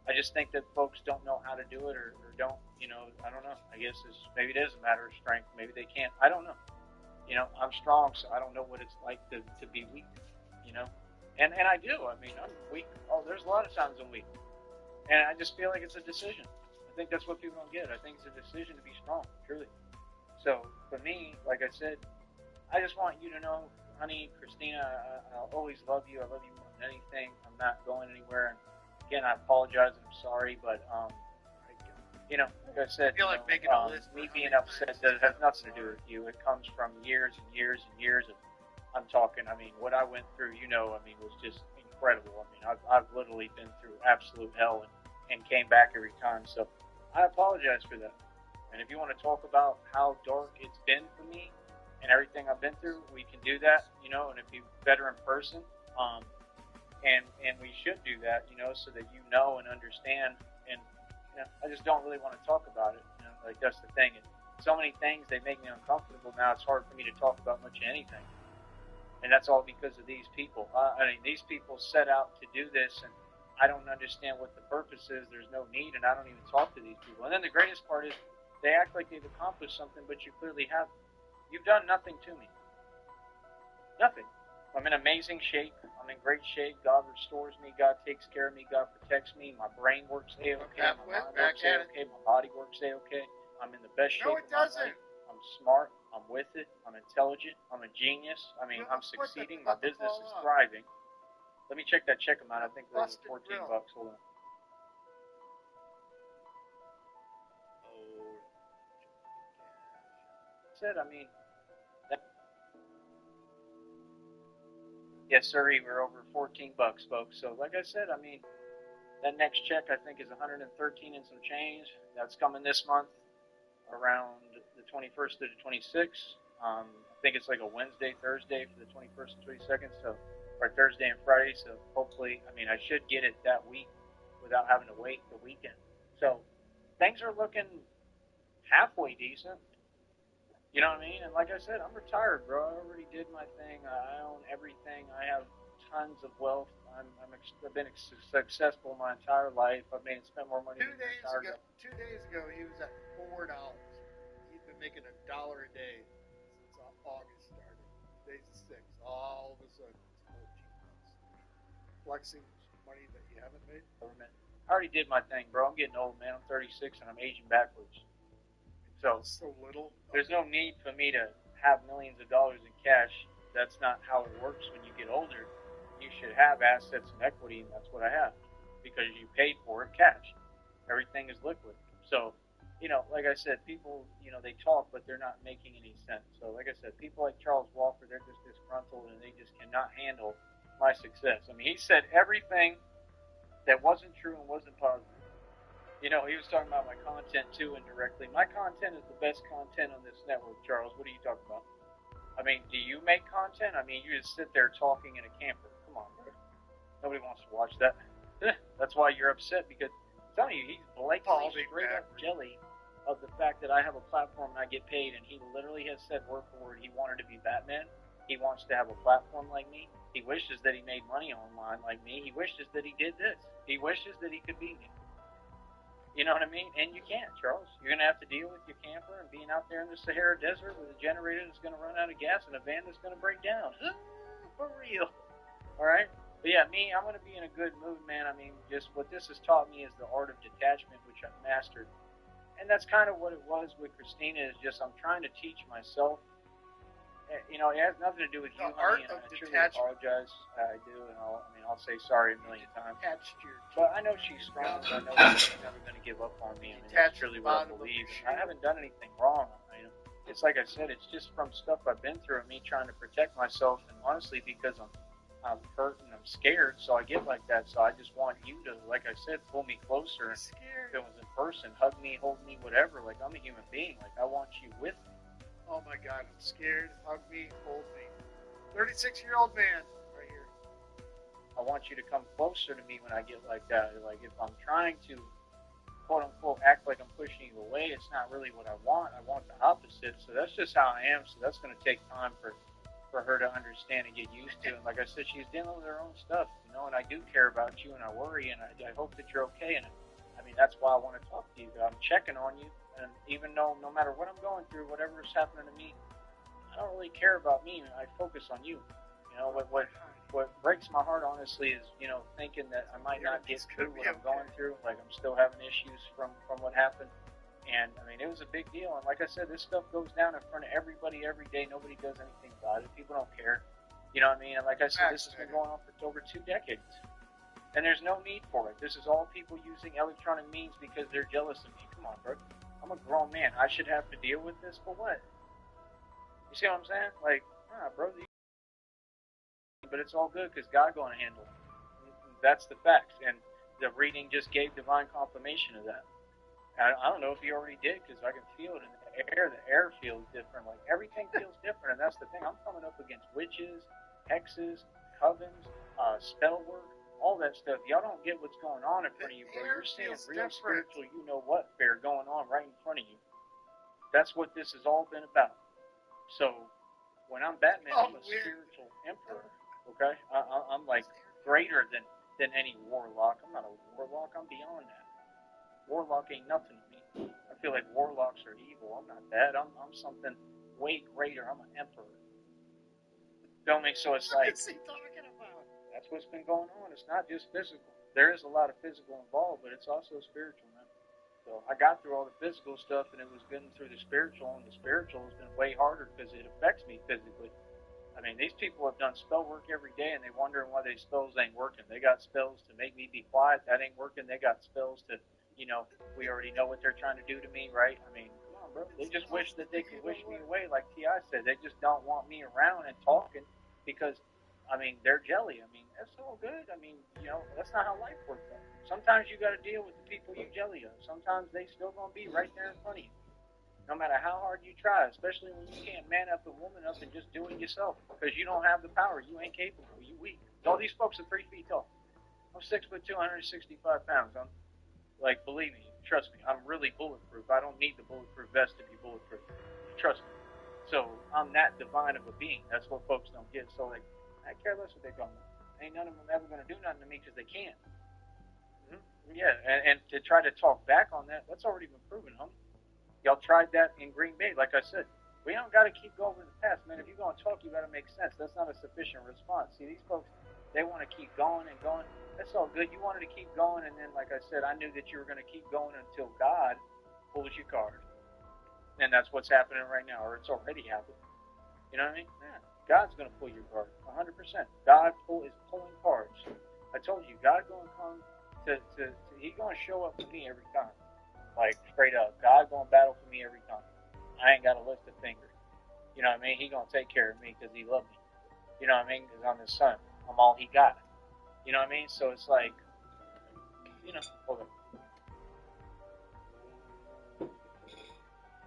I just think that folks don't know how to do it, or don't, you know, I don't know. I guess maybe it is a matter of strength. Maybe they can't. I don't know. You know, I'm strong, so I don't know what it's like to be weak, you know. And I do. I mean, I'm weak. Oh, there's a lot of times I'm weak. And I just feel like it's a decision. I think that's what people don't get. I think it's a decision to be strong, truly. So, for me, like I said, I just want you to know, honey, Christina, I'll always love you. I love you more than anything. I'm not going anywhere. And again, I apologize and I'm sorry, but, you know, like I said, me being upset has nothing to do with you. It comes from years and years and years of, I'm talking, I mean, what I went through, you know, I mean, was just incredible. I mean, I've literally been through absolute hell and came back every time. So I apologize for that. And if you want to talk about how dark it's been for me and everything I've been through, we can do that, you know, and it'd be better in person. And we should do that, you know, so that you know and understand. And, you know, I just don't really want to talk about it. You know, like, that's the thing. And so many things, they make me uncomfortable now. It's hard for me to talk about much of anything. And that's all because of these people. I mean, these people set out to do this, and I don't understand what the purpose is. There's no need, and I don't even talk to these people. And then the greatest part is they act like they've accomplished something, but you clearly haven't. You've done nothing to me. Nothing. I'm in amazing shape. I'm in great shape. God restores me. God takes care of me. God protects me. My brain works A-okay. My mind works A-okay. My body works A-okay. I'm in the best shape of my life. I'm smart. I'm with it. I'm intelligent. I'm a genius. I mean, I'm succeeding. My business is thriving. Let me check that check amount. I think we're over $14. Hold on. Said, I mean, yes, sir. We're over $14, folks. So, like I said, I mean, that next check I think is $113 and some change. That's coming this month around the the 21st to the 26th. I think it's like a Wednesday, Thursday for the 21st and 22nd, so, or Thursday and Friday, so hopefully, I mean, I should get it that week without having to wait the weekend. So things are looking halfway decent. You know what I mean? And like I said, I'm retired, bro. I already did my thing. I own everything. I have tons of wealth. I've been successful my entire life. I've made spent more money than my entire life.
2 days ago, he was at $4. He's been making $1 a day since August started. Today's the 6th. All of a sudden, it's 14 bucks. Flexing money that you haven't made.
I already did my thing, bro. I'm getting old, man. I'm 36 and I'm aging backwards. So
little.
There's no need for me to have millions of dollars in cash. That's not how it works when you get older. You should have assets and equity, and that's what I have because you paid for it cash. Everything is liquid. So, you know, like I said, people, you know, they talk, but they're not making any sense. So, like I said, people like Charles Walker, they're just disgruntled, and they just cannot handle my success. I mean, he said everything that wasn't true and wasn't positive. You know, he was talking about my content, too, indirectly. My content is the best content on this network, Charles. What are you talking about? I mean, do you make content? I mean, you just sit there talking in a camper. Come on, bro. Nobody wants to watch that. That's why you're upset, because I'm telling you, he's blatantly straight up jelly of the fact that I have a platform and I get paid, and he literally has said word for word he wanted to be Batman. He wants to have a platform like me. He wishes that he made money online like me. He wishes that he did this. He wishes that he could be me. You know what I mean? And you can't, Charles. You're going to have to deal with your camper and being out there in the Sahara Desert with a generator that's going to run out of gas and a van that's going to break down. For real. All right? But yeah, me, I'm going to be in a good mood, man. I mean, just what this has taught me is the art of detachment, which I've mastered. And that's kind of what it was with Christina, is just I'm trying to teach myself. You know, it has nothing to do with you, honey, and I truly apologize. I do, and I'll say sorry a million times. But I know she's strong. I know she's never going to give up on me. I mean, that's truly what I believe. And I haven't done anything wrong. I mean, it's like I said, it's just from stuff I've been through and me trying to protect myself. And honestly, because I'm hurt and I'm scared, so I get like that. So I just want you to, like I said, pull me closer. If it was in person, hug me, hold me, whatever. Like, I'm a human being. Like, I want you with me.
Oh my God, I'm scared. Hug me, hold me. 36-year-old man right here.
I want you to come closer to me when I get like that. Like, if I'm trying to, quote unquote, act like I'm pushing you away, it's not really what I want. I want the opposite. So that's just how I am. So that's going to take time for her to understand and get used to. And like I said, she's dealing with her own stuff, you know, and I do care about you and I worry and I hope that you're okay. And I mean, that's why I want to talk to you. I'm checking on you. And even though no matter what I'm going through, whatever is happening to me, I don't really care about me. I focus on you. You know, what breaks my heart, honestly, is, you know, thinking that I might not get through what I'm going through. Like, I'm still having issues from what happened. And, I mean, it was a big deal. And like I said, this stuff goes down in front of everybody every day. Nobody does anything about it. People don't care. You know what I mean? And like I said, this has been going on for over 2 decades. And there's no need for it. This is all people using electronic means because they're jealous of me. Come on, bro. I'm a grown man. I should have to deal with this for what? You see what I'm saying? Like, bro. But it's all good because God going to handle it. That's the facts. And the reading just gave divine confirmation of that. I don't know if he already did because I can feel it in the air. The air feels different. Like, everything feels different. And that's the thing. I'm coming up against witches, hexes, covens, spell work. All that stuff. Y'all don't get what's going on in front of you, bro. You're seeing real spiritual, you know what, fair going on right in front of you. That's what this has all been about. So, when I'm Batman, I'm a spiritual emperor, okay? I'm like greater than any warlock. I'm not a warlock. I'm beyond that. Warlock ain't nothing to me. I feel like warlocks are evil. I'm not that. I'm something way greater. I'm an emperor. Feel me? So it's like...
What's he talking about?
That's what's been going on. It's not just physical. There is a lot of physical involved, but it's also spiritual, man. So I got through all the physical stuff, and it was getting through the spiritual, and the spiritual has been way harder because it affects me physically. I mean, these people have done spell work every day, and they wondering why their spells ain't working. They got spells to make me be quiet. That ain't working. They got spells to, you know, we already know what they're trying to do to me, right? I mean, come on, bro. They just wish that they could wish me away, like T.I. said. They just don't want me around and talking because... I mean, they're jelly. I mean, that's all good. I mean, you know, that's not how life works. Sometimes you got to deal with the people you jelly of. Sometimes they still going to be right there in front of you.
No matter how hard you try, especially when you can't man up a woman up and just do it yourself because you don't have the power. You ain't capable. You weak. All these folks are 3 feet tall. I'm 6'2", 165 pounds. I'm like, believe me, trust me, I'm really bulletproof. I don't need the bulletproof vest to be bulletproof. Trust me. So I'm that divine of a being. That's what folks don't get. So like, I care less what they call me. Ain't none of them ever gonna do nothing to me because they can't. Yeah, and to try to talk back on that, that's already been proven, homie. Y'all tried that in Green Bay, like I said. We don't got to keep going with the past, man. If you're going to talk, you got to make sense. That's not a sufficient response. See, these folks, they want to keep going and going. That's all good. You wanted to keep going, and then, like I said, I knew that you were going to keep going until God pulls your card. And that's what's happening right now, or it's already happened. You know what I mean? Yeah. God's going to pull your card, 100%. God is pulling cards. I told you, God's going to come he's going to show up for me every time. Like, straight up. God going to battle for me every time. I ain't got to lift a finger. You know what I mean? He going to take care of me because he loved me. You know what I mean? Because I'm his son. I'm all he got. You know what I mean? So it's like, you know, hold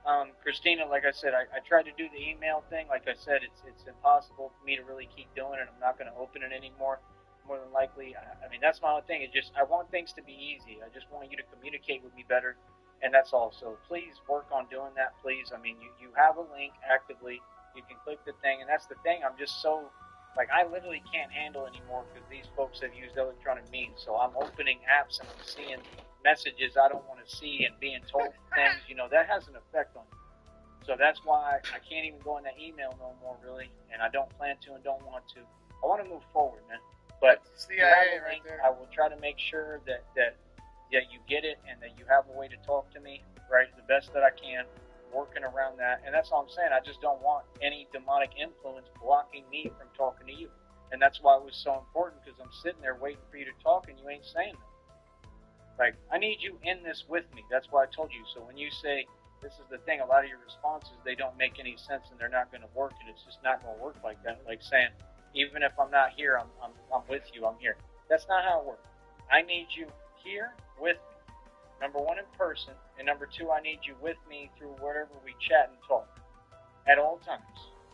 on. Christina, like I said, I tried to do the email thing. Like I said, it's impossible for me to really keep doing it. I'm not going to open it anymore. More than likely, I mean, that's my own thing. It's just, I want things to be easy. I just want you to communicate with me better, and that's all. So please work on doing that, please. I mean, you have a link actively. You can click the thing, and that's the thing. I'm just so, like, I literally can't handle anymore because these folks have used electronic means. So I'm opening apps and I'm seeing messages I don't want to see and being told things. You know, that has an effect on you. So that's why I can't even go in that email no more, really, and I don't plan to and don't want to. I want to move forward, man. But
CIA right there.
I will try to make sure that you get it and that you have a way to talk to me, right, the best that I can, working around that. And that's all I'm saying. I just don't want any demonic influence blocking me from talking to you. And that's why it was so important, because I'm sitting there waiting for you to talk and you ain't saying nothing. Like, I need you in this with me. That's why I told you. So when you say, this is the thing, a lot of your responses, they don't make any sense and they're not going to work, and it's just not going to work like that. Like saying, even if I'm not here, I'm with you, I'm here. That's not how it works. I need you here with me. Number one, in person, and number two, I need you with me through whatever we chat and talk at all times.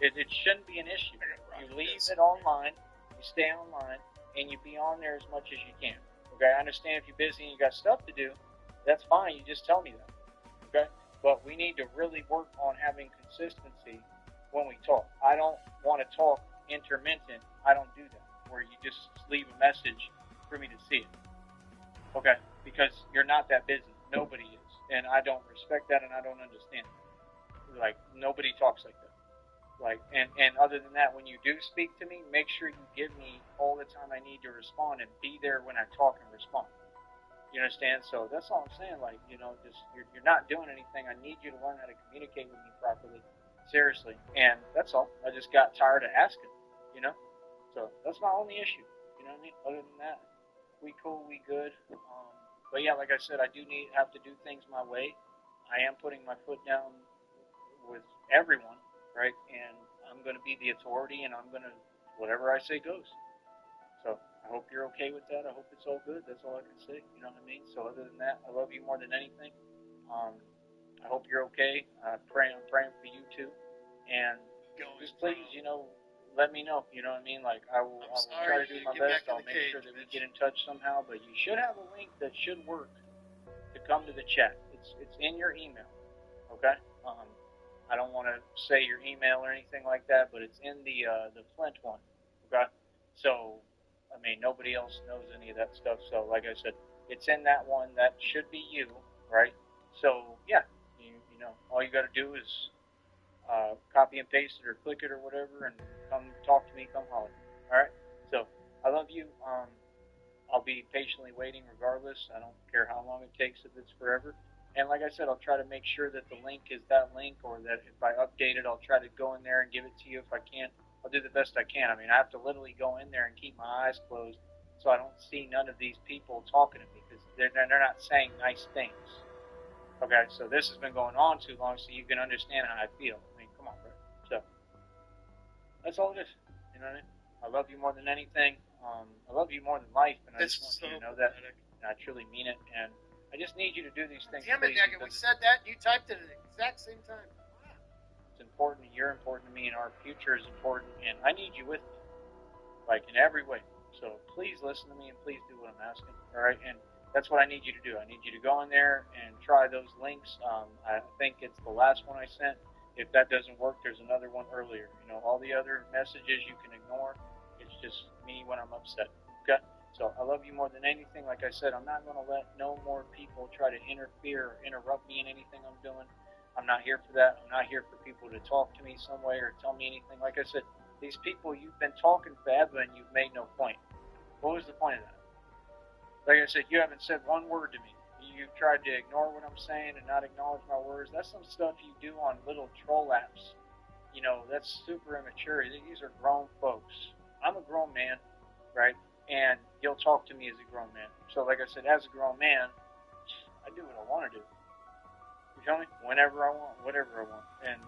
It shouldn't be an issue. You leave it online, you stay online, and you be on there as much as you can. Okay, I understand if you're busy and you got stuff to do, that's fine, you just tell me that. Okay? But we need to really work on having consistency when we talk. I don't want to talk intermittent. I don't do that, where you just leave a message for me to see it. Okay? Because you're not that busy. Nobody is. And I don't respect that, and I don't understand it. Like, nobody talks like that. Like, and other than that, when you do speak to me, make sure you give me all the time I need to respond and be there when I talk and respond. You understand? So that's all I'm saying. Like, you know, just you're not doing anything. I need you to learn how to communicate with me properly. Seriously. And that's all. I just got tired of asking, you know? So that's my only issue. You know what I mean? Other than that, we cool, we good. But yeah, like I said, I do have to do things my way. I am putting my foot down with everyone, right? And I'm going to be the authority, and I'm going to, whatever I say goes. So I hope you're okay with that. I hope it's all good. That's all I can say. You know what I mean? So other than that, I love you more than anything. I hope you're okay. I'm praying for you too. And just please, you know, let me know. You know what I mean? Like, I will try to do my best. I'll make sure that we get in touch somehow. But you should have a link that should work to come to the chat. It's in your email. Okay? I don't want to say your email or anything like that, but it's in the Flint one. Okay? So, I mean, nobody else knows any of that stuff. So, like I said, it's in that one. That should be you, right? So, yeah, you know, all you got to do is copy and paste it or click it or whatever, and come talk to me, come holler. All right? So, I love you. I'll be patiently waiting regardless. I don't care how long it takes, if it's forever. And like I said, I'll try to make sure that the link is that link, or that if I update it, I'll try to go in there and give it to you. If I can't, I'll do the best I can. I mean, I have to literally go in there and keep my eyes closed so I don't see none of these people talking to me, because they're not saying nice things. Okay, so this has been going on too long, so you can understand how I feel. I mean, come on, bro. So that's all it is. You know what I mean? I love you more than anything. I love you more than life, and I just want you to know that. And I truly mean it. And I just need you to do these things.
Damn it,
please,
Nugget, we said that, and you typed it exact same time.
It's important. You're important to me, and our future is important. And I need you with me, like in every way. So please listen to me and please do what I'm asking. All right, and that's what I need you to do. I need you to go in there and try those links. I think it's the last one I sent. If that doesn't work, there's another one earlier. You know, all the other messages you can ignore. It's just me when I'm upset. Okay. So I love you more than anything. Like I said, I'm not going to let no more people try to interfere or interrupt me in anything I'm doing. I'm not here for that. I'm not here for people to talk to me some way or tell me anything. Like I said, these people, you've been talking forever and you've made no point. What was the point of that? Like I said, you haven't said one word to me. You've tried to ignore what I'm saying and not acknowledge my words. That's some stuff you do on little troll apps. You know, that's super immature. These are grown folks. I'm a grown man, right? And you'll talk to me as a grown man. So like I said, as a grown man, I do what I want to do. You feel me? Whenever I want, whatever I want. And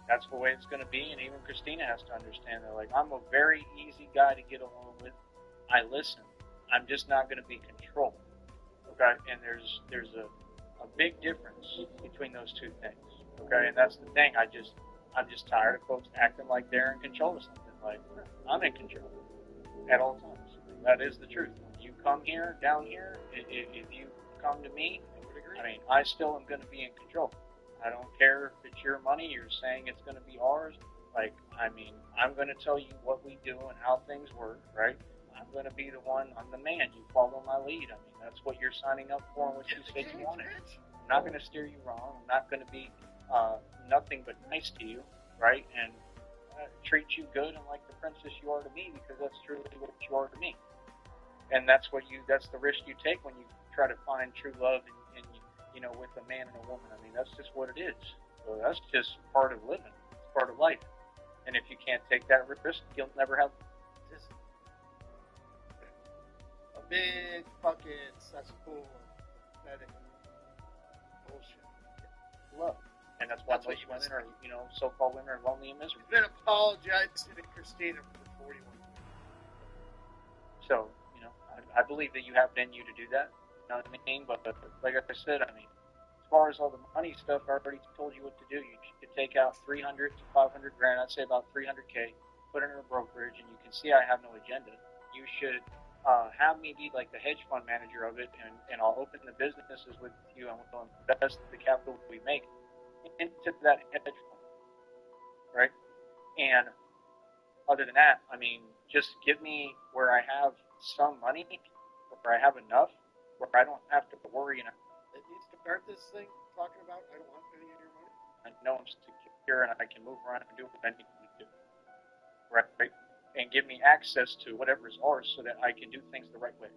that's the way it's going to be. And even Christina has to understand that. Like, I'm a very easy guy to get along with. I listen. I'm just not going to be controlled. Okay? And there's a big difference between those two things. Okay? And that's the thing. I'm just tired of folks acting like they're in control of something. Like, I'm in control at all times. That is the truth. When you come here, down here, if you come to me, I mean, I still am going to be in control. I don't care if it's your money, you're saying it's going to be ours. Like, I mean, I'm going to tell you what we do and how things work, right? I'm going to be the one, I'm the man. You follow my lead. I mean, that's what you're signing up for and what you said you wanted. I'm not going to steer you wrong. I'm not going to be nothing but nice to you, right? And treat you good and like the princess you are to me, because that's truly what you are to me. And that's the risk you take when you try to find true love and you know, with a man and a woman. I mean, that's just what it is. So that's just part of living. It's part of life. And if you can't take that risk, you'll never have
Just a big fucking cesspool of pathetic bullshit.
love. And that's why most women are, you know, so-called women are lonely and miserable.
Then apologize to Christina for 41 years.
So, you know, I believe that you have it in you to do that. You know what I mean? But like I said, I mean, as far as all the money stuff, I already told you what to do. You should take out 300 to 500 grand. I'd say about 300K. Put it in a brokerage, and you can see I have no agenda. You should have me be like the hedge fund manager of it, and I'll open the businesses with you, and we'll invest the capital we make into that hedge fund, right? And other than that, I mean, just give me where I have some money, where I have enough, where I don't have to worry. And
It needs to start this thing talking about I don't want any of your money.
I know I'm secure and I can move around and do what I need to do, right? And give me access to whatever is ours so that I can do things the right way,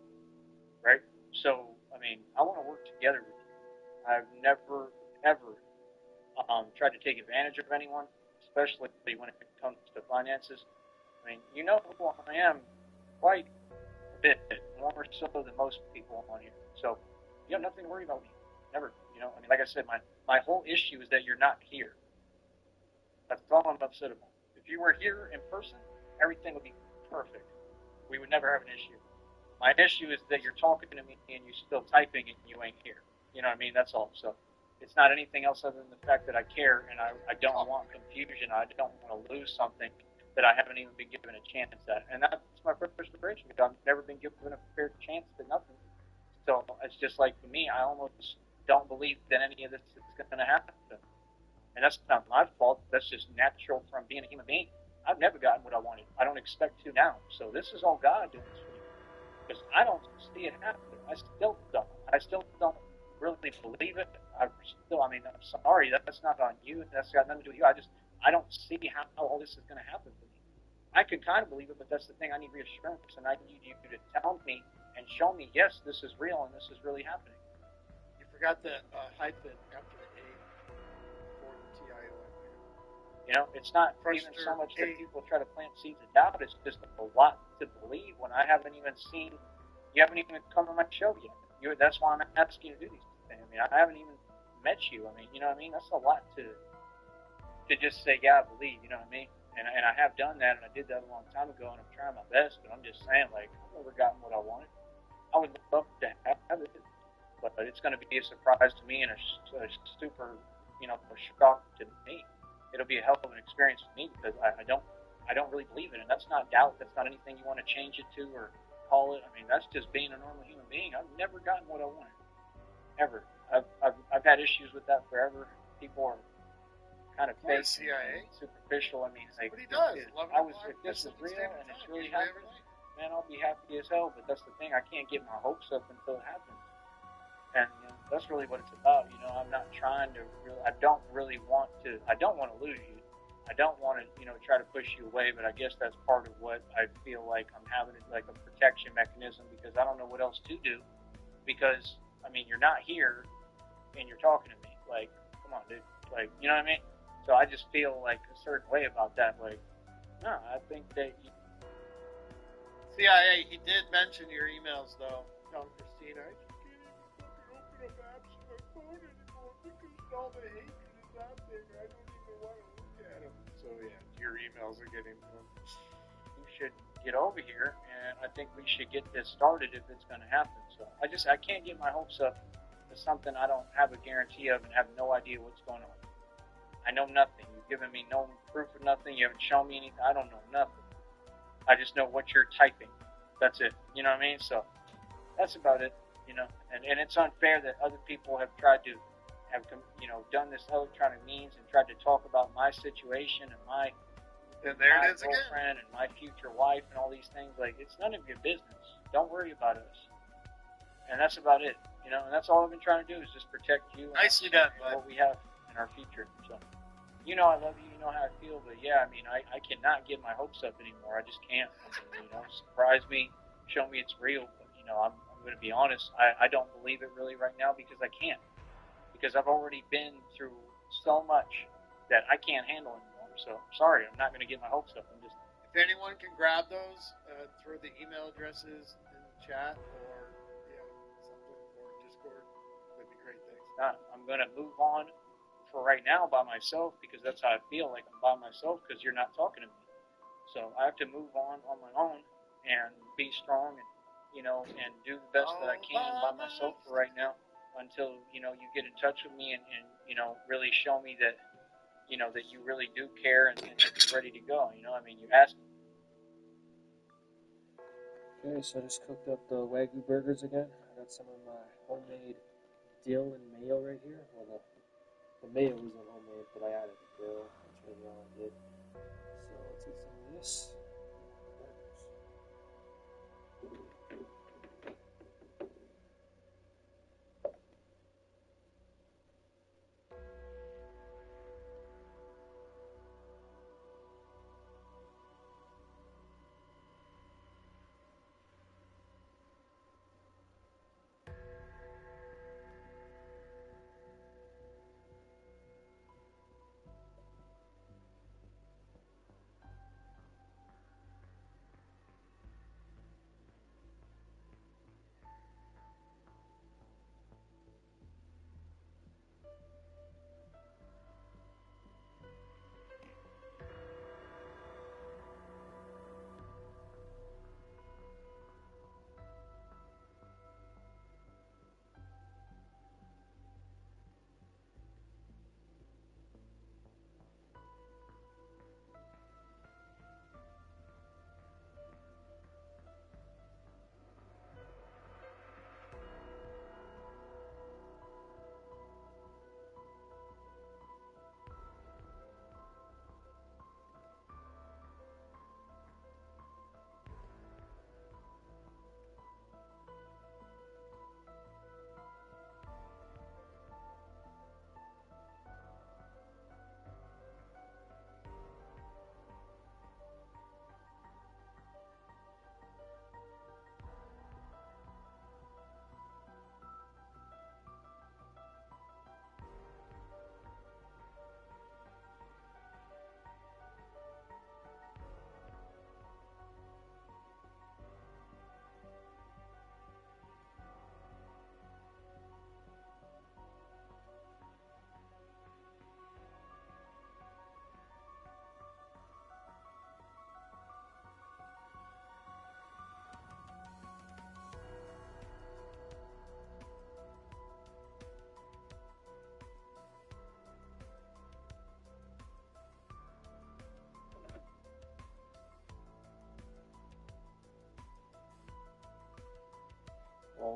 right? So, I mean, I want to work together with you. I've never, ever tried to take advantage of anyone, especially when it comes to finances. I mean, you know who I am quite a bit, more so than most people on here. So you have nothing to worry about me. Never. You know, I mean, like I said, my whole issue is that you're not here. That's all I'm upset about. If you were here in person, everything would be perfect. We would never have an issue. My issue is that you're talking to me and you're still typing and you ain't here. You know what I mean? That's all. So it's not anything else other than the fact that I care and I don't want confusion. I don't want to lose something that I haven't even been given a chance at. And that's my frustration, because I've never been given a fair chance at nothing. So it's just like, for me, I almost don't believe that any of this is going to happen. And that's not my fault. That's just natural from being a human being. I've never gotten what I wanted. I don't expect to now. So this is all God doing this for me. Because I don't see it happening. I still don't. I still don't really believe it. I'm sorry. That's not on you. That's got nothing to do with you. I don't see how all this is going to happen for me. I can kind of believe it, but that's the thing. I need reassurance, and I need you to tell me and show me, yes, this is real and this is really happening.
You forgot to hype it after the A before the TION.
You know, it's not even so much that people try to plant seeds of doubt. It's just a lot to believe when I haven't even seen, you haven't even come on my show yet. That's why I'm asking you to do these things. I mean, I haven't even met you. I mean, you know what I mean? That's a lot to just say, yeah, I believe, you know what I mean? And I have done that, and I did that a long time ago, and I'm trying my best, but I'm just saying, like, I've never gotten what I wanted. I would love to have it, but it's going to be a surprise to me and a super a shock to me. It'll be a hell of an experience for me because I don't really believe it, and that's not doubt. That's not anything you want to change it to or call it. I mean, that's just being a normal human being. I've never gotten what I wanted, ever. I've had issues with that forever. People are kind of fake and superficial. I mean, like,
But he does.
If this is real and it's really happening, man, I'll be happy as hell. But that's the thing. I can't get my hopes up until it happens. And that's really what it's about. I'm not trying to really. I don't want to lose you. I don't want to, try to push you away. But I guess that's part of what I feel like I'm having, like a protection mechanism, because I don't know what else to do. Because I mean, you're not here, and you're talking to me. Like, come on, dude. Like, you know what I mean? So I just feel like a certain way about that. Like, no, I think that.
CIA, he did mention your emails, though. Telling Christina, I just can't even fucking open up apps on my phone anymore because all the hatred is out there. I don't even want to look at them. So yeah, your emails are getting to him.
You should get over here, and I think we should get this started if it's going to happen. So I can't get my hopes up to something I don't have a guarantee of and have no idea what's going on. I know nothing. You've given me no proof of nothing. You haven't shown me anything. I don't know nothing. I just know what you're typing. That's it. You know what I mean? So that's about it. And it's unfair that other people have tried to have, done this electronic means and tried to talk about my situation and my girlfriend and my future wife and all these things. Like, it's none of your business. Don't worry about us. And that's about it. And that's all I've been trying to do is just protect you
Nicely done, bud.
What we have in our future. So, I love you. You know how I feel. But yeah, I mean, I cannot get my hopes up anymore. I just can't. I mean, surprise me, show me it's real. But I'm going to be honest. I don't believe it really right now because I can't. Because I've already been through so much that I can't handle anymore. So sorry, I'm not going to get my hopes up. I'm just.
If anyone can grab those, throw the email addresses in the chat or something, or Discord, that'd be great. Thanks.
I'm going to move on for right now by myself because that's how I feel, like I'm by myself because you're not talking to me. So I have to move on my own and be strong and and do the best that I can by myself for right now until you get in touch with me and really show me that that you really do care and that you're ready to go. I mean, you asked me.
Okay, so I just cooked up the Wagyu burgers again. I got some of my homemade dill and mayo right here. Well, the mayo wasn't homemade, but I added the dill. That's really all I did. So let's eat some of this.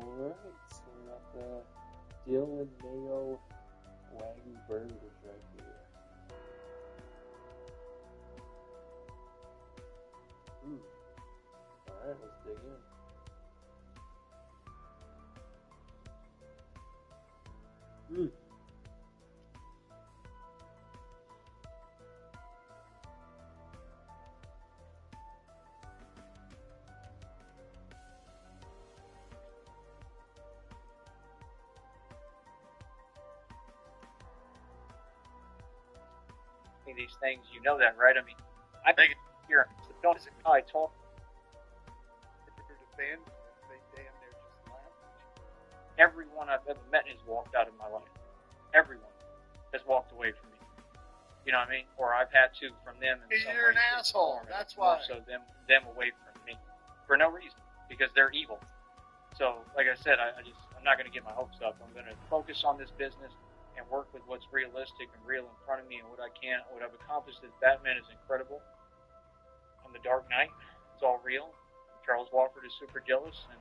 Alright, so we got the Dill and Mayo Wagyu burgers right here. Alright, let's dig in.
These things, you know that, right? I mean, I think here, don't how I talk.
They damn near just laugh.
Everyone I've ever met has walked out of my life. Everyone has walked away from me. You know what I mean? Or I've had to from them. In some
You're
way,
an asshole. That's why.
So them away from me for no reason, because they're evil. So, like I said, I'm not going to get my hopes up. I'm going to focus on this business and work with what's realistic and real in front of me, and what I've accomplished as Batman is incredible. I'm the Dark Knight. It's all real. Charles Wofford is super jealous, and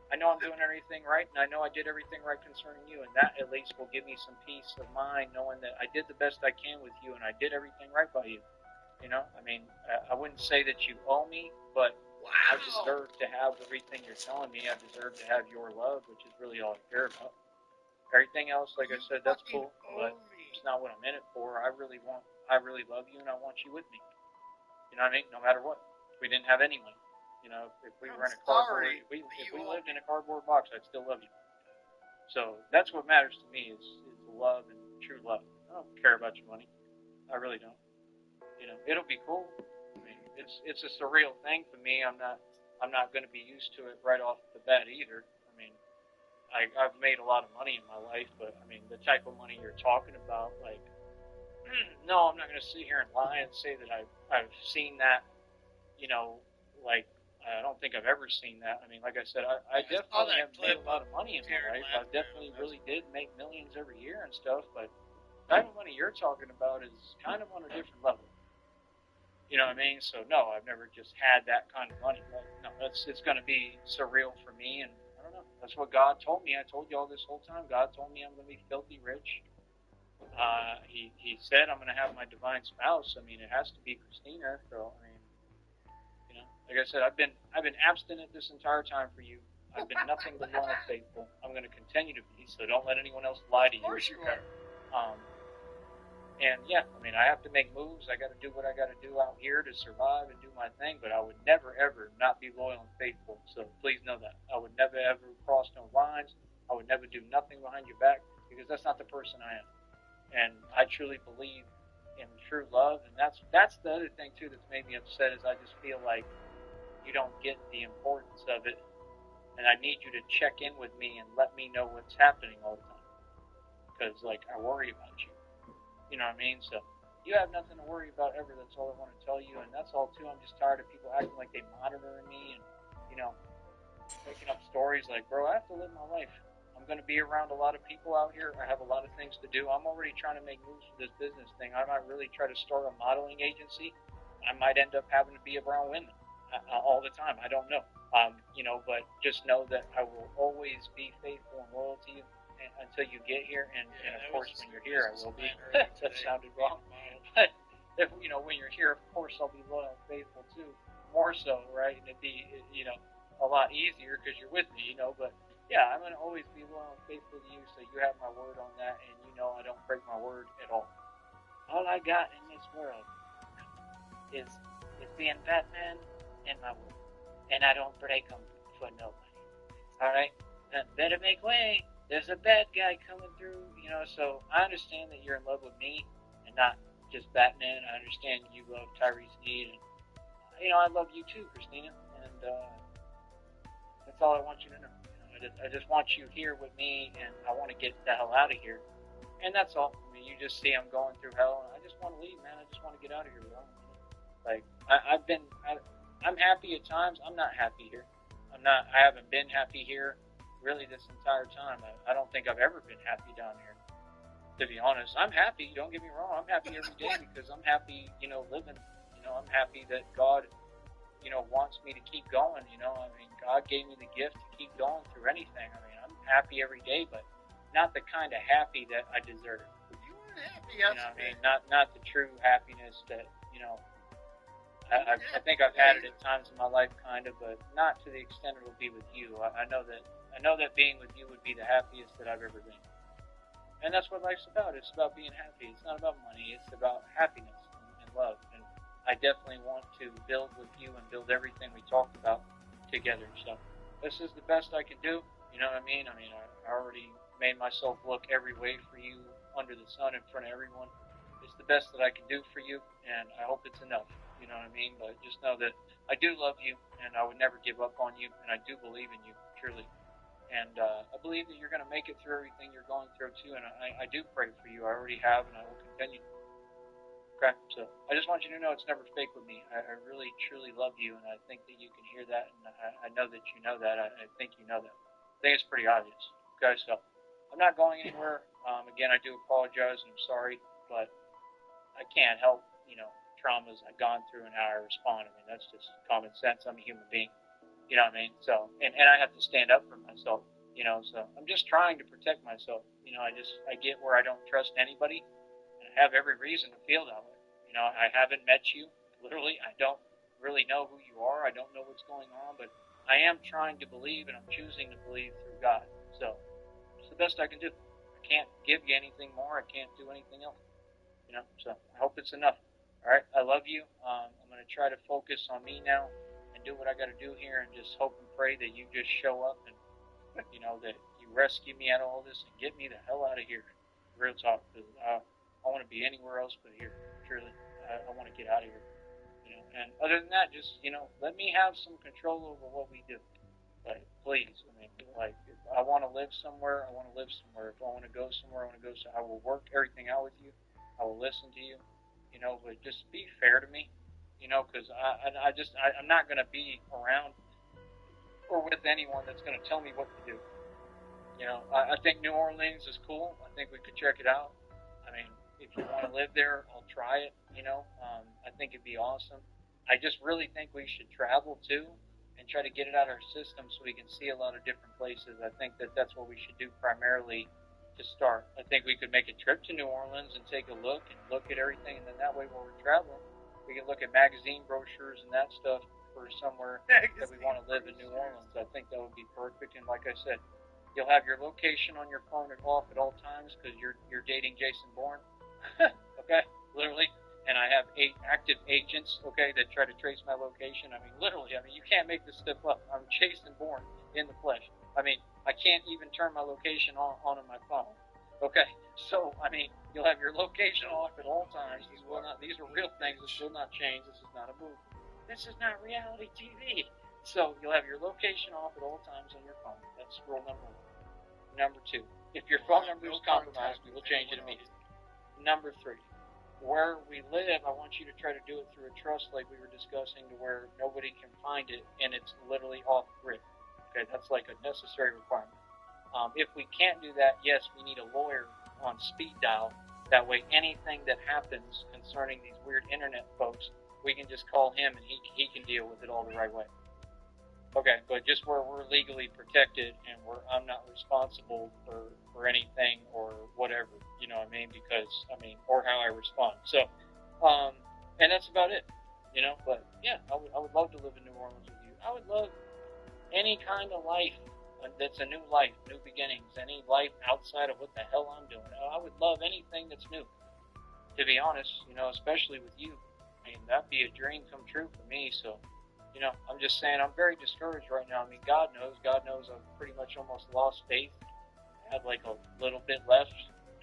I know I'm doing everything right, and I know I did everything right concerning you, and that at least will give me some peace of mind, knowing that I did the best I can with you, and I did everything right by you. You know, I mean, I wouldn't say that you owe me, but I deserve to have everything you're telling me. I deserve to have your love, which is really all I care about. Everything else, like I said, that's cool, but it's not what I'm in it for. I really love you, and I want you with me. You know what I mean? No matter what. If we didn't have anyone. You know, if we were in a cardboard, if we lived in a cardboard box, I'd still love you. So that's what matters to me is love and true love. I don't care about your money. I really don't. You know, it'll be cool. I mean, it's a surreal thing for me. I'm not going to be used to it right off the bat either. I mean, I've made a lot of money in my life, but I mean, the type of money you're talking about, like, no, I'm not going to sit here and lie and say that I've seen that, you know, like, I don't think I've ever seen that. I mean, like I said, I definitely have made a lot of money in my life. I definitely really did make millions every year and stuff, but the type of money you're talking about is kind of on a different level. You know what I mean? So, no, I've never just had that kind of money. But, no, it's going to be surreal for me, and I don't know. That's what God told me. I told you all this whole time. God told me I'm going to be filthy rich. He said I'm going to have my divine spouse. I mean, it has to be Christina. So, I mean, you know, like I said, I've been abstinent this entire time for you. I've been nothing but loyal and faithful. I'm going to continue to be. So don't let anyone else lie to you.
Of course you are.
And yeah, I mean, I have to make moves. I got to do what I got to do out here to survive and do my thing. But I would never ever not be loyal and faithful. So please know that I would never ever cross no lines. I would never do nothing behind your back, because that's not the person I am. And I truly believe in true love, and that's the other thing too that's made me upset, is I just feel like you don't get the importance of it, and I need you to check in with me and let me know what's happening all the time, because like I worry about you. You know what I mean? So you have nothing to worry about ever. That's all I want to tell you, and that's all too. I'm just tired of people acting like they monitoring me and, you know, making up stories like, bro, I have to live my life. I'm going to be around a lot of people out here. I have a lot of things to do. I'm already trying to make moves for this business thing. I might really try to start a modeling agency. I might end up having to be around women all the time. I don't know. You know, but just know that I will always be faithful and loyal to you until you get here. And of course, when you're here, I will be. That sounded wrong. But if, you know, when you're here, of course, I'll be loyal and faithful too. More so, right? And it'd be, you know, a lot easier because you're with me, you know. But yeah, I'm going to always be loyal and faithful to you, so you have my word on that, and you know I don't break my word at all. All I got in this world is being Batman and my word, and I don't break them for nobody. All right? Better make way. There's a bad guy coming through, you know. So I understand that you're in love with me and not just Batman. I understand you love Tyrese Need, and you know I love you too, Christina, and that's all I want you to know. I just want you here with me, and I want to get the hell out of here. And that's all. I mean, you just see I'm going through hell, and I just want to leave, man. I just want to get out of here, bro. Like, I'm happy at times. I'm not happy here. I haven't been happy here really this entire time. I don't think I've ever been happy down here, to be honest. I'm happy. Don't get me wrong. I'm happy every day because I'm happy, you know, living. You know, I'm happy that God wants me to keep going. I mean, God gave me the gift to keep going through anything. I mean, I'm happy every day, but not the kind of happy that I deserve.
You weren't happy
You know what I mean? Not the true happiness that, I think I've had it at times in my life, kind of, but not to the extent it will be with you. I know that being with you would be the happiest that I've ever been. And that's what life's about. It's about being happy. It's not about money. It's about happiness and love. And I definitely want to build with you and build everything we talked about together. So this is the best I can do. You know what I mean? I already made myself look every way for you under the sun in front of everyone. It's the best that I can do for you, and I hope it's enough. You know what I mean? But just know that I do love you, and I would never give up on you, and I do believe in you, truly. And I believe that you're going to make it through everything you're going through, too, and I do pray for you. I already have, and I will continue. Okay? So I just want you to know it's never fake with me. I really, truly love you, and I think that you can hear that, and I know that you know that. I think you know that. I think it's pretty obvious. Okay? So I'm not going anywhere. Again, I do apologize, and I'm sorry, but I can't help, traumas I've gone through and how I respond. I mean, that's just common sense. I'm a human being. You know what I mean? So, and I have to stand up for myself, so I'm just trying to protect myself. I get where I don't trust anybody, and I have every reason to feel that way. I haven't met you, literally. I don't really know who you are. I don't know what's going on, but I am trying to believe, and I'm choosing to believe through God. So, it's the best I can do. I can't give you anything more. I can't do anything else. So I hope it's enough. All right, I love you. I'm going to try to focus on me now and do what I got to do here, and just hope and pray that you just show up and that you rescue me out of all this and get me the hell out of here. Real talk, because I want to be anywhere else but here. Truly, I want to get out of here. And other than that, just let me have some control over what we do. Like, please, if I want to live somewhere, I want to live somewhere. If I want to go somewhere, I want to go. So I will work everything out with you. I will listen to you, but just be fair to me, because I'm not going to be around or with anyone that's going to tell me what to do. I think New Orleans is cool. I think we could check it out. I mean, if you want to live there, I'll try it, I think it'd be awesome. I just really think we should travel too and try to get it out of our system so we can see a lot of different places. I think that that's what we should do primarily to start. I think we could make a trip to New Orleans and take a look at everything, and then that way while we're traveling, we can look at magazine brochures and that stuff for somewhere that we want to live in New Orleans. I think that would be perfect, and like I said, you'll have your location on your phone off at all times because you're dating Jason Bourne, okay, literally, and I have 8 active agents, okay, that try to trace my location. I mean, literally, you can't make this stuff up. I'm Jason Bourne in the flesh. I can't even turn my location on my phone. Okay, so you'll have your location off at all times. These are real things. This will not change. This is not a movie. This is not reality TV. So you'll have your location off at all times on your phone. That's rule number 1. Number 2, if your phone number is compromised, we will change it immediately. Number 3, where we live, I want you to try to do it through a trust, like we were discussing, to where nobody can find it and it's literally off grid. Okay, that's like a necessary requirement. If we can't do that, yes, we need a lawyer on speed dial. That way, anything that happens concerning these weird internet folks, we can just call him and he can deal with it all the right way. Okay, but just where we're legally protected and I'm not responsible for anything or whatever, because, or how I respond. So, and that's about it, but yeah, I would love to live in New Orleans with you. I would love any kind of life that's a new life, new beginnings, any life outside of what the hell I'm doing. I would love anything that's new, to be honest, especially with you. That'd be a dream come true for me. So, I'm just saying I'm very discouraged right now. God knows I've pretty much almost lost faith. I had like a little bit left,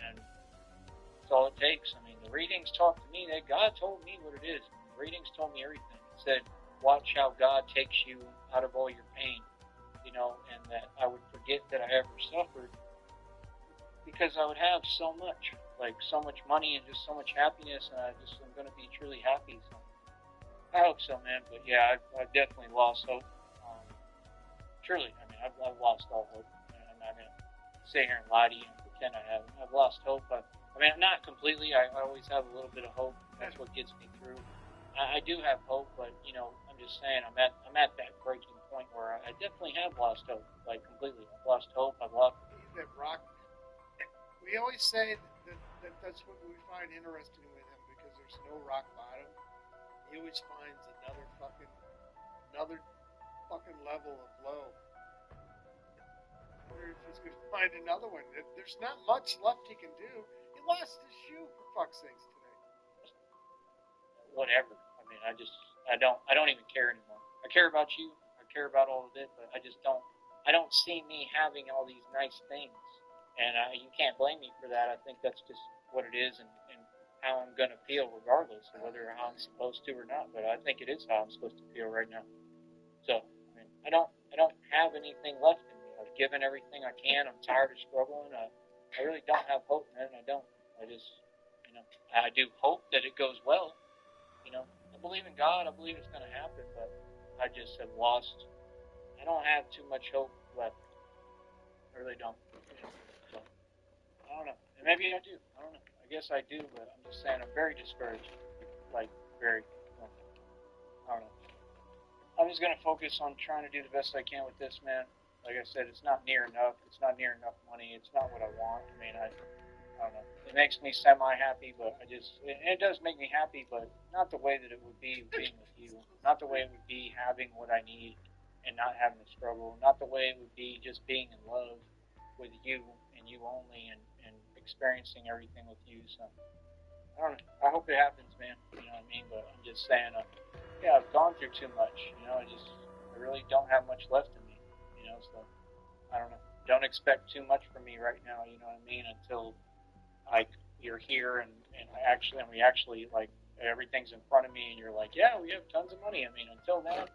and that's all it takes. The readings talk to me. God told me what it is. The readings told me everything. It said, watch how God takes you out of all your pain, and that I would forget that I ever suffered because I would have so much money and just so much happiness, and I'm going to be truly happy. So I hope so, man. But yeah, I've definitely lost hope. Truly, I've lost all hope. I'm not going to sit here and lie to you and pretend I haven't. I've lost hope. Not completely. I always have a little bit of hope. That's what gets me through. I do have hope, but, I'm just saying, I'm at that breaking point where I definitely have lost hope, like completely. I've lost hope. I've lost.
That rock. We always say that's what we find interesting with him, because there's no rock bottom. He always finds another fucking level of low. If he's going to find another one, there's not much left he can do. He lost his shoe, for fuck's sakes, today.
Whatever. I mean, I don't even care anymore. I care about you. I care about all of it, but I just don't. I don't see me having all these nice things, and you can't blame me for that. I think that's just what it is, and how I'm going to feel regardless of whether how I'm supposed to or not. But I think it is how I'm supposed to feel right now. So, I mean, I don't have anything left in me. I've given everything I can. I'm tired of struggling. I really don't have hope, man. I don't. I just, I do hope that it goes well. I believe in God. I believe it's going to happen, but I just have lost. I don't have too much hope left. I really don't. So, I don't know. And maybe I do. I don't know. I guess I do, but I'm just saying I'm very discouraged. Like, very. I don't know. I'm just going to focus on trying to do the best I can with this, man. Like I said, it's not near enough. It's not near enough money. It's not what I want. I mean, I don't know. It makes me semi-happy, but it does make me happy, but not the way that it would be being with you. Not the way it would be having what I need and not having to struggle. Not the way it would be just being in love with you and you only and experiencing everything with you. So, I don't know. I hope it happens, man. You know what I mean? But I'm just saying, yeah, I've gone through too much. I really don't have much left in me. So I don't know. Don't expect too much from me right now. You know what I mean? Until you're here and we actually like everything's in front of me and you're like, yeah, we have tons of money. I mean, until then,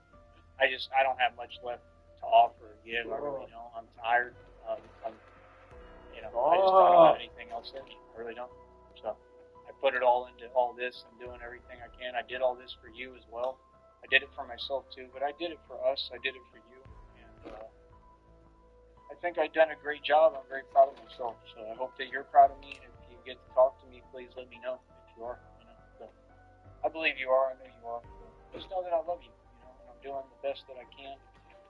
I don't have much left to offer or give. I really don't. I'm tired. I just don't have anything else in me. I really don't. So I put it all into all this. I'm doing everything I can. I did all this for you as well. I did it for myself too, but I did it for us. I did it for you, and I think I've done a great job. I'm very proud of myself. So I hope that you're proud of me. And if you get to talk to me, please let me know if you are. So I believe you are. I know you are. So just know that I love you. And I'm doing the best that I can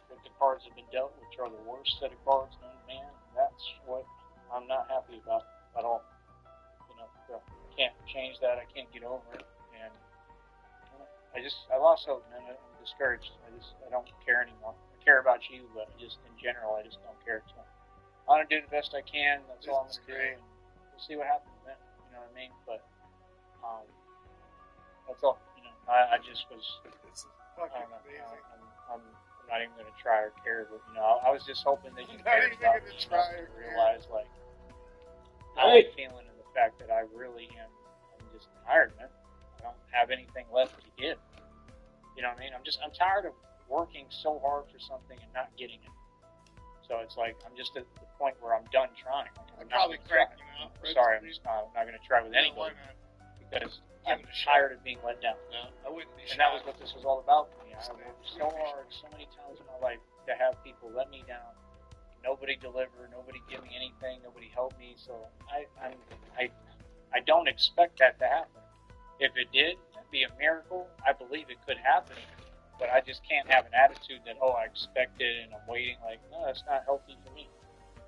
with the cards that have been dealt, which are the worst set of cards known to man. And that's what I'm not happy about at all. So I can't change that. I can't get over it. And I lost hope, man. I'm discouraged. I don't care anymore. I care about you, but just in general, I just don't care. So I'm gonna do the best I can. That's all I'm gonna do, and we'll see what happens, man. You know what I mean? But that's all. I just was. I don't know. I'm not even gonna try or care, but I was just hoping that you cared about me enough to realize like how I'm feeling and the fact that I really am. I'm just tired, man. I don't have anything left to give. You know what I mean? I'm tired of working so hard for something and not getting it. So it's like I'm just at the point where I'm done trying. I'm probably cracking you out. Sorry, I'm not going to try with anybody because I'm tired of being let down.
No, I wouldn't be.
And that was what this was all about for me. I worked so hard, so many times in my life to have people let me down. Nobody deliver. Nobody give me anything. Nobody help me. So I don't expect that to happen. If it did, that'd be a miracle. I believe it could happen, but I just can't have an attitude that, I expect it and I'm waiting. Like, no, that's not healthy for me.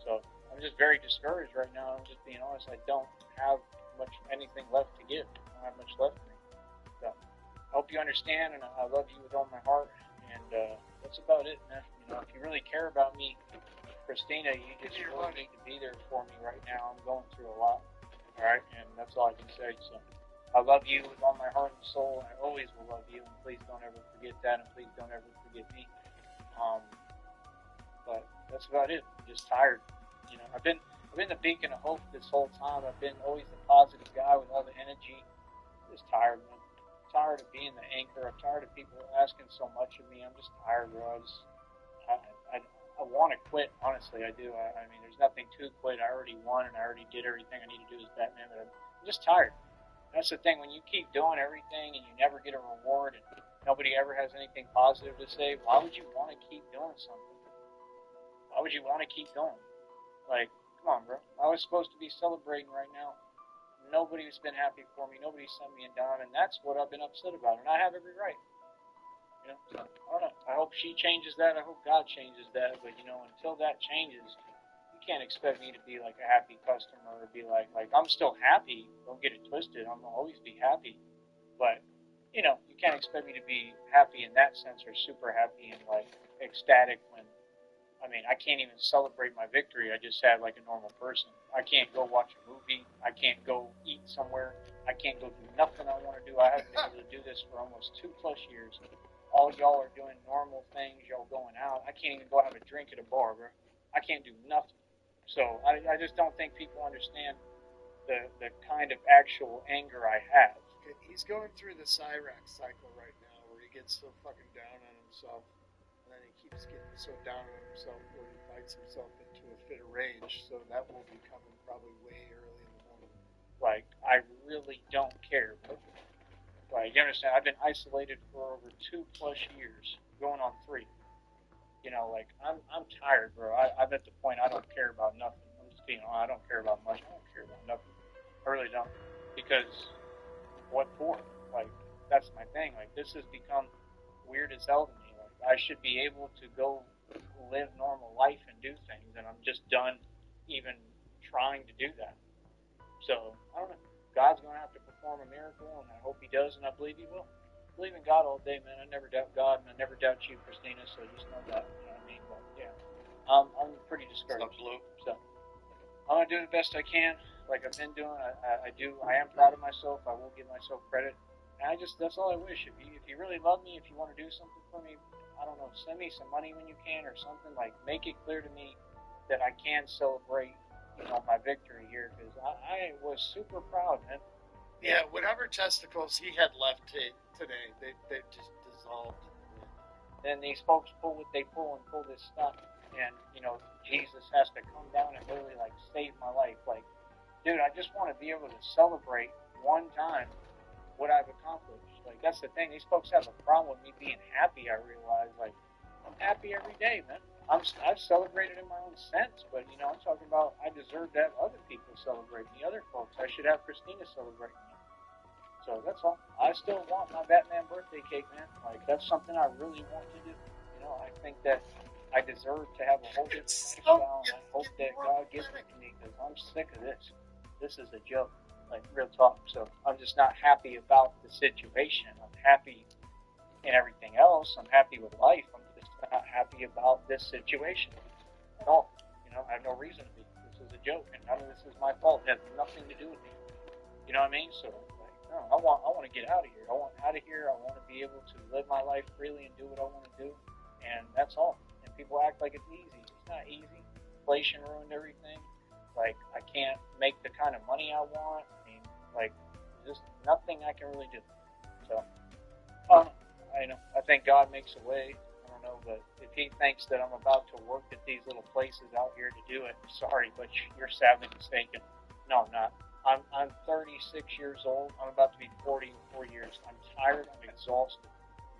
So I'm just very discouraged right now. I'm just being honest. I don't have anything left to give. I don't have much left in me. So I hope you understand, and I love you with all my heart. And that's about it, man. If you really care about me, Christina, you just really need to be there for me right now. I'm going through a lot. All right, and that's all I can say. So I love you with all my heart and soul. I always will love you, and please don't ever forget that, and please don't ever forget me. But that's about it. I'm just tired. I've been the beacon of hope this whole time. I've been always the positive guy with all the energy. I'm just tired, man. I'm tired of being the anchor. I'm tired of people asking so much of me. I'm just tired, bro. I want to quit, honestly. I do. I mean, there's nothing to quit. I already won, and I already did everything I need to do as Batman, but I'm just tired. That's the thing. When you keep doing everything and you never get a reward and nobody ever has anything positive to say, why would you want to keep doing something? Why would you want to keep going? Like, come on, bro. I was supposed to be celebrating right now. Nobody's been happy for me. Nobody sent me a dime, and that's what I've been upset about, and I have every right. You know, so, I don't know. I hope she changes that. I hope God changes that. But you know, until that changes, you can't expect me to be like a happy customer or be like I'm still happy. Don't get it twisted. I'm gonna always be happy. But you know, you can't expect me to be happy in that sense or super happy and like ecstatic when. I mean, I can't even celebrate my victory. I just had like a normal person. I can't go watch a movie. I can't go eat somewhere. I can't go do nothing I want to do. I haven't been able to do this for almost 2+ years. All y'all are doing normal things. Y'all going out. I can't even go have a drink at a bar, bro. I can't do nothing. So I just don't think people understand the kind of actual anger I have.
He's going through the Cyrax cycle right now where he gets so fucking down on himself. And then he keeps getting so down on himself where he fights himself into a fit of rage. So that will be coming probably way early in the morning.
Like, I really don't care. Like, you understand, I've been isolated for over 2+ years, going on 3. You know, like, I'm tired, bro. I'm at the point I don't care about nothing. I'm just being honest. I don't care about much. I don't care about nothing. I really don't. Because, what for? Like, that's my thing. Like, this has become weird as hell to me. Like, I should be able to go live normal life and do things, and I'm just done even trying to do that. So, I don't know. God's going to have to perform a miracle, and I hope he does, and I believe he will. I believe in God all day, man. I never doubt God, and I never doubt you, Christina, so just know that. You know what I mean? But, yeah. I'm pretty discouraged. So, I'm going to do the best I can, like I've been doing. I am proud of myself. I will give myself credit. And that's all I wish. If you really love me, if you want to do something for me, I don't know, send me some money when you can or something. Like, make it clear to me that I can celebrate, you know, my victory here, because I was super proud, man.
Yeah, whatever testicles he had left today, they just dissolved.
Then these folks pull what they pull and pull this stuff, and, you know, Jesus has to come down and literally, like, save my life. Like, dude, I just want to be able to celebrate one time what I've accomplished. Like, that's the thing. These folks have a problem with me being happy, I realize. Like, I'm happy every day, man. I've celebrated in my own sense, but, you know, I'm talking about I deserve to have other people celebrate me, other folks. I should have Christina celebrate me. So that's all. I still want my Batman birthday cake, man. Like, that's something I really want to do. You know, I think that I deserve to have a whole different lifestyle, and I hope that God gives it to me, because I'm sick of this. This is a joke, like, real talk. So I'm just not happy about the situation. I'm happy in everything else. I'm happy with life. I'm just not happy about this situation at all. You know, I have no reason to be. This is a joke, and none of this is my fault. It has nothing to do with me. You know what I mean? So, like, no, I want to get out of here. I want out of here. I want to be able to live my life freely and do what I want to do, and that's all. And people act like it's easy. It's not easy. Inflation ruined everything. Like, I can't make the kind of money I want. I mean, like, just nothing I can really do. So, I think God makes a way. I don't know, but if he thinks that I'm about to work at these little places out here to do it, sorry, but you're sadly mistaken. No, I'm not. I'm 36 years old. I'm about to be 40 in 4 years. I'm tired. I'm exhausted.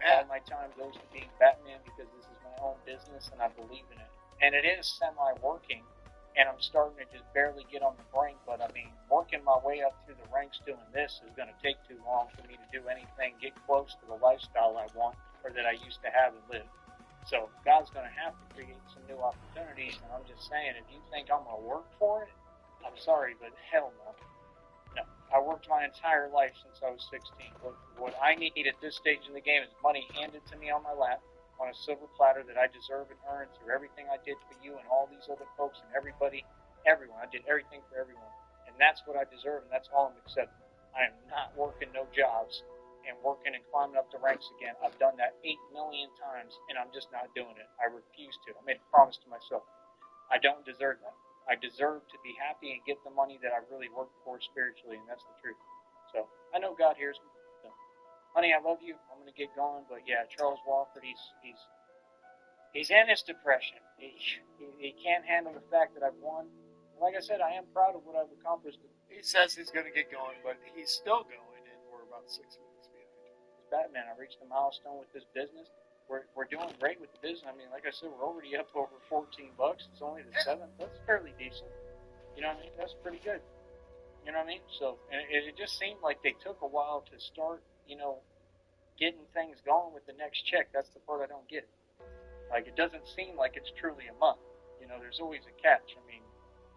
All my time goes to being Batman because this is my own business and I believe in it. And it is semi-working, and I'm starting to just barely get on the brink, but I mean, working my way up through the ranks doing this is going to take too long for me to do anything, get close to the lifestyle I want or that I used to have and live. So God's going to have to create some new opportunities, and I'm just saying, if you think I'm going to work for it, I'm sorry, but hell no. No, I worked my entire life since I was 16. What I need at this stage in the game is money handed to me on my lap on a silver platter that I deserve and earn through everything I did for you and all these other folks and everyone. I did everything for everyone. And that's what I deserve, and that's all I'm accepting. I am not working no jobs and working and climbing up the ranks again. I've done that 8 million times, and I'm just not doing it. I refuse to. I made a promise to myself. I don't deserve that. I deserve to be happy and get the money that I really worked for spiritually, and that's the truth. So, I know God hears me. So, honey, I love you. I'm going to get going, but yeah, Charles Walford, he's in his depression. He can't handle the fact that I've won. Like I said, I am proud of what I've accomplished.
He says he's going to get going, but he's still going, and we're about 6 weeks behind.
As Batman, I reached a milestone with this business. We're doing great with the business. I mean, like I said, we're already up over $14. It's only the 7th. That's fairly decent. You know what I mean? That's pretty good. You know what I mean? So, and it just seemed like they took a while to start, you know, getting things going with the next check. That's the part I don't get. Like, it doesn't seem like it's truly a month. You know, there's always a catch. I mean,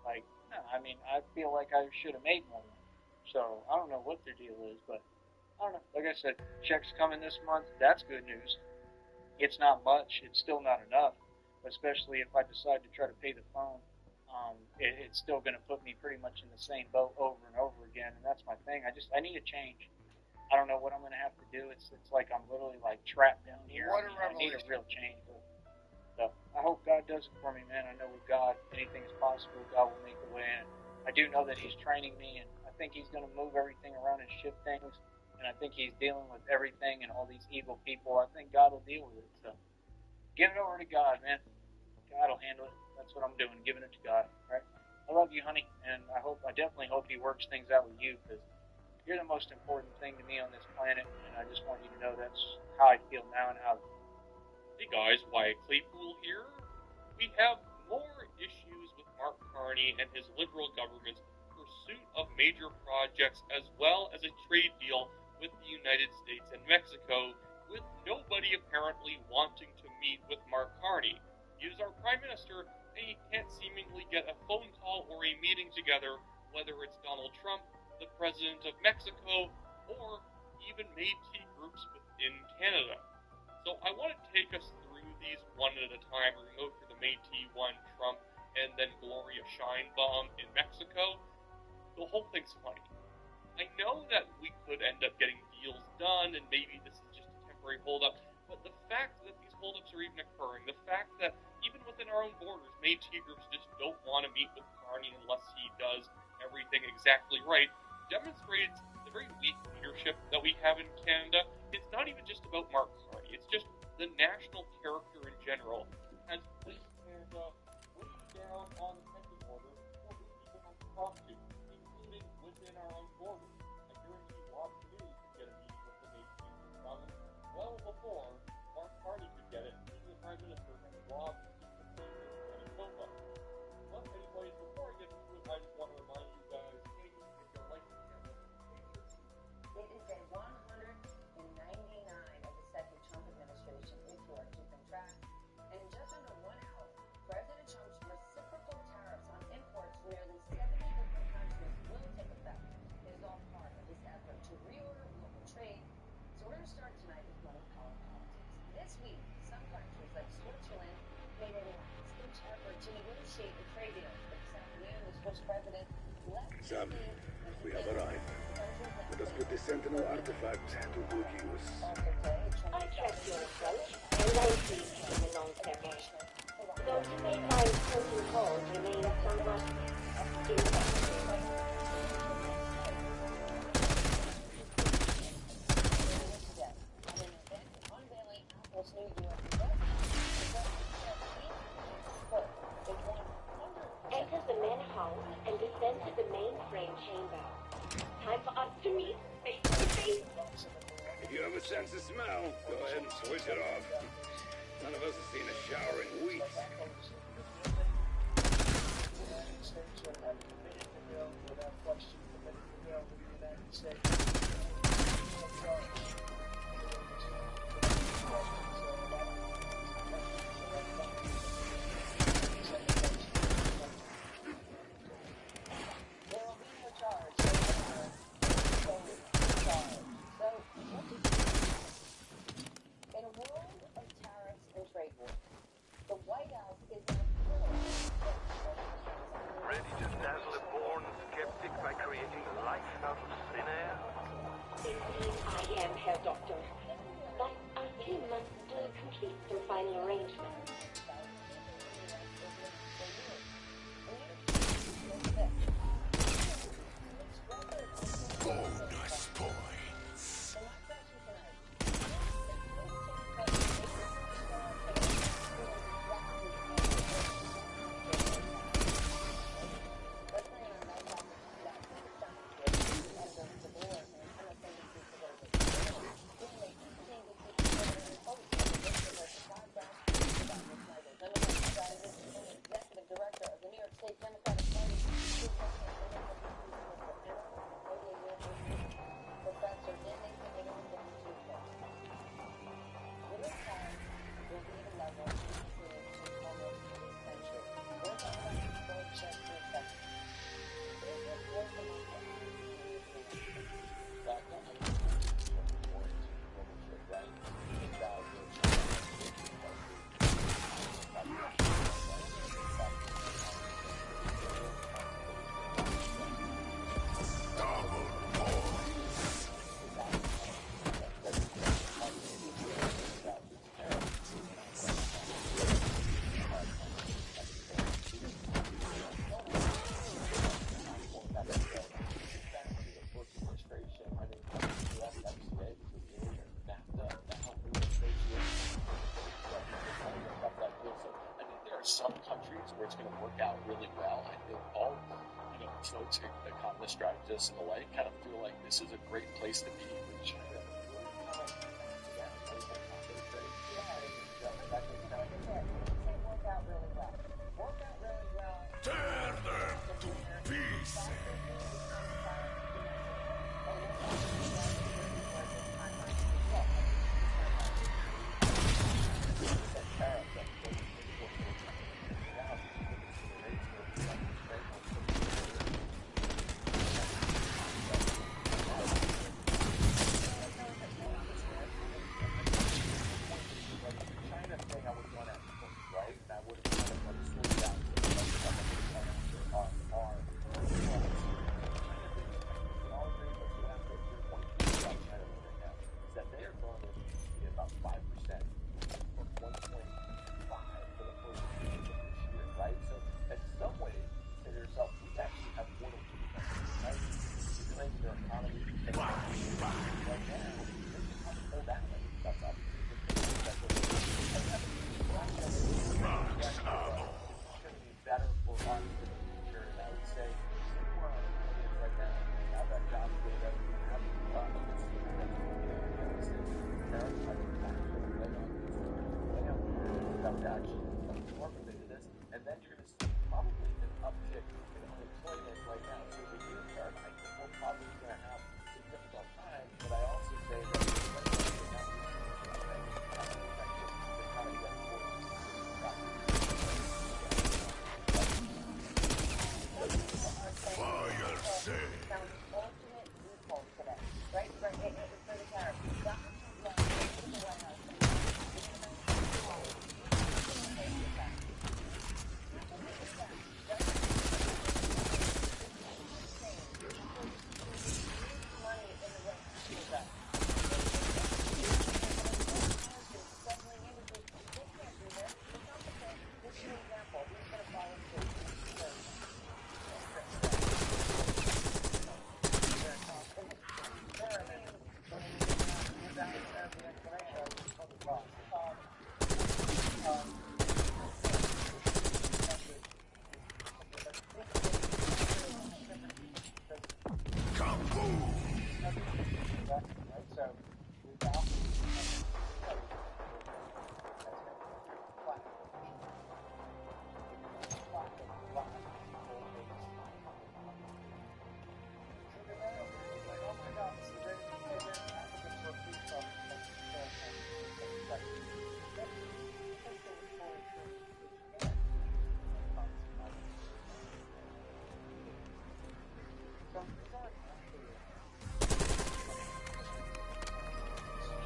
like, no, I mean, I feel like I should have made more. So, I don't know what their deal is, but I don't know. Like I said, check's coming this month. That's good news. It's not much. It's still not enough, especially if I decide to try to pay the phone. It's still going to put me pretty much in the same boat over and over again, and that's my thing. I need a change. I don't know what I'm going to have to do. It's like I'm literally like trapped down here. I need a real change. So I hope God does it for me, man. I know with God, anything is possible. God will make a way. And I do know that He's training me, and I think He's going to move everything around and shift things. And I think He's dealing with everything and all these evil people. I think God will deal with it. So give it over to God, man. God will handle it. That's what I'm doing, giving it to God. Right? I love you, honey, and I definitely hope He works things out with you, because you're the most important thing to me on this planet, and I just want you to know that's how I feel now and how.
Hey guys, Wyatt Claypool here. We have more issues with Mark Carney and his liberal government's pursuit of major projects, as well as a trade deal with the United States and Mexico, with nobody apparently wanting to meet with Mark Carney. He is our Prime Minister, and he can't seemingly get a phone call or a meeting together, whether it's Donald Trump, the President of Mexico, or even Métis groups within Canada. So I want to take us through these one at a time. We're going to go through the Métis one, Trump, and then Gloria Sheinbaum in Mexico. The whole thing's funny. I know that we could end up getting deals done, and maybe this is just a temporary holdup, but the fact that these holdups are even occurring, the fact that even within our own borders, Métis groups just don't want to meet with Carney unless he does everything exactly right, demonstrates the very weak leadership that we have in Canada. It's not even just about Mark Carney, it's just the national character in general has placed Canada way down on the pecking order for who people have to talk to, including within our own borders. I guarantee Rob Kennedy could get a meeting with the Métis in province well before Mark Carney could get it. He's the Prime Minister, and Rob is just the Prime Minister of Manitoba. But anyways, before I get into it, I just want to remind you guys, hey, if you like the channel,
it is day 199 of the second Trump administration, if you are keeping track. And in just under 1 hour, President Trump's reciprocal tariffs on imports from nearly 70 different countries will take effect. It is all part of his effort to reorder global trade. So we're going to start tonight with money, power, politics. This week, some countries like Switzerland made a last-ditch effort to negotiate a trade deal. But this afternoon, the Swiss president left the
Sam,
scene.
we have arrived. Let us put the Sentinel artifact to good use.
I trust your approach, and I appreciate the long service. Though to make my important calls remain somewhat ineffective. Enter the main house and descend to the mainframe chamber. Time for us to meet face to face.
If you have a sense of smell, go ahead and switch it off. None of us have seen a shower in weeks.
In a world of tariffs and trade wars, the White House is now
Ready to dazzle a born skeptic by creating life out of thin air?
Indeed, I am, Herr
where it's going to work out really well. I think all folks that come to strategists and the like kind of feel like this is a great place to be with China.
Tear them to pieces.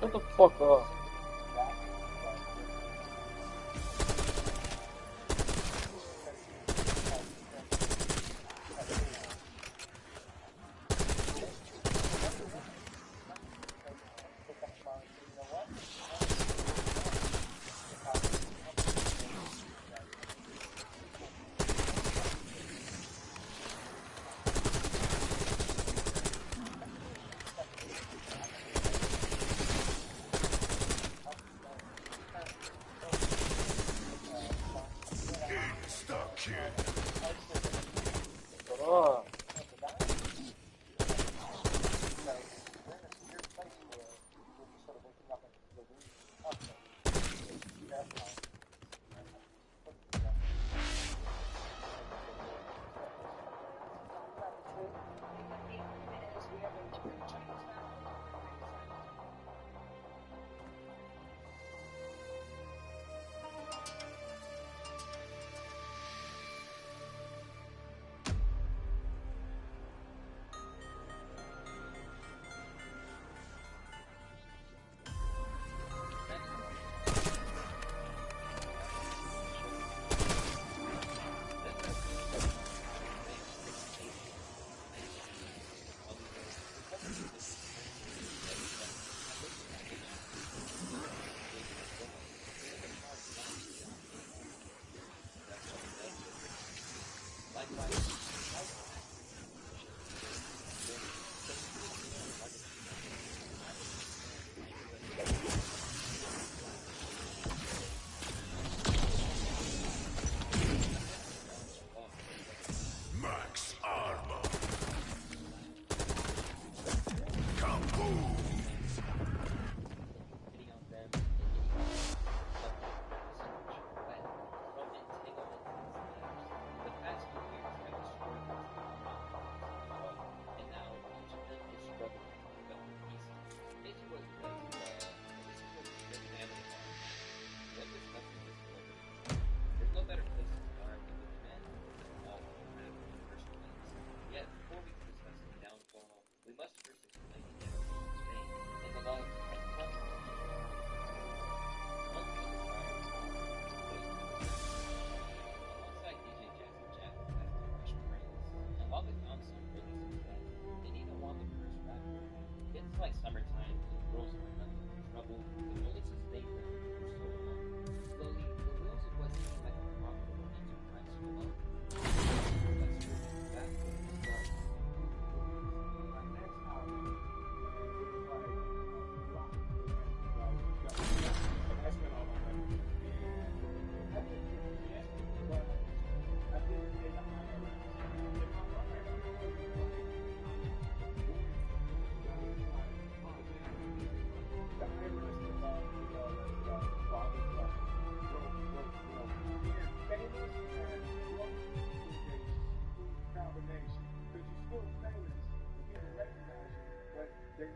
Shut the fuck up.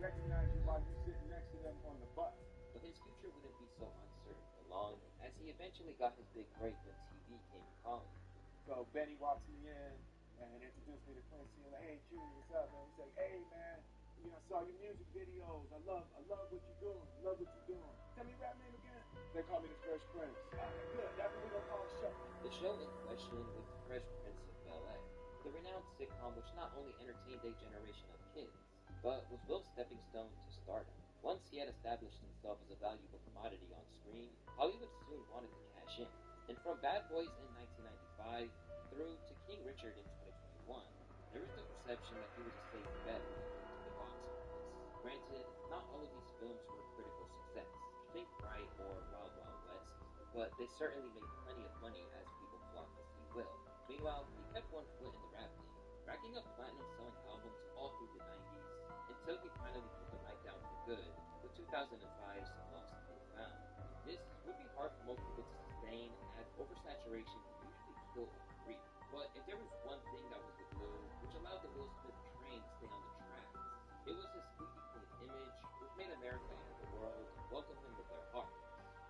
recognize you while you're sitting next to them on the bus.
But his future wouldn't be so uncertain for long, as he eventually got his big break when TV came calling.
So Benny walks me in and introduced me to Quincy and like, hey Junior, what's up, man? He's like, hey man, you know, I saw your music videos. I love what you're doing. Love what you're doing. Tell me your rap name again. They call me the Fresh Prince. Okay, good. That's what we're gonna call the show.
The show in question was The Fresh Prince of Bel-Air, the renowned sitcom which not only entertained a generation of kids, but was Will's stepping stone to stardom. Once he had established himself as a valuable commodity on screen, Hollywood soon wanted to cash in. And from Bad Boys in 1995 through to King Richard in 2021, there was the perception that he was a safe bet when it came to the box office. Granted, not all of these films were a critical success. Think Bright or Wild Wild West, but they certainly made plenty of money as people flocked to see Will. Meanwhile, he kept one foot in the rap game, racking up platinum-selling albums all through the 90s, until he finally put the mic down for good with 2005's Lost and Found. This would be hard for most people to sustain, as oversaturation can usually kill a career. But if there was one thing that was with Will, which allowed the Will Smith train to stay on the tracks, it was his squeaky clean image, which made America and the world welcome him with their hearts.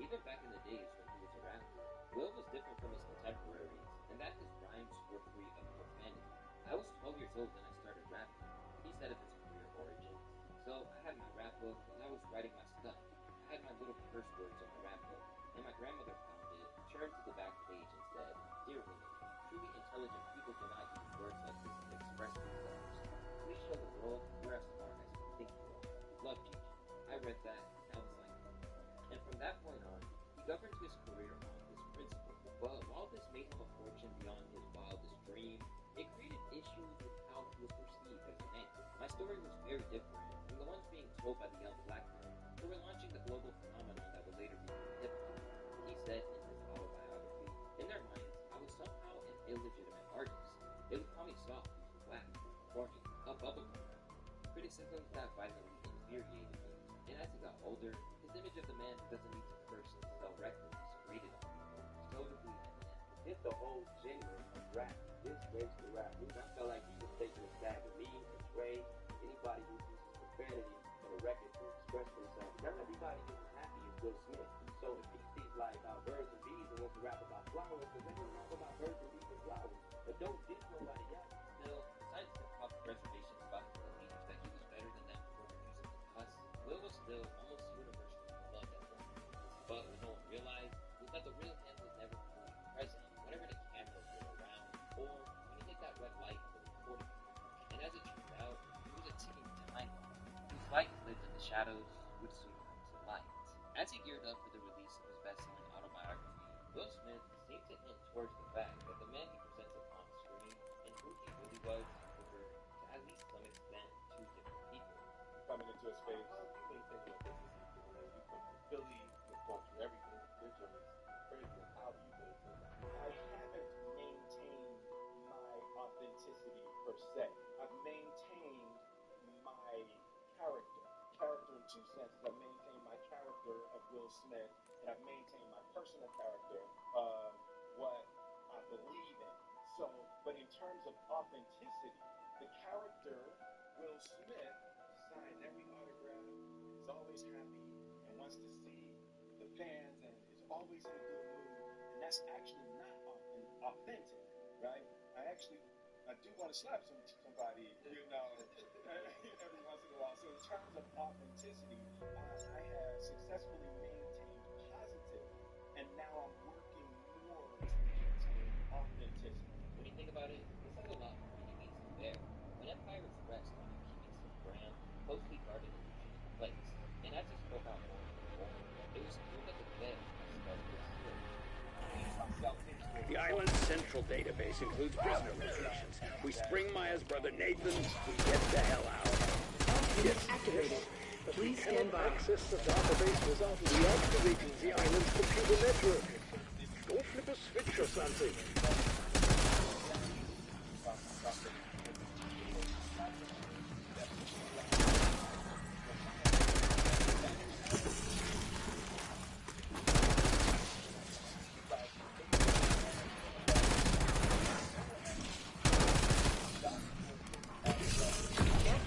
Even back in the days when he was a rapper, Will was different from his contemporaries, and that his rhymes were free of profanity. I was 12 years old when I started rapping, he said of his career origins. So I had my rap book and I was writing my stuff. I had my little curse words on the rap book, and my grandmother found it, turned to the back page and said, "Dear women, truly intelligent people do not use words like this to express themselves. Please show the world you're as smart as you think you are. Love, Gigi." I read that and I was like, and from that point on, he governed his career on this principle. But while this made him a fortune beyond his wildest dream, it created issues with how he was perceived as a man. My story was very different from the ones being told by the young black men who were launching the global phenomenon that would later become hip-hop. He said in his autobiography, in their minds, I was somehow an illegitimate artist. They would call me soft, whack, corny, a bubblegum rapper. Criticisms that violently infuriated me. And as he got older, his image of the man who doesn't need to curse and sell records grated on people. Totally Eminem.
It's the whole genre of rap. This gangster rap. I felt like he was taking a stab at me, at Dre, anybody who uses profanity on a record to express themselves. Not everybody isn't happy as Will Smith. So if he sees like birds and bees and wants to rap about flowers, then let him rap about birds and bees and flowers. But don't diss nobody else.
Still, besides hip hop's reservations about his belief that he was better than them for refusing to cuss, Will was still almost universally beloved at one point. But what no one realized was that the real him was never fully present whenever the cameras were around, or when he hit that red light on the recording booth. And as it turned out, he was a ticking time bomb, whose light lived in the shadows would soon come to light. As he geared up for the release of his best-selling autobiography, Will Smith seemed to hint towards the fact that the man he presented on screen and who he really was were, to at least some extent, two different people.
Coming into a space, you maintain your authenticity. You come from Philly, you've gone through everything. Your journey is crazy. How do you maintain that? I haven't maintained my authenticity per se. I've maintained my character. Character in two senses. I've maintained my character of Will Smith, and I've maintained my personal character of what I believe in. So, but in terms of authenticity, the character Will Smith signs every autograph, is always happy, and wants to see the fans, and is always in a good mood. And that's actually not authentic, right? I do want to slap somebody, you know, every once in a while. So in terms of authenticity, I have successfully maintained positive, and now I'm working more to maintain authenticity.
When you think about it, this has a lot more than meets the bear. When empires rest on you keeping some grand, closely guarded illusion in place, and as he spoke out more and more, it was clear that the veil has started to slip.
The island's central database includes prisoner locations. We spring Maya's brother Nathan, we get the hell out.
Units activated. Please stand by.
Access the database without reactivating the island's computer network. Go flip a switch or something.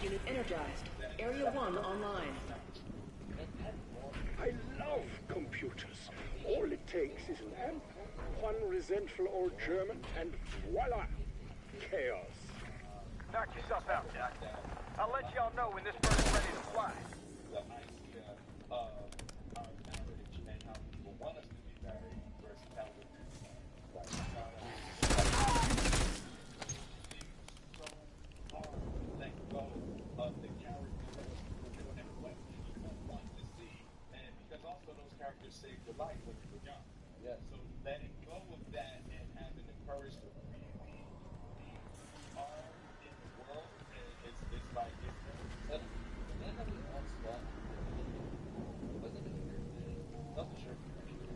Unit energized. Area 1 online.
reason, and one resentful old German, and voila! Chaos.
Knock yourself out, Doc. I'll let y'all know when this bird's ready to fly.
The idea of our marriage and how people want us to be married versus how we let go of the characters and what people want to see, and because also those characters saved your life when you were young.
Yes.
So letting go of that and having the courage to really be are in the world is like it's
But the man that we all saw wasn't a weird man. Not the sure professional.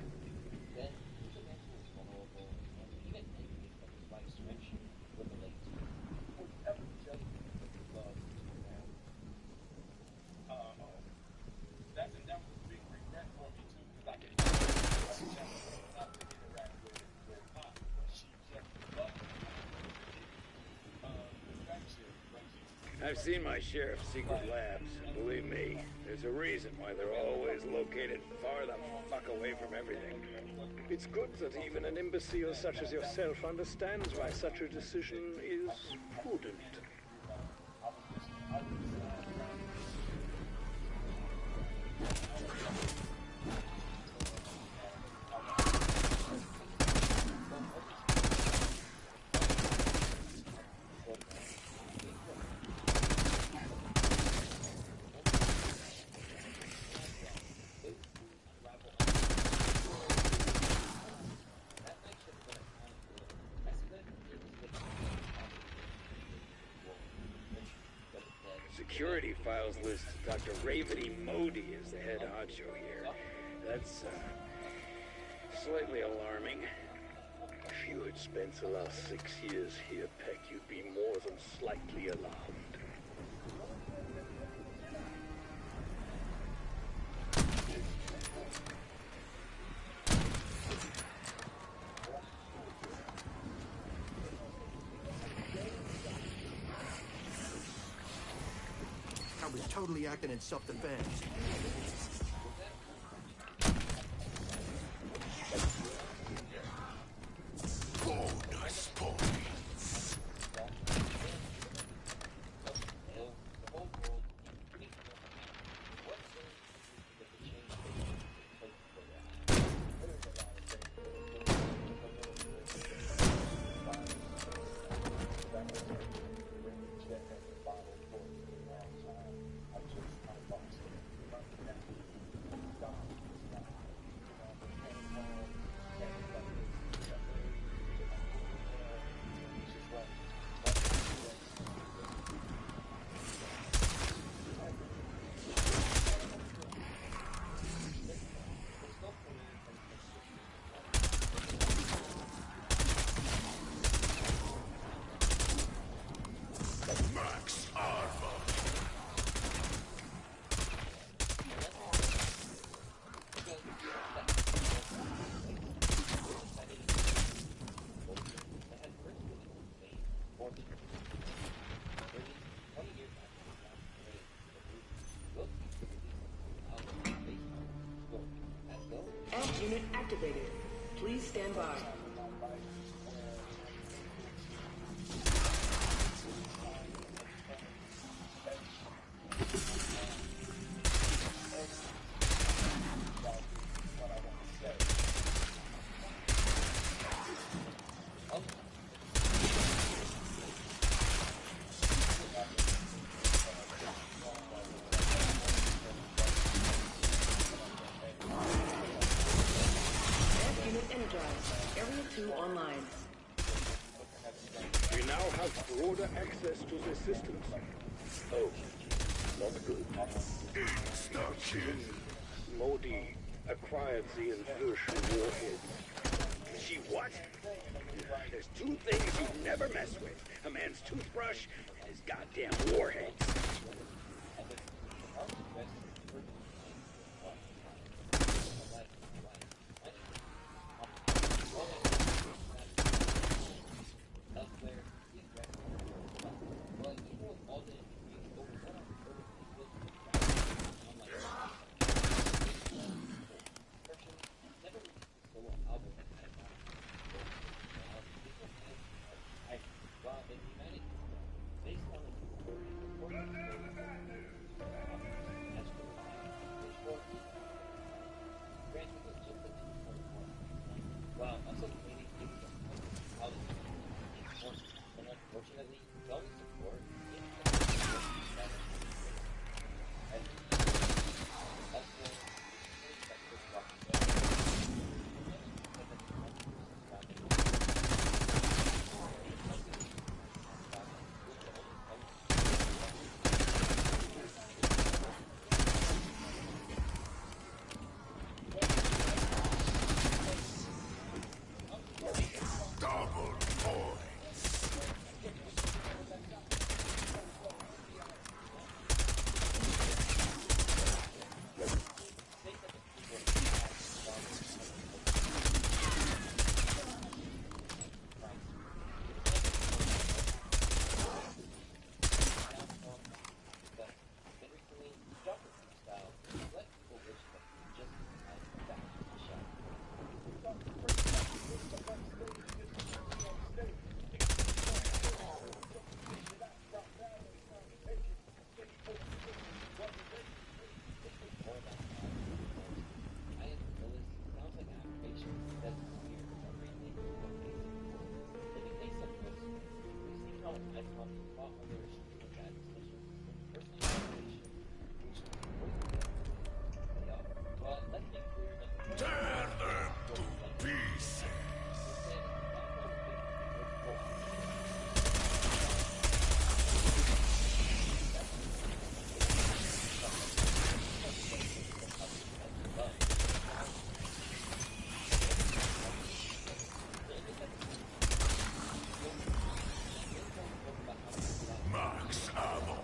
Then he was a man who was vulnerable and even envious of his wife's friendship with the late two.
would ever just love to have. That was a big regret for me too, because I could not to interact with Pop, but she just loved perfection.
I've seen my share of secret labs, and believe me, there's a reason why they're always located far the fuck away from everything.
It's good that even an imbecile such as yourself understands why such a decision is prudent.
Security files list Dr. Modi as the head honcho here. That's, slightly alarming.
If you had spent the last 6 years here, Peck, you'd be more than slightly alarmed.
I was totally acting in self-defense.
Bonus points. Max armor.
Amp unit activated. Please stand by. Amp unit energized. Area 2 online.
We now have broader access to the systems. Oh, not good. Modi acquired the inversion warheads.
She what? There's two things you never mess with. A man's toothbrush and his goddamn warheads.
Tear them to pieces. Max ammo.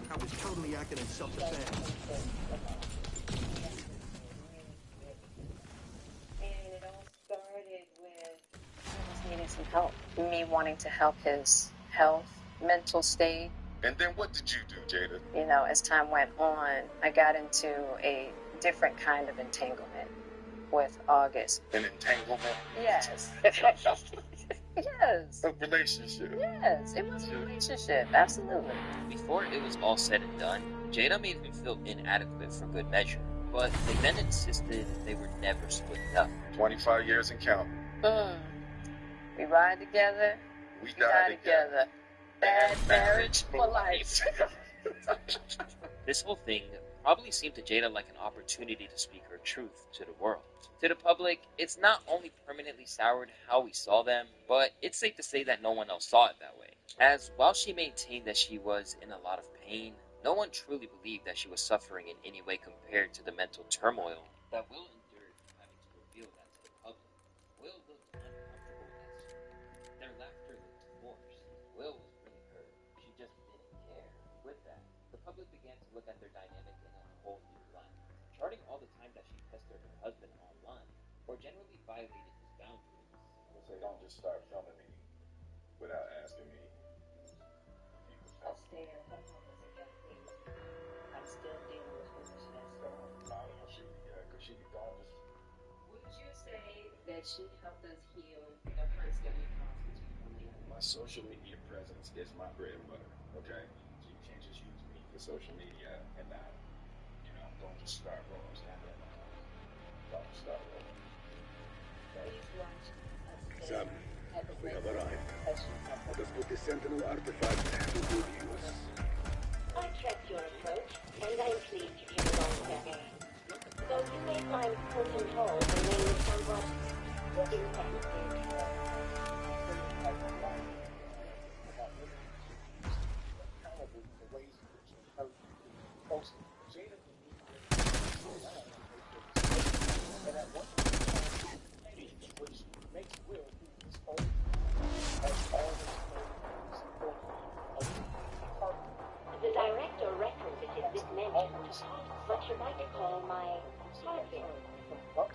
I was totally acting in self-defense.
And it all started with just needing some help. Me wanting to help his health, mental state.
And then what did you do, Jada?
You know, as time went on, I got into a different kind of entanglement with August.
An entanglement?
Yes. Yes.
A relationship?
Yes, it was a relationship, absolutely.
Before it was all said and done, Jada made him feel inadequate for good measure, but they then insisted they were never splitting up.
25 years and counting.
We ride together,
we die together.
Bad marriage for life.
This whole thing probably seemed to Jada like an opportunity to speak her truth to the world. To the public, it's not only permanently soured how we saw them, but it's safe to say that no one else saw it that way. As while she maintained that she was in a lot of pain, no one truly believed that she was suffering in any way compared to the mental turmoil that Will endured having to reveal that to the public. Will looked uncomfortable as their laughter looked forced. Will was really hurt. She just didn't care. With that, the public began to look at their dynamic in a whole new light, charting all the time that she pestered her husband online, or generally violated his boundaries.
So they don't just start filming me without asking me.
I'll stay at home again, please. I'm still dealing with foolishness.
Because she be gone just...
Would you say that she helped us heal the hurts that we caused between one another?
My social media presence is my bread and butter, okay? So you can't just use me for social media and not, don't just start rolling. Don't start rolling.
Sam, we have arrived. Let us put the Sentinel artifact to good use.
I trust your approach, and I'm pleased you came along with me. Though you may find Fulton Hall remain somewhat ineffective. The director references this mentioned, but you might call my husband.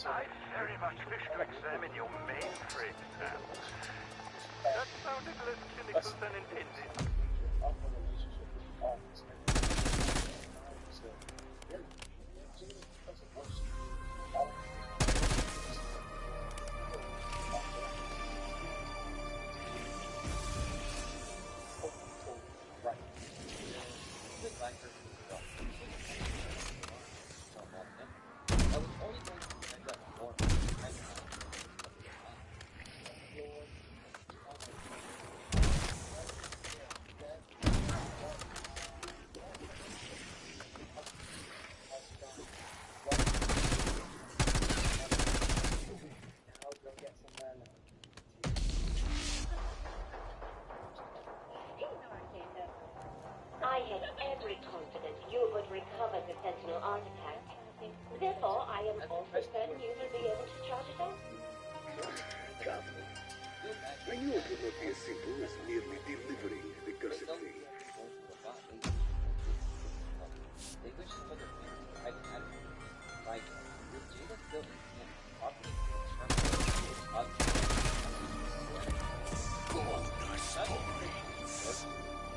I very much wish to examine your mainframe, Sam. That sounded less cynical than intended.
simple as merely delivering the cursed thing.
They wish for their parents' private attitude. Like, with Jada still in hand, property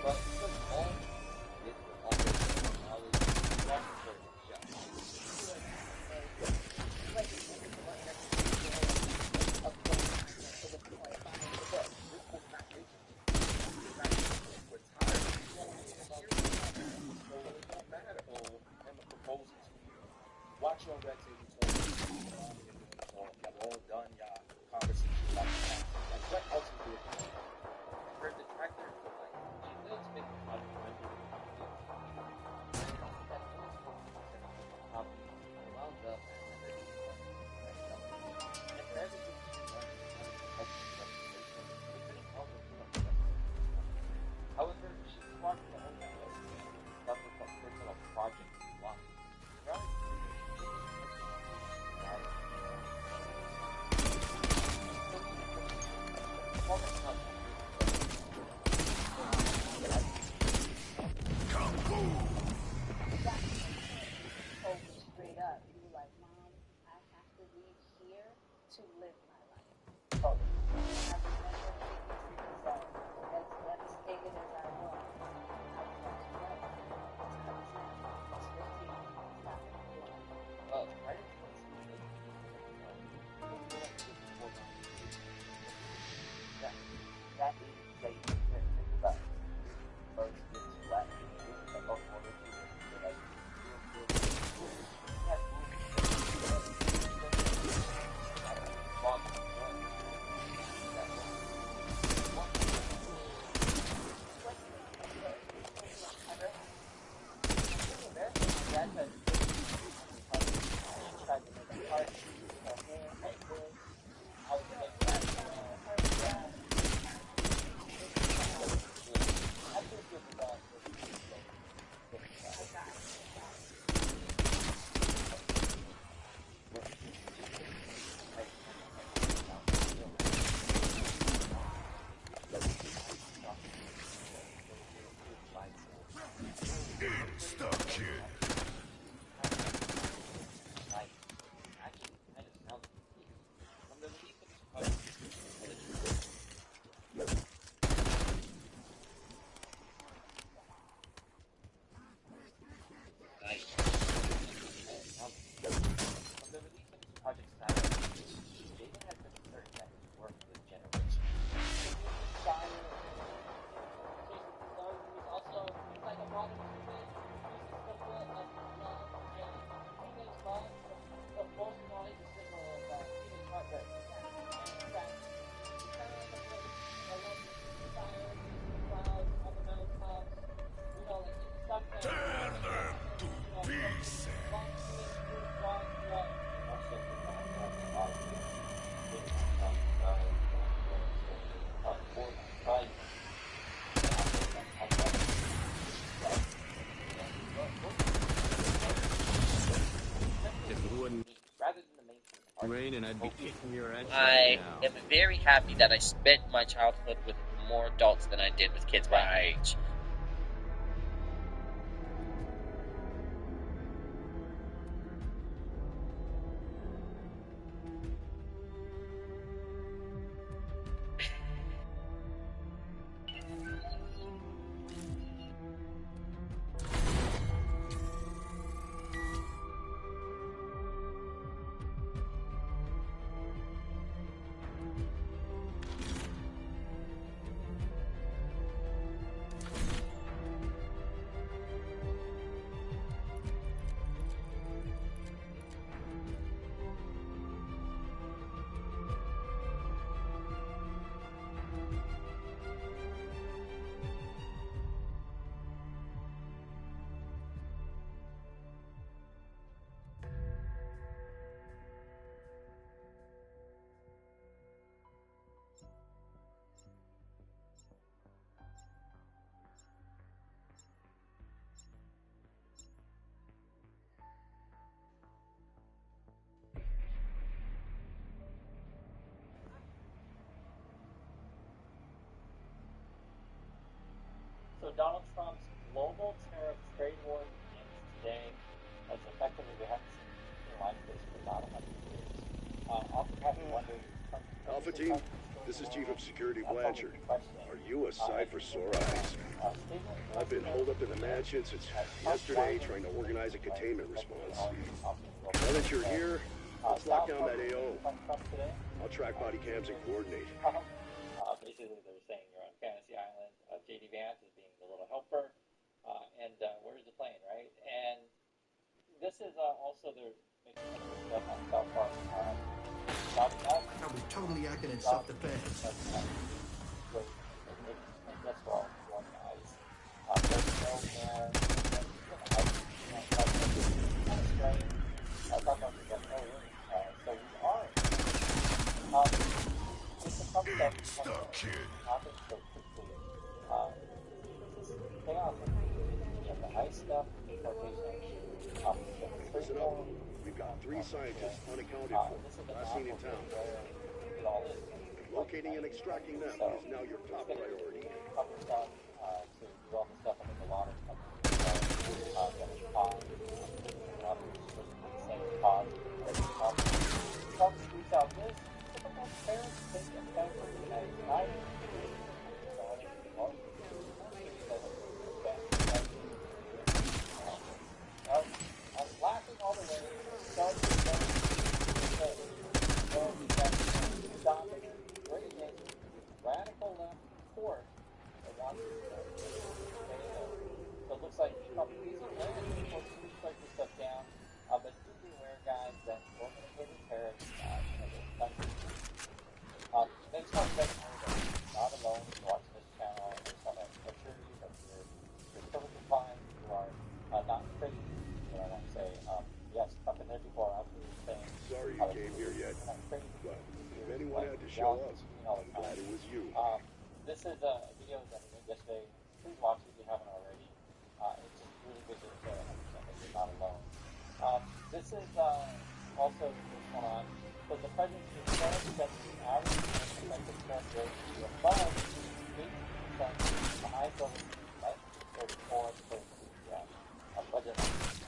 but because all kids were always knowledge, lost for
watch your red table talk. Y'all all done y'all conversation about the past. Like, what else is there?
her detractors were like, she failed to make a lot of friends with the wound up and for everything she done, however, she sparked her own suffered from personal projects and losses.
Told me straight up. You were like, Mom, I have to leave here to live my life. Oh. I remember thinking to myself, as devastated as I was like, right. It's 15. It's not going to
Right? That is that you can think about. First, it's black people, but also like
Rain and I'd be kicking your ass
I
right now.
am very happy that I spent my childhood with more adults than I did with kids my age.
Donald Trump's global tariff trade war begins today, as effectively we haven't seen anything like this for about 100 years. Often have you wondered,
Alpha Team, this is Chief of Security Blanchard. Are you a sight for sore eyes? I've been holed up in the mansion since yesterday trying to organize a containment response. Now that you're here, let's lock down that AO. I'll track body cams and coordinate.
Basically, they're saying you're on Fantasy Island. J.D. Vance is being the little helper. And where's the plane, right? And this is also their making some of the stuff on South Park.
I was totally acting in self-defense.
That's for all one guys. There's no man. So we are. It's a concept that happens so quickly. Chaos and the ice stuff,
Listen up. We've got 3 scientists unaccounted for, last seen in town. Locating and extracting them is now your top priority.
I'm laughing all the way. Radical left force that wants to so it looks like he's probably using land to force to break this stuff down. But do beware, guys, that we're going to hit the terrorists next time you guys know that you're not alone watching this channel. I just want to assure you that you're perfectly fine. You are not crazy. What I want to say. Yes, I've been there before. I'm saying.
Sorry you came here yet. But if anyone had to show up, glad it was you.
This is a video that I made yesterday. Please watch it if you haven't already. It's just really good to understand that you're not alone. This is also what's going on. So the president is saying that the average effective current rate is above 80% high level like 34 for the budget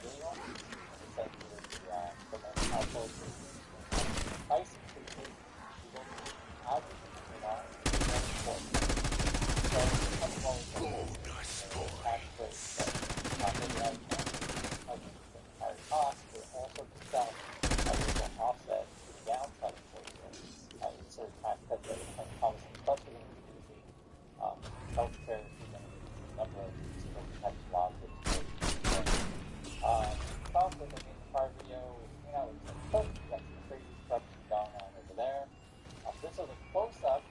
deal. It says here the household price increases average this is a close-up.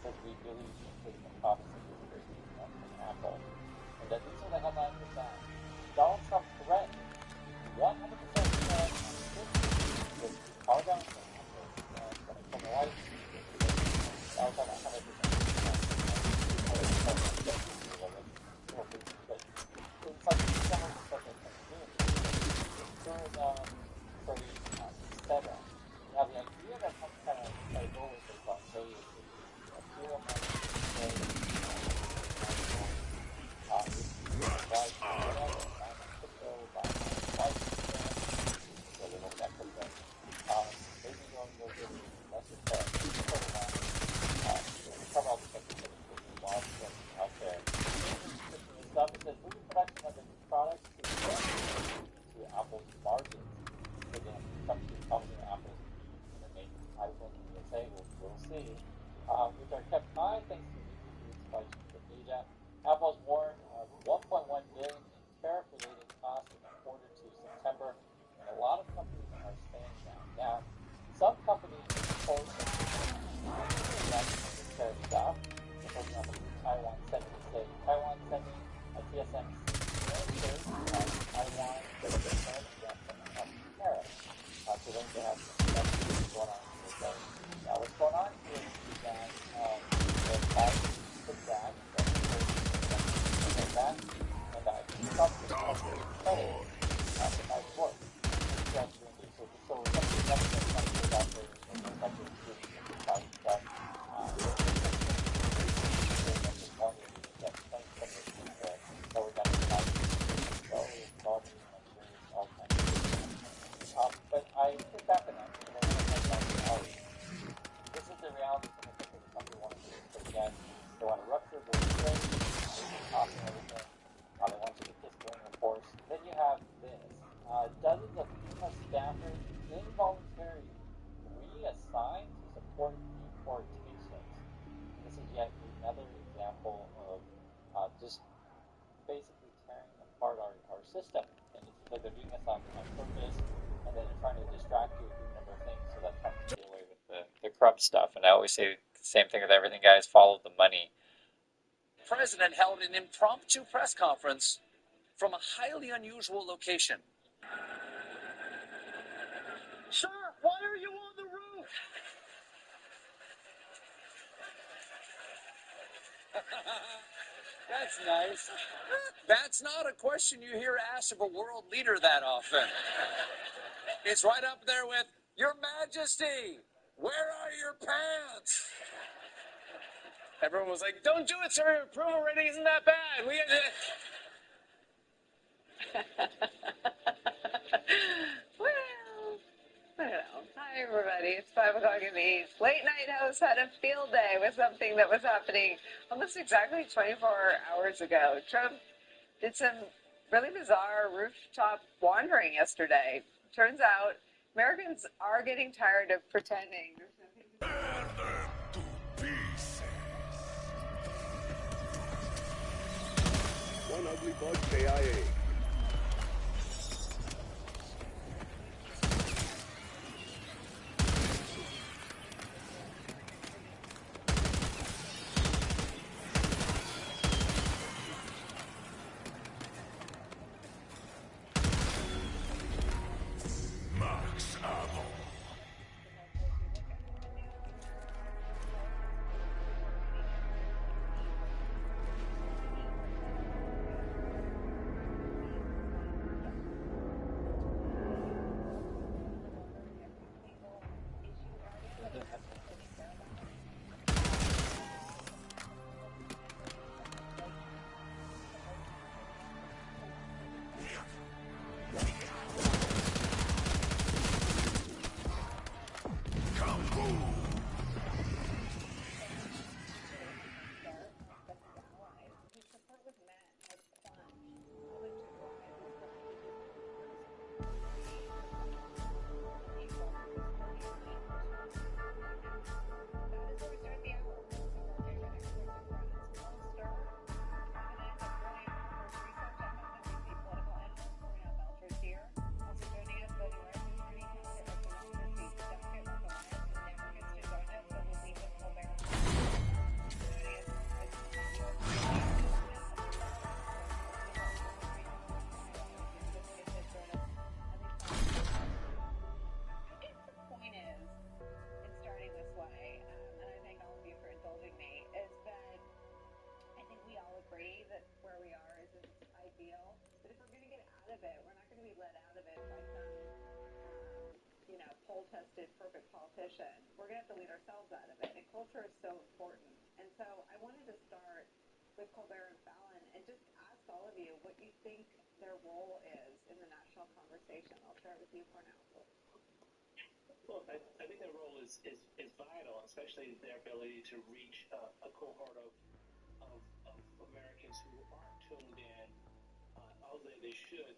Because we really include the prophecy of Apple. And that these are the headlines of that. Donald Trump threat 100% chance with Colorado from the light. That was on 100%. It's like someone who's such a community. Etc. Now the idea that I'm kind of go with is like, hey, which are kept high thanks to recent spikes in Asia. Apple's warned $1.1 billion in tariff-related costs in the quarter to September, and a lot of companies are staying down. Now, some companies post tariff stuff. For example, Taiwan sent me to say Taiwan sent me a TSMC Taiwan tariff. So then they have stuff going on with that. Now, what's going on here is that the price is that, and I stopped the credit after my work. So something else that's out there, and that's what really price stuff. I sit back and I think about reality. This is the reality some of the things some people want to forget. They want to rupture the string, and everything. They want you to kiss during the course. Then you have this. Dozens of FEMA staffers involuntarily reassigned to support deportations. And this is yet another example of just basically tearing apart our system. And it seems like they're doing this on purpose, and then they're trying to distract you with doing a number of things so that Trump can get away with the corrupt stuff. And I always say the same thing with everything, guys, follow the money.
The president held an impromptu press conference from a highly unusual location. Sir, why are you on the roof? That's nice. That's not a question you hear asked of a world leader that often. It's right up there with, Your Majesty, where are your pants? Everyone was like, don't do it, sir. Your approval rating isn't that bad.
Well, hi everybody, it's 5 o'clock in the East. Late Night Host had a field day with something that was happening almost exactly 24 hours ago. Trump did some really bizarre rooftop wandering yesterday. Turns out Americans are getting tired of pretending.
One ugly bug KIA.
Max ammo.
Poll-tested, perfect politician. We're going to have to lead ourselves out of it. And culture is so important. And so I wanted to start with Colbert and Fallon and just ask all of you what you think their role is in the national conversation. I'll start with you, Cornell.
Look, I think their role is vital, especially their ability to reach a cohort of Americans who aren't tuned in, although they should,